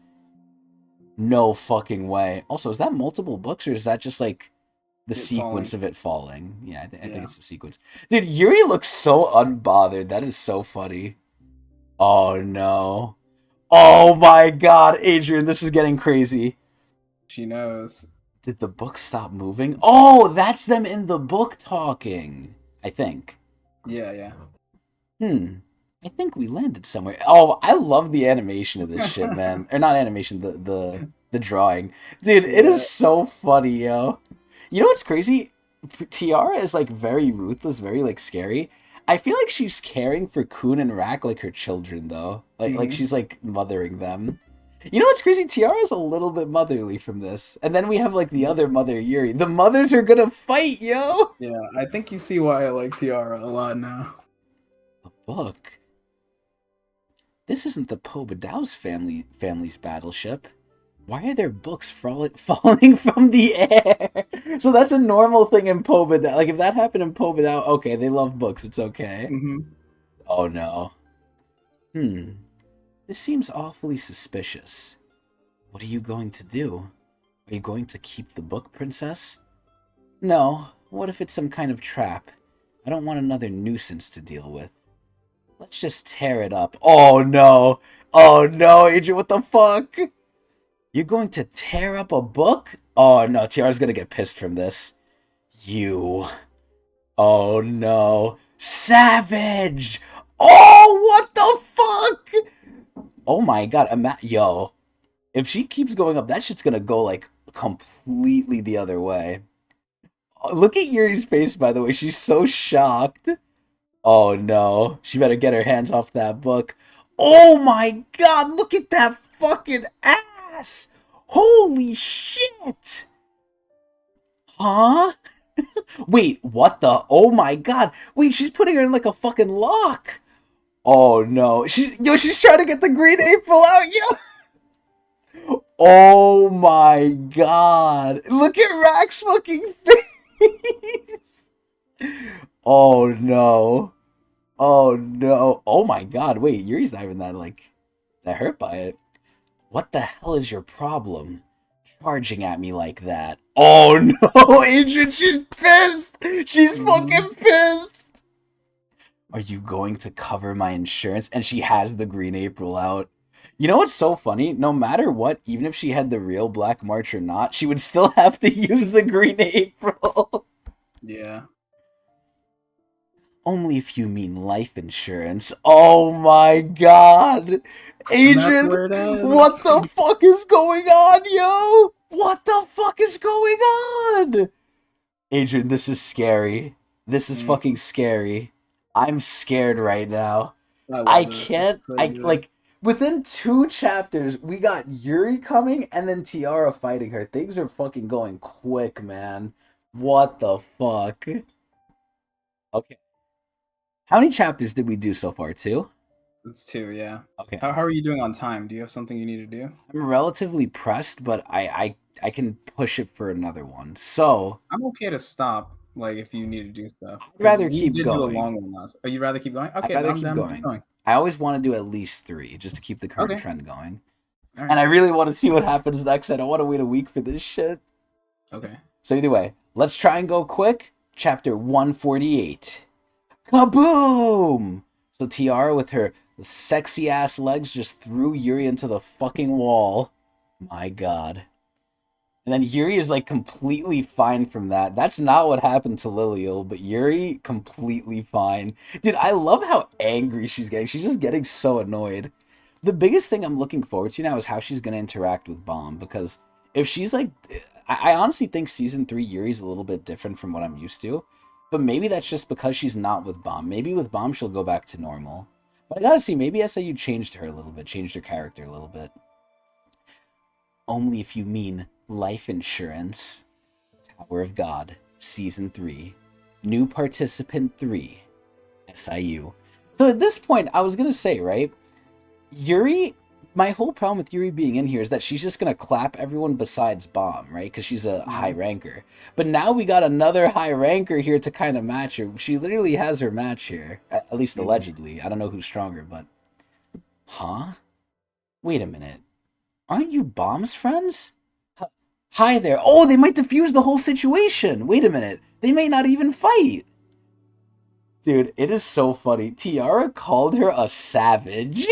No fucking way. Also, is that multiple books or is that just like the sequence falling. of it falling? Yeah, I think it's the sequence. Dude, Yuri looks so unbothered. That is so funny. Oh no. Oh my god, Adrian, this is getting crazy. She knows. Did the book stop moving? Oh, that's them in the book talking. I think. Yeah. I think we landed somewhere. Oh, I love the animation of this shit, man. Or not animation, the drawing. Dude, it is so funny, yo. You know what's crazy? Tiara is like very ruthless, very like scary. I feel like she's caring for Kun and Rak like her children though. Like she's like mothering them. You know what's crazy? Tiara is a little bit motherly from this. And then we have like the other mother, Yuri. The mothers are gonna fight, yo! Yeah, I think you see why I like Tiara a lot now. A book? This isn't the Pobadow's family's battleship. Why are there books falling from the air? So that's a normal thing in Pobadaw. Like, if that happened in Pobadaw, okay, they love books, it's okay. Oh no. This seems awfully suspicious. What are you going to do? Are you going to keep the book, princess? No. What if it's some kind of trap? I don't want another nuisance to deal with. Let's just tear it up. Oh no! Oh no, Adrian, what the fuck? You're going to tear up a book? Oh no, Tiara's gonna get pissed from this. You. Oh no. Savage! Oh, what the fuck? Oh my god, yo. If she keeps going up, that shit's gonna go like completely the other way. Look at Yuri's face, by the way. She's so shocked. Oh no. She better get her hands off that book. Oh my god, look at that fucking ass! Holy shit! Huh? Wait, what the? Oh my god. Wait, she's putting her in like a fucking lock. Oh no. She's trying to get the green April out, yo! Oh my god. Look at Rack's fucking face! Oh no. Oh no. Oh my god. Wait, Yuri's not even that hurt by it. What the hell is your problem? Charging at me like that. Oh no, Adrian, she's pissed! She's fucking pissed! Are you going to cover my insurance? And she has the Green April out. You know what's so funny? No matter what, even if she had the real Black March or not, she would still have to use the Green April. Yeah. Only if you mean life insurance. Oh my god! Adrian, what the fuck is going on, yo? What the fuck is going on? Adrian, this is scary. This is fucking scary. I'm scared right now. I can't, like, within 2 chapters, we got Yuri coming and then Tiara fighting her. Things are fucking going quick, man. What the fuck? Okay. How many chapters did we do so far? 2? It's 2, yeah. Okay. How are you doing on time? Do you have something you need to do? I'm relatively pressed, but I can push it for another one. So I'm okay to stop. Like if you need to do stuff, I'd because rather we keep did do a going. long one last. Oh, you'd rather keep going? I'd Okay, rather I'm keep down to keep going. going. I always want to do at least 3 just to keep the current Okay, trend going. all And right. I really want to see what happens next. I don't want to wait a week for this shit. Okay. So either way, let's try and go quick. Chapter 148. Kaboom! So Tiara with her sexy ass legs just threw Yuri into the fucking wall. My god. And then Yuri is like completely fine from that. That's not what happened to Lilial, but Yuri completely fine. Dude, I love how angry she's getting. She's just getting so annoyed. The biggest thing I'm looking forward to now is how she's going to interact with Bomb, because if she's like, I honestly think season 3 Yuri's a little bit different from what I'm used to, but maybe that's just because she's not with Bomb. Maybe with Bomb she'll go back to normal. But I gotta see, maybe SIU changed her a little bit, changed her character a little bit. Only if you mean life insurance. Tower of God, season 3, new participant 3, SIU. So at this point, I was gonna say, right? Yuri, my whole problem with Yuri being in here is that she's just gonna clap everyone besides Bomb, right? Because she's a high Mhm. ranker. But now we got another high ranker here to kind of match her. She literally has her match here, at least Mhm. allegedly. I don't know who's stronger, but huh? Wait a minute. Aren't you Bomb's friends? Hi there. Oh, they might defuse the whole situation. Wait a minute. They may not even fight. Dude, it is so funny. Tiara called her a savage.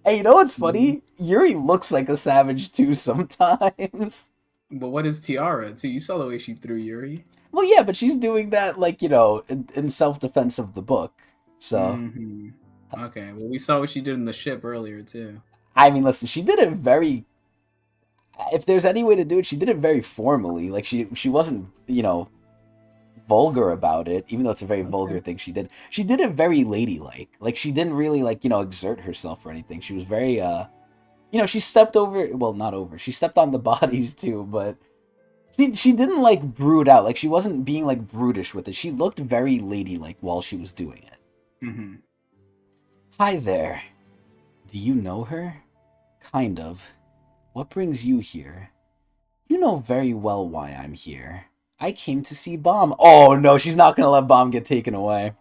And you know what's Mhm. funny? Yuri looks like a savage too sometimes. But what is Tiara too? You saw the way she threw Yuri. Well, yeah, but she's doing that, like, in self defense of the book. So, Hmm. Okay. Well, we saw what she did in the ship earlier too. I mean, listen, she did it very. If there's any way to do it, she did it very formally. Like, she wasn't, vulgar about it, even though it's a very Okay. vulgar thing she did. She did it very ladylike. Like, she didn't really, like, exert herself or anything. She was very, she stepped over, well, not over, she stepped on the bodies too, but she didn't, like, brood out. Like, she wasn't being, like, brutish with it. She looked very ladylike while she was doing it. Hmm. Hi there. Do you know her? Kind of. What brings you here? You know very well why I'm here. I came to see Bomb. Oh no, she's not gonna let Bomb get taken away.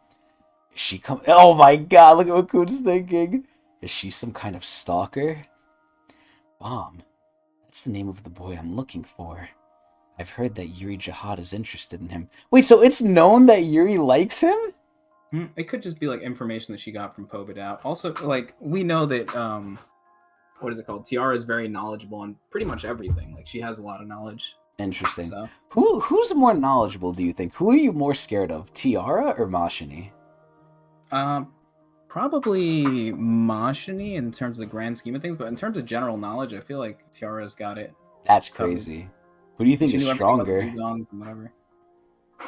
Is she come? Oh my god, look at what Kuhn's thinking. Is she some kind of stalker? Bomb. That's the name of the boy I'm looking for. I've heard that Yuri Jihad is interested in him. Wait, so it's known that Yuri likes him? It could just be like information that she got from Pobedao. Also, like we know that what is it called? Tiara is very knowledgeable on pretty much everything. Like she has a lot of knowledge. Interesting. So Who's more knowledgeable, do you think? Who are you more scared of, Tiara or Mashini? um probably Mashini in terms of the grand scheme of things, but in terms of general knowledge, I feel like Tiara's got it That's covered. crazy. Who do you think She is knew everything about the stronger? dugongs and whatever.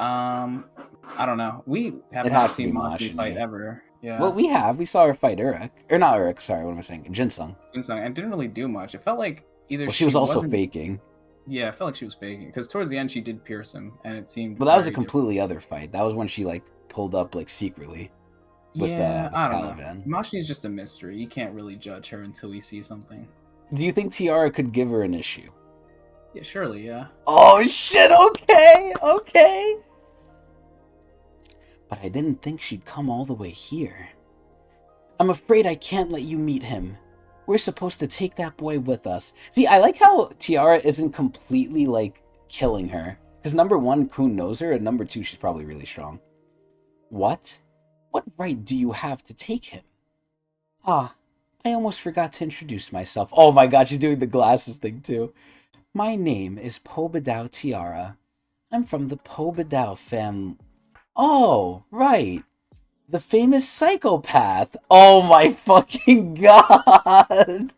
I don't know. We have It not has to be seen Mashini fight Mashini. ever. Well, Yeah. we saw her fight Uruk. Or not Uruk, sorry, what am I saying? Jinsung. And didn't really do much. It felt like either Well, she she was also wasn't. faking. Yeah, I felt like she was faking because towards the end she did pierce him, and it seemed But that was a very different. completely other fight. That was when she, like, pulled up, like, secretly Yeah, with I don't know. Caliban. Mashini's just a mystery. You can't really judge her until we see something. Do you think Tiara could give her an issue? Yeah, surely, yeah. Oh, shit, okay, okay. But I didn't think she'd come all the way here. I'm afraid I can't let you meet him. We're supposed to take that boy with us. See, I like how Tiara isn't completely, like, killing her. Because number one, Kuhn knows her, and number two, she's probably really strong. What? What right do you have to take him? Ah, I almost forgot to introduce myself. Oh my god, she's doing the glasses thing too. My name is Pobedao Tiara. I'm from the Pobedao fam. Oh, right. The famous psychopath. Oh my fucking god.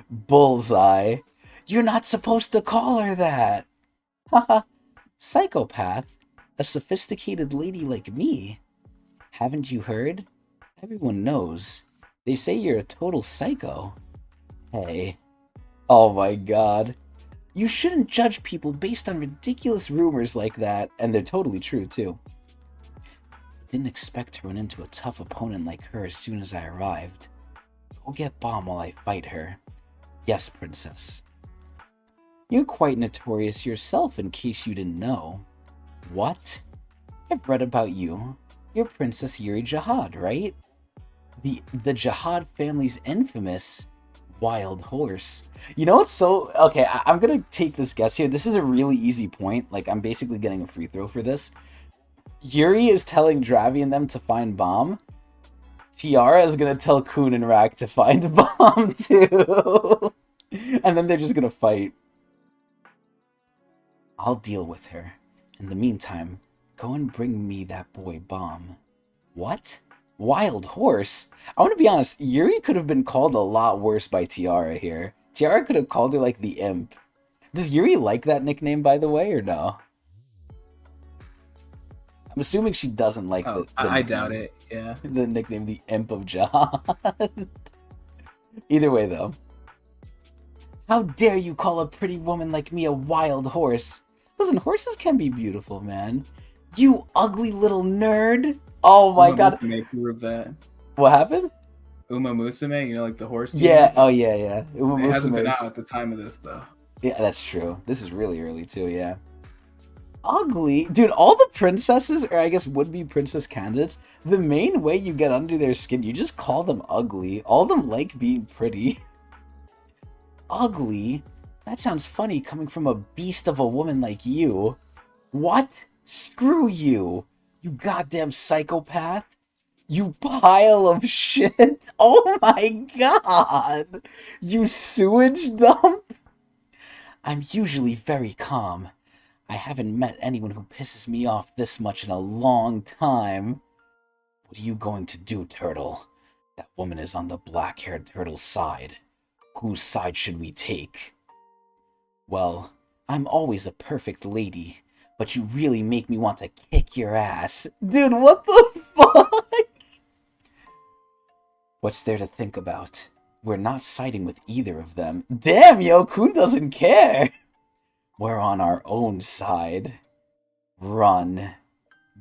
Bullseye. You're not supposed to call her that. Haha. Psychopath? A sophisticated lady like me? Haven't you heard? Everyone knows. They say you're a total psycho. Hey. Oh my god. You shouldn't judge people based on ridiculous rumors like that, and they're totally true, too. I didn't expect to run into a tough opponent like her as soon as I arrived. Go get Bomb while I fight her. Yes, Princess. You're quite notorious yourself, in case you didn't know. What? I've read about you. You're Princess Yuri Jihad, right? The Jihad family's infamous wild horse. You know what's so... Okay, I'm gonna take this guess here. This is a really easy point. Like, I'm basically getting a free throw for this. Yuri is telling Dravi and them to find Bomb. Tiara is gonna tell Kun and Rack to find Bomb, too. And then they're just gonna fight. I'll deal with her. In the meantime, go and bring me that boy Bomb. What? Wild horse? I want to be honest, Yuri could have been called a lot worse by Tiara here. Tiara could have called her like the imp. Does Yuri like that nickname, by the way, or no? I'm assuming she doesn't like the I doubt it, yeah. The nickname, the imp of Jihad. Either way, though. How dare you call a pretty woman like me a wild horse? Listen, horses can be beautiful, man. You ugly little nerd! Oh my god. Prove that. What happened? Uma Musume, you know, like the horse. Yeah, oh yeah. Uma it hasn't been out at the time of this, though. Yeah, that's true. This is really early, too, yeah. Ugly? Dude, all the princesses, or I guess would-be princess candidates, the main way you get under their skin, you just call them ugly. All of them like being pretty. Ugly? That sounds funny coming from a beast of a woman like you. What? Screw you! You goddamn psychopath! You pile of shit! Oh my god! You sewage dump! I'm usually very calm. I haven't met anyone who pisses me off this much in a long time. What are you going to do, Turtle? That woman is on the black-haired turtle's side. Whose side should we take? Well, I'm always a perfect lady, but you really make me want to kick your ass. Dude, what the fuck? What's there to think about? We're not siding with either of them. Damn, yo, Kun doesn't care. We're on our own side. Run.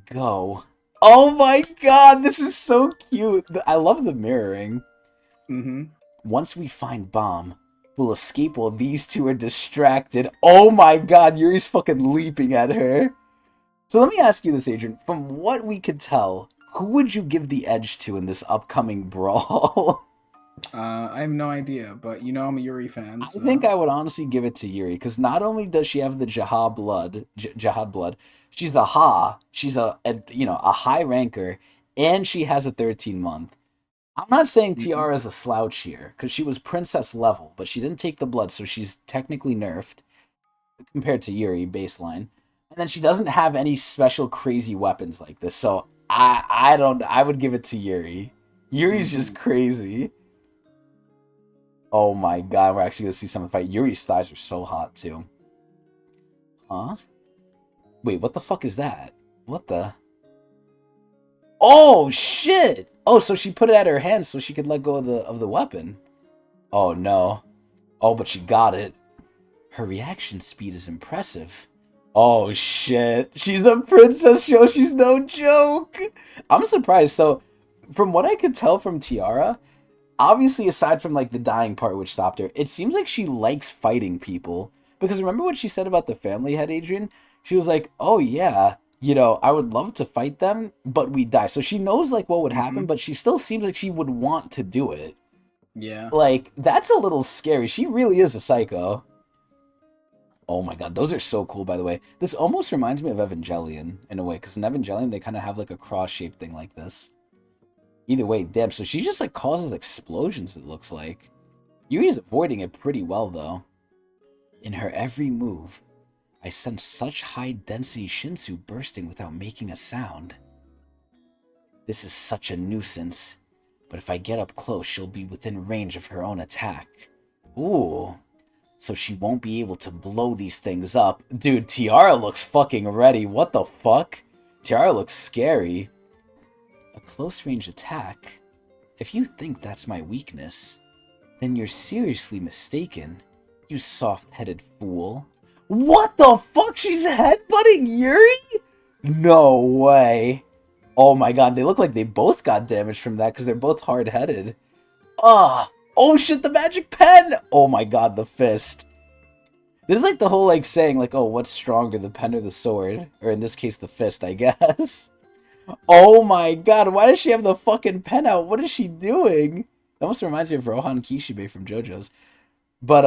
Go. Oh my god, this is so cute. I love the mirroring. Mm-hmm. Once we find Bomb, we'll escape while these two are distracted. Oh my god, Yuri's fucking leaping at her. So let me ask you this, Adrian. From what we could tell, who would you give the edge to in this upcoming brawl? I have no idea, but you know I'm a Yuri fan. So. I think I would honestly give it to Yuri, because not only does she have the Jihad blood, she's the Ha. She's a high ranker, and she has a 13-month. I'm not saying Tiara is a slouch here, because she was princess level, but she didn't take the blood, so she's technically nerfed compared to Yuri baseline. And then she doesn't have any special crazy weapons like this, so I would give it to Yuri. Yuri's just crazy. Oh my god, we're actually gonna see someone fight. Yuri's thighs are so hot too. Huh? Wait, what the fuck is that? What the? Oh shit! Oh, so she put it at her hand so she could let go of the weapon. Oh no. Oh, but she got it. Her reaction speed is impressive. Oh shit. She's a princess show, she's no joke! I'm surprised. So, from what I could tell from Tiara, obviously, aside from, like, the dying part which stopped her, it seems like she likes fighting people. Because remember what she said about the family head, Adrian? She was like, oh, yeah, you know, I would love to fight them, but we die. So she knows, like, what would happen, but she still seems like she would want to do it. Yeah. Like, that's a little scary. She really is a psycho. Oh my god, those are so cool, by the way. This almost reminds me of Evangelion, in a way. Because in Evangelion, they kind of have, like, a cross-shaped thing like this. Either way, damn, so she just, like, causes explosions, it looks like. Yuri's avoiding it pretty well, though. In her every move, I sense such high-density Shinsu bursting without making a sound. This is such a nuisance, but if I get up close, she'll be within range of her own attack. Ooh, so she won't be able to blow these things up. Dude, Tiara looks fucking ready. What the fuck? Tiara looks scary. A close-range attack? If you think that's my weakness, then you're seriously mistaken, you soft-headed fool. What the fuck? She's headbutting Yuri? No way. Oh my god, they look like they both got damaged from that because they're both hard-headed. Ah! Oh shit, the magic pen! Oh my god, the fist. This is like the whole like saying like, oh, what's stronger, the pen or the sword? Or in this case, the fist, I guess. Oh my god, why does she have the fucking pen out? What is she doing? That almost reminds me of Rohan Kishibe from JoJo's. But,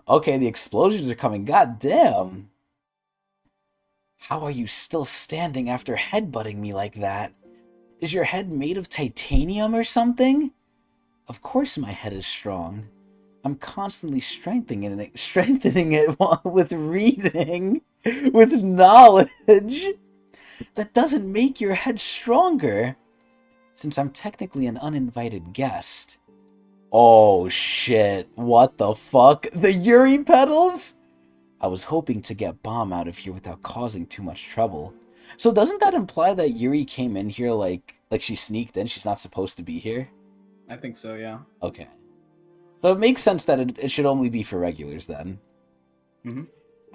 okay, the explosions are coming. God damn. How are you still standing after headbutting me like that? Is your head made of titanium or something? Of course my head is strong. I'm constantly strengthening it with reading, with knowledge. That doesn't make your head stronger, since I'm technically an uninvited guest. Oh shit, what the fuck? The Yuri pedals? I was hoping to get Bomb out of here without causing too much trouble. So doesn't that imply that Yuri came in here like she sneaked in? She's not supposed to be here? I think so, yeah. Okay. So it makes sense that it should only be for regulars then. Mm-hmm.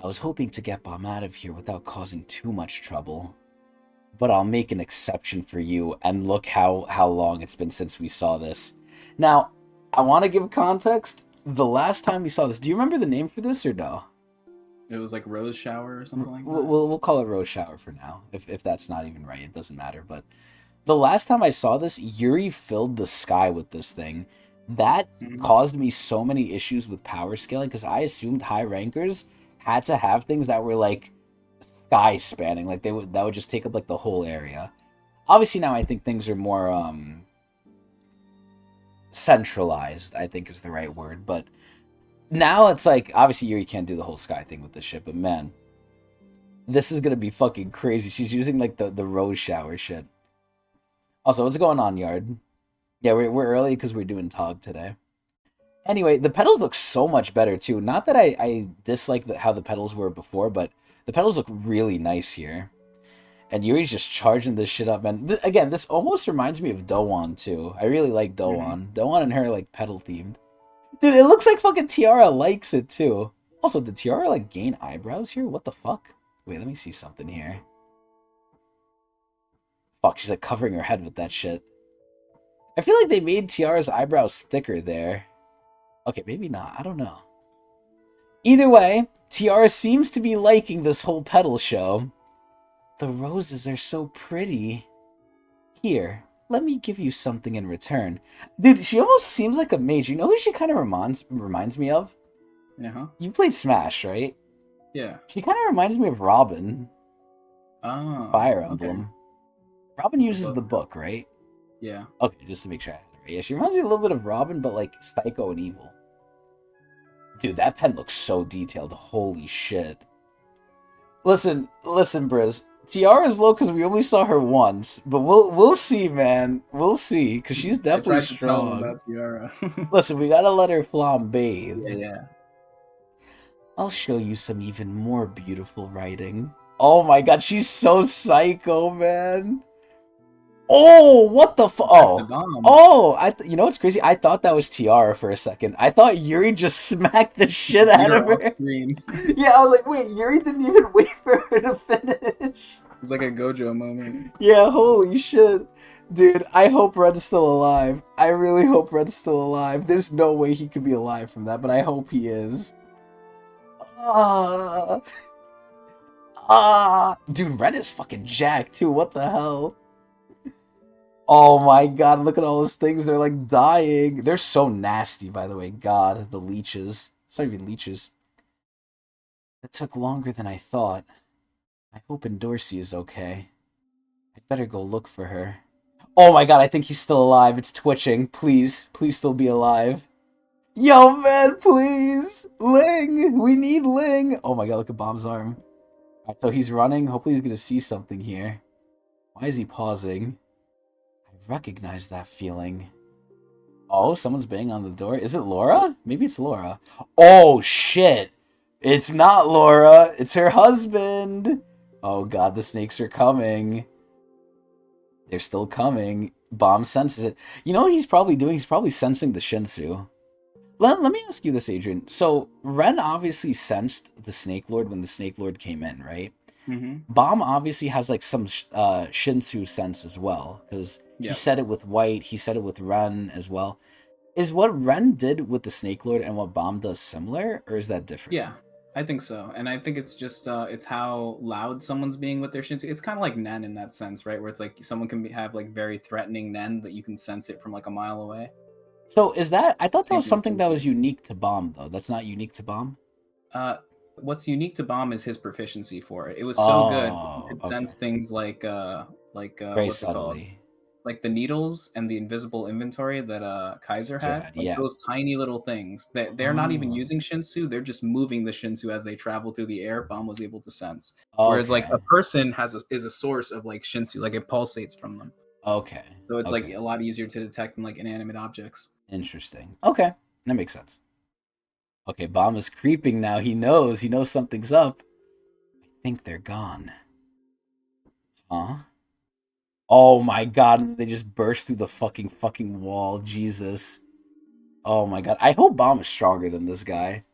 I was hoping to get Bomb out of here without causing too much trouble. But I'll make an exception for you, and look how long it's been since we saw this. Now, I want to give context. The last time we saw this, do you remember the name for this or no? It was like Rose Shower or something like that. We'll call it Rose Shower for now. If that's not even right, it doesn't matter. But the last time I saw this, Yuri filled the sky with this thing. That caused me so many issues with power scaling, because I assumed high rankers had to have things that were like sky spanning, like that would just take up like the whole area. Obviously now I think things are more centralized, I think is the right word, but now it's like, obviously Yuri can't do the whole sky thing with this shit, but man, this is gonna be fucking crazy. She's using like the rose shower shit. Also, what's going on, Yard? Yeah, we're early because we're doing Tog today. Anyway, the pedals look so much better too. Not that I dislike how the pedals were before, but the pedals look really nice here. And Yuri's just charging this shit up, man. Again, this almost reminds me of Doan too. I really like Doan. Doan and her like pedal themed. Dude, it looks like fucking Tiara likes it too. Also, did Tiara like gain eyebrows here? What the fuck? Wait, let me see something here. Fuck, she's like covering her head with that shit. I feel like they made Tiara's eyebrows thicker there. Okay, maybe not. I don't know. Either way, Tiara seems to be liking this whole pedal show. The roses are so pretty. Here, let me give you something in return. Dude, she almost seems like a mage. You know who she kind of reminds me of? Uh-huh. You played Smash, right? Yeah. She kind of reminds me of Robin. Oh. Fire Emblem. Okay. Robin uses the book, right? Yeah. Okay, just to make sure I had it right. Yeah, she reminds me a little bit of Robin, but like psycho and evil. Dude, that pen looks so detailed. Holy shit. Listen, Briz. Tiara's low because we only saw her once, but we'll see, man. We'll see, because she's definitely strong. About Tiara. Listen, we gotta let her flambe. Yeah. I'll show you some even more beautiful writing. Oh my god, she's so psycho, man. Oh, what the fuck? You know what's crazy? I thought that was Tiara for a second. I thought Yuri just smacked the shit out of her. Yeah, I was like, wait, Yuri didn't even wait for her to finish. It's like a Gojo moment. Yeah, holy shit. Dude, I hope Red's still alive. I really hope Red's still alive. There's no way he could be alive from that, but I hope he is. Dude, Red is fucking jacked too. What the hell? Oh my god, look at all those things. They're like dying. They're so nasty, by the way. God, the leeches. It's not even leeches. It took longer than I thought. I hope Endorsi is okay. I'd better go look for her. Oh my god, I think he's still alive. It's twitching. Please. Please still be alive. Yo, man, please. Ling. We need Ling. Oh my god, look at Bomb's arm. Alright, so he's running. Hopefully he's going to see something here. Why is he pausing? I recognize that feeling. Oh, someone's banging on the door. Is it Laura? Maybe it's Laura. Oh, shit. It's not Laura. It's her husband. Oh, God, the snakes are coming. They're still coming. Bomb senses it. You know what he's probably doing? He's probably sensing the Shinsu. Let me ask you this, Adrian. So, Ren obviously sensed the Snake Lord when the Snake Lord came in, right? Mm-hmm. Bomb obviously has like some Shinsu sense as well, because he said it with White, he said it with Ren as well. Is what Ren did with the Snake Lord and what Bomb does similar, or is that different? Yeah, I think so, and I think it's just it's how loud someone's being with their shinsu. It's kind of like Nen in that sense, right? Where it's like someone can have like very threatening Nen that you can sense it from like a mile away. So is that? I thought that Same was thing with something that shinsu. was unique to Bomb, though. That's not unique to Bomb. Uh, what's unique to Bomb is his proficiency for it. It was so good that he Oh, could sense okay. things like Very what's it called? subtly. Like the needles and the invisible inventory that Kaiser Sir had, had, like yeah. those tiny little things that they're not even Oh, using Shinsu, they're just moving the Shinsu as they travel through the air. Bomb was able to sense. Whereas like a okay. person is a source of like Shinsu, like it pulsates from them. Okay. So it's like Okay. a lot easier to detect than like inanimate objects. Interesting. Okay. That makes sense. Okay, Bomb is creeping now. He knows. He knows something's up. I think they're gone. Huh? Oh my god, they just burst through the fucking wall. Jesus. Oh my god. I hope Bomb is stronger than this guy.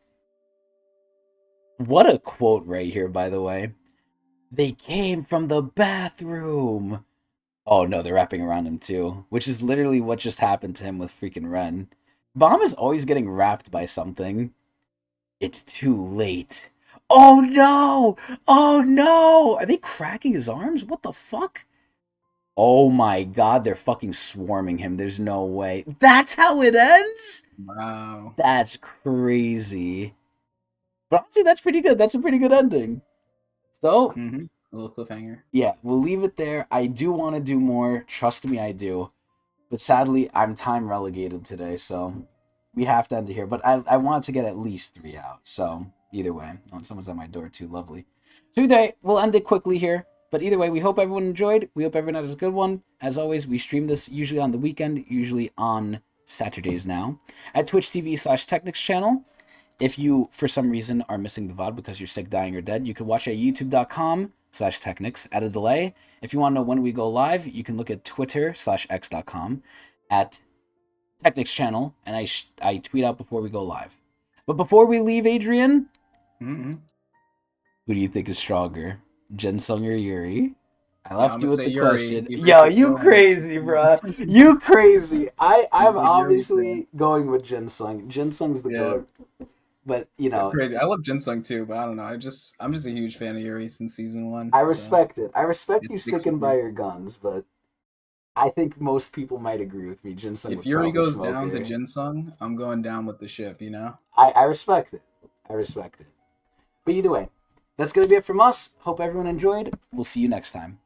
What a quote right here, by the way. They came from the bathroom. Oh no, they're wrapping around him too, which is literally what just happened to him with freaking Ren. Bomb is always getting wrapped by something. It's too late. Oh no! Oh no! Are they cracking his arms? What the fuck? Oh my god, they're fucking swarming him. There's no way. That's how it ends? Wow. That's crazy. But honestly, that's pretty good. That's a pretty good ending. So, Mm-hmm. A little cliffhanger. yeah, we'll leave it there. I do want to do more. Trust me, I do. But sadly, I'm time relegated today, so we have to end it here. But I want to get at least 3 out. So either way, oh, someone's at my door too. Lovely. So either way, we'll end it quickly here. But either way, we hope everyone enjoyed. We hope everyone had a good one. As always, we stream this usually on the weekend, usually on Saturdays now, at Twitch TV/Tecnics channel. If you, for some reason, are missing the VOD because you're sick, dying, or dead, you can watch at youtube.com/Tecnics at a delay. If you want to know when we go live, you can look at twitter/x.com at Tecnics channel, and I tweet out before we go live. But before we leave, Adrian, Mm-hmm. who do you think is stronger, Jensung or Yuri? I Yeah, I'm left gonna you with say the Yuri. question. He Yo, just gets you going. crazy, bruh. You crazy. I'm a I'm big Yuri fan. obviously going with Jensung. Jensung's the Yeah. GOAT. But, you It's know, crazy. I love Ginseng too, but I don't know. I'm just a huge fan of Yuri since season one. I So respect it. I respect it you sticks with sticking by me. your guns, but I think most people might agree with me. Ginseng If would Yuri probably goes smoke down to her. Ginseng, I'm going down with the ship, you know? I respect it. I respect it. But either way, that's going to be it from us. Hope everyone enjoyed. We'll see you next time.